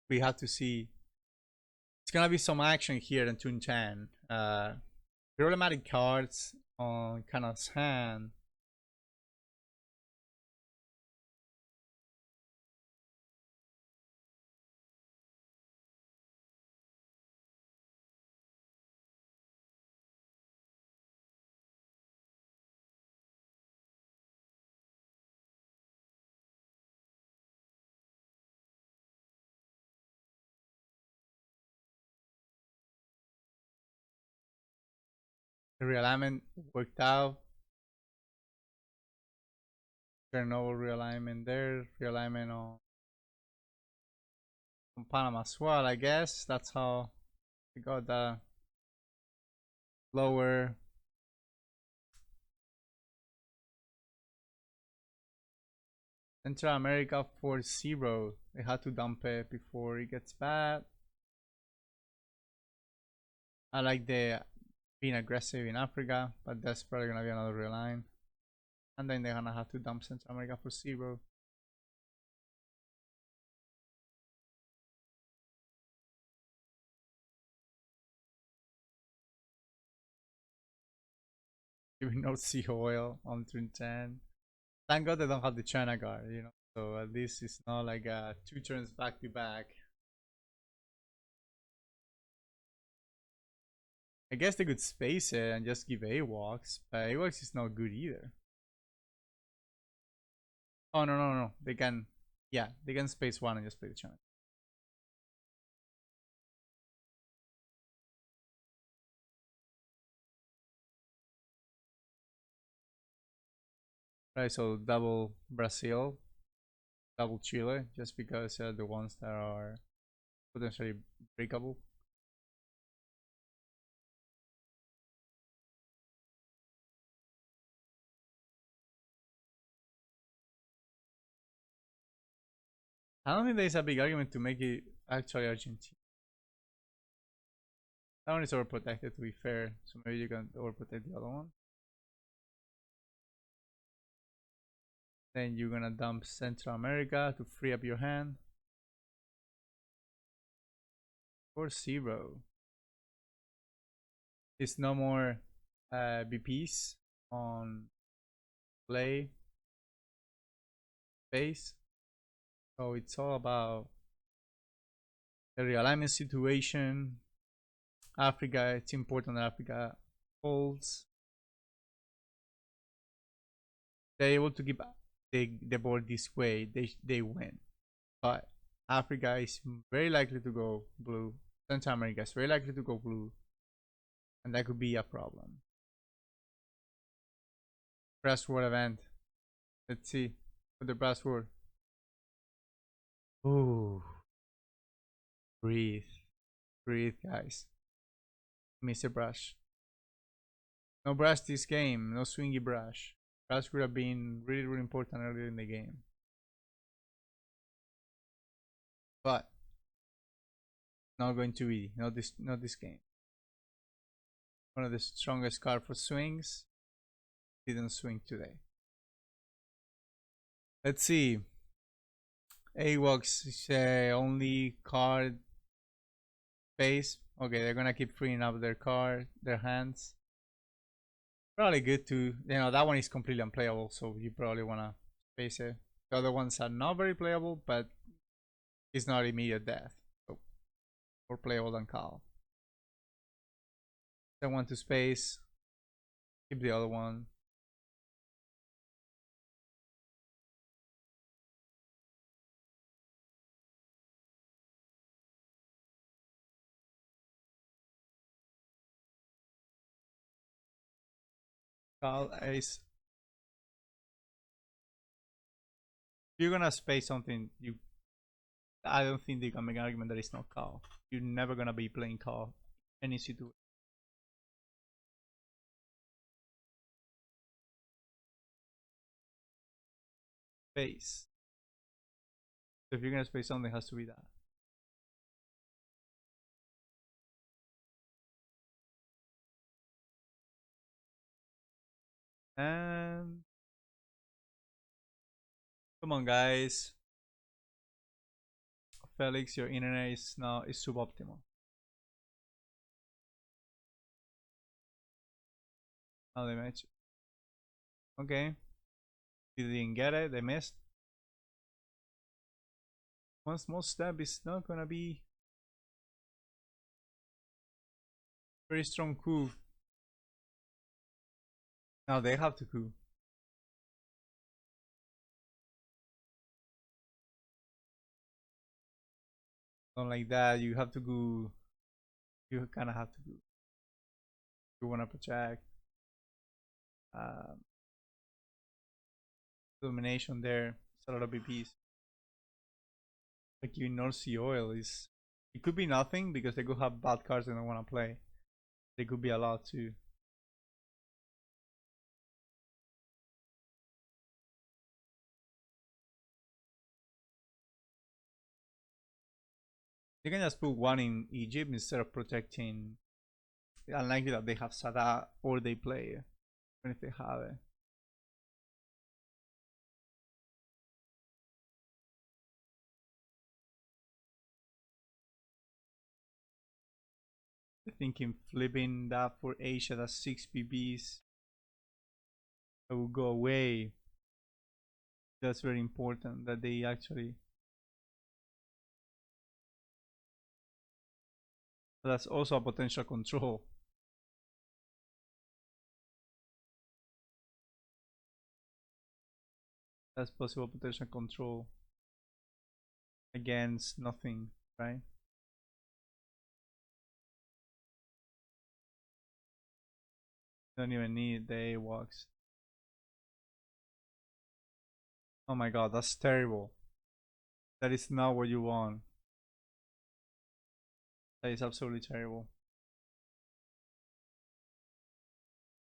We have to see. It's gonna be some action here in Tune 10. Problematic cards on Canada's hand. The realignment worked out. Chernobyl realignment there. Realignment on Panama as well, I guess. That's how we got the lower. Central America 4-0. They had to dump it before it gets bad. I like the being aggressive in Africa, but that's probably gonna be another real line. And then they're gonna have to dump Central America for 0. Giving North Sea oil on turn 10. Thank God they don't have the China guard, you know. So at least it's not like 2 turns back to back. I guess they could space it and just give AWACS, but AWACS is not good either. Oh no. They can, yeah, they can space 1 and just play the China. Right, so double Brazil, double Chile, just because they're the ones that are potentially breakable. I don't think there's a big argument to make it actually Argentina. That one is overprotected, to be fair, so maybe you can overprotect the other one. Then you're gonna dump Central America to free up your hand. For 0. It's no more BPs on play base. So it's all about the realignment situation. Africa, it's important that Africa holds. They're able to keep the board this way, they win. But Africa is very likely to go blue. Central America is very likely to go blue. And that could be a problem. Password event. Let's see. Put the password. Ooh. Breathe. Breathe, guys. Mr. Brush. No brush this game. No swingy brush. Brush would have been really, really important earlier in the game. But not going to be. Not this game. One of the strongest card for swings. Didn't swing today. Let's see. AWACS is only card base. Okay, they're gonna keep freeing up their hands. Probably good to, you know, that one is completely unplayable, so you probably wanna space it. The other ones are not very playable, but it's not immediate death. So more playable than Cal. Then one to space. Keep the other one. Cal ace. If you're gonna space something, I don't think they can make an argument that it's not Cal. You're never gonna be playing Cal any situation. Space. So if you're gonna space something, it has to be that. And come on, guys. Felix, your internet is suboptimal. Now they match. Okay. They didn't get it, they missed. One small step is not gonna be very strong coup. Now they have to coup. Not like that, you have to go. You kinda have to go. You wanna project. Domination there. It's a lot of BPs. Like you North Sea oil is. It could be nothing because they could have bad cards they don't wanna play. They could be a lot too. You can just put one in Egypt instead of protecting. Unlikely that they have Sada or they play, even if they have it. thinking flipping that for Asia, that's 6 PBs. That will go away. That's very important that they actually. That's also a potential control. That's possible potential control against nothing, right? Don't even need the AWACS. Oh my god, that's terrible. That is not what you want. That is absolutely terrible.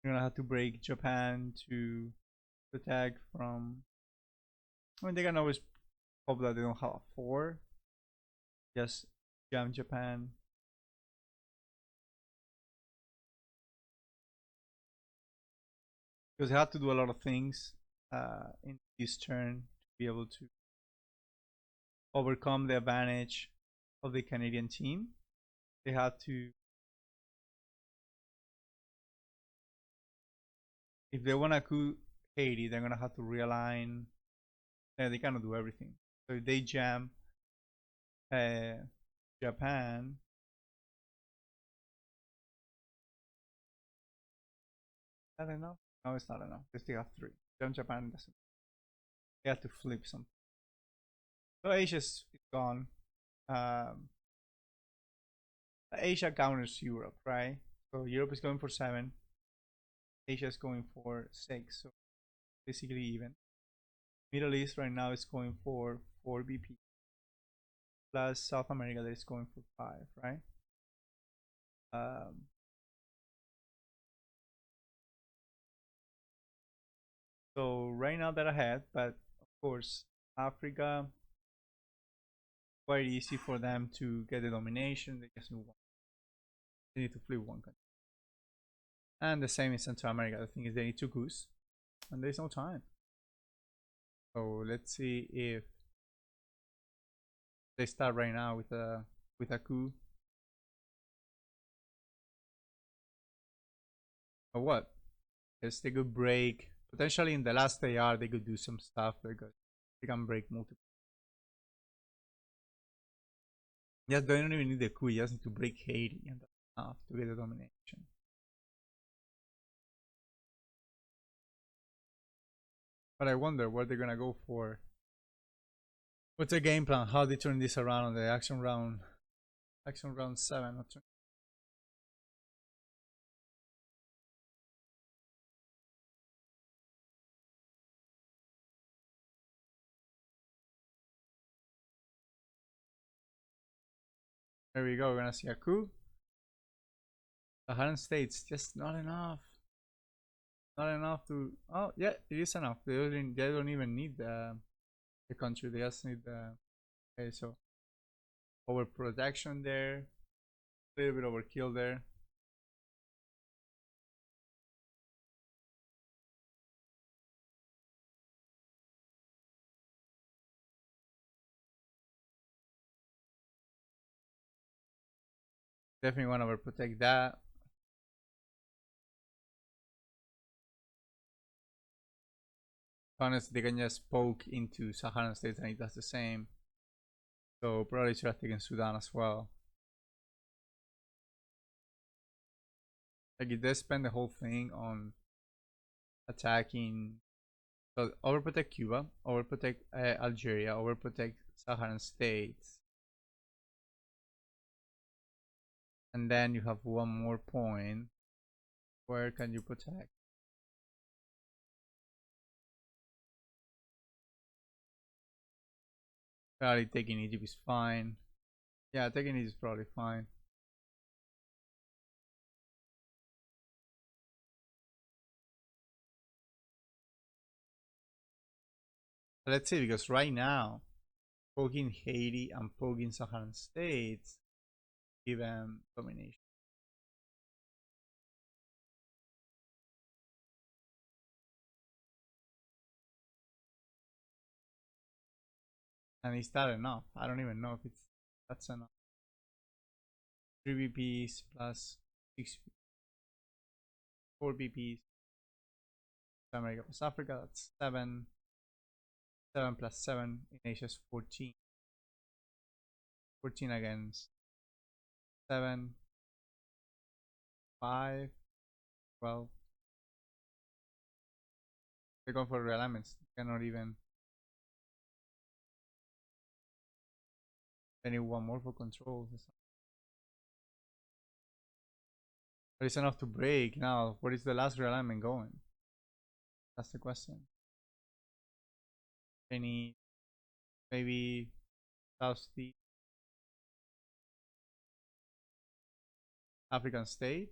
You're gonna have to break Japan to attack from. I mean, they can always hope that they don't have a 4. Just jam Japan. Because they have to do a lot of things in this turn to be able to overcome the advantage of the Canadian team. They have to, if they want to coup Haiti, they're gonna have to realign. They cannot do everything. So if they jam Japan, is that enough? No, it's not enough. They still have 3. Jam Japan doesn't. They have to flip something. So Asia's gone. Asia counters Europe, right? So Europe is going for 7. Asia is going for 6. So basically even. Middle East right now is going for 4 BP. Plus South America that is going for 5, right? So right now they're ahead, but of course Africa, quite easy for them to get the domination. They just need one. They need to flip one country. And the same in Central America. The thing is they need 2 coups, and there's no time. So let's see if they start right now with a coup. Or what? Yes, they could break. Potentially in the last AR they could do some stuff because they can break multiple. Yeah, they don't even need the coup, you just need to break Haiti and that's enough to get the domination. But I wonder what they're gonna go for. What's the game plan? How they turn this around on the action round 7. There we go, we're gonna see a coup. Saharan states, just not enough. Not enough to. Oh, yeah, it is enough. They don't even need the country, they just need the. Okay, so overprotection there. A little bit overkill there. Definitely want to overprotect that. Honestly, they can just poke into Saharan states and it does the same. So probably should have taken Sudan as well. Like if they spend the whole thing on attacking, so overprotect Cuba, overprotect Algeria, overprotect Saharan states, and then you have one more point. Where can you protect? Probably taking Egypt is fine. Yeah, taking Egypt is probably fine. But let's see, because right now, poking Haiti and poking Saharan states give them domination. And is that enough? I don't even know if that's enough. 3 BPs plus 6 4 BPs. America plus Africa, that's 7. 7 plus 7 in Asia is 14. 14 against 7. 5. 12. They're going for realignments. They cannot even. They need one more for control. But it's enough to break now. Where is the last realignment going? That's the question. Any maybe South East African state,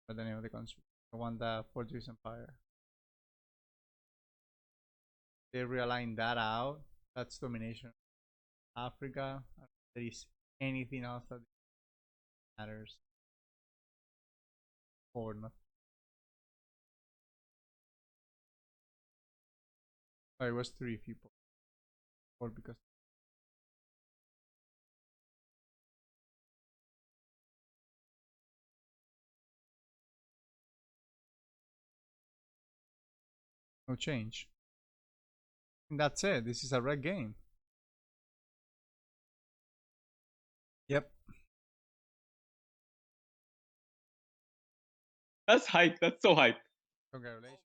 but the name of the country. I want the Portuguese Empire. They realign that out. That's domination. Africa. If there is anything else that matters or not. Oh, it was 3 people. Or because no change. And that's it. This is a red game. Yep. That's hype. That's so hype. Congratulations.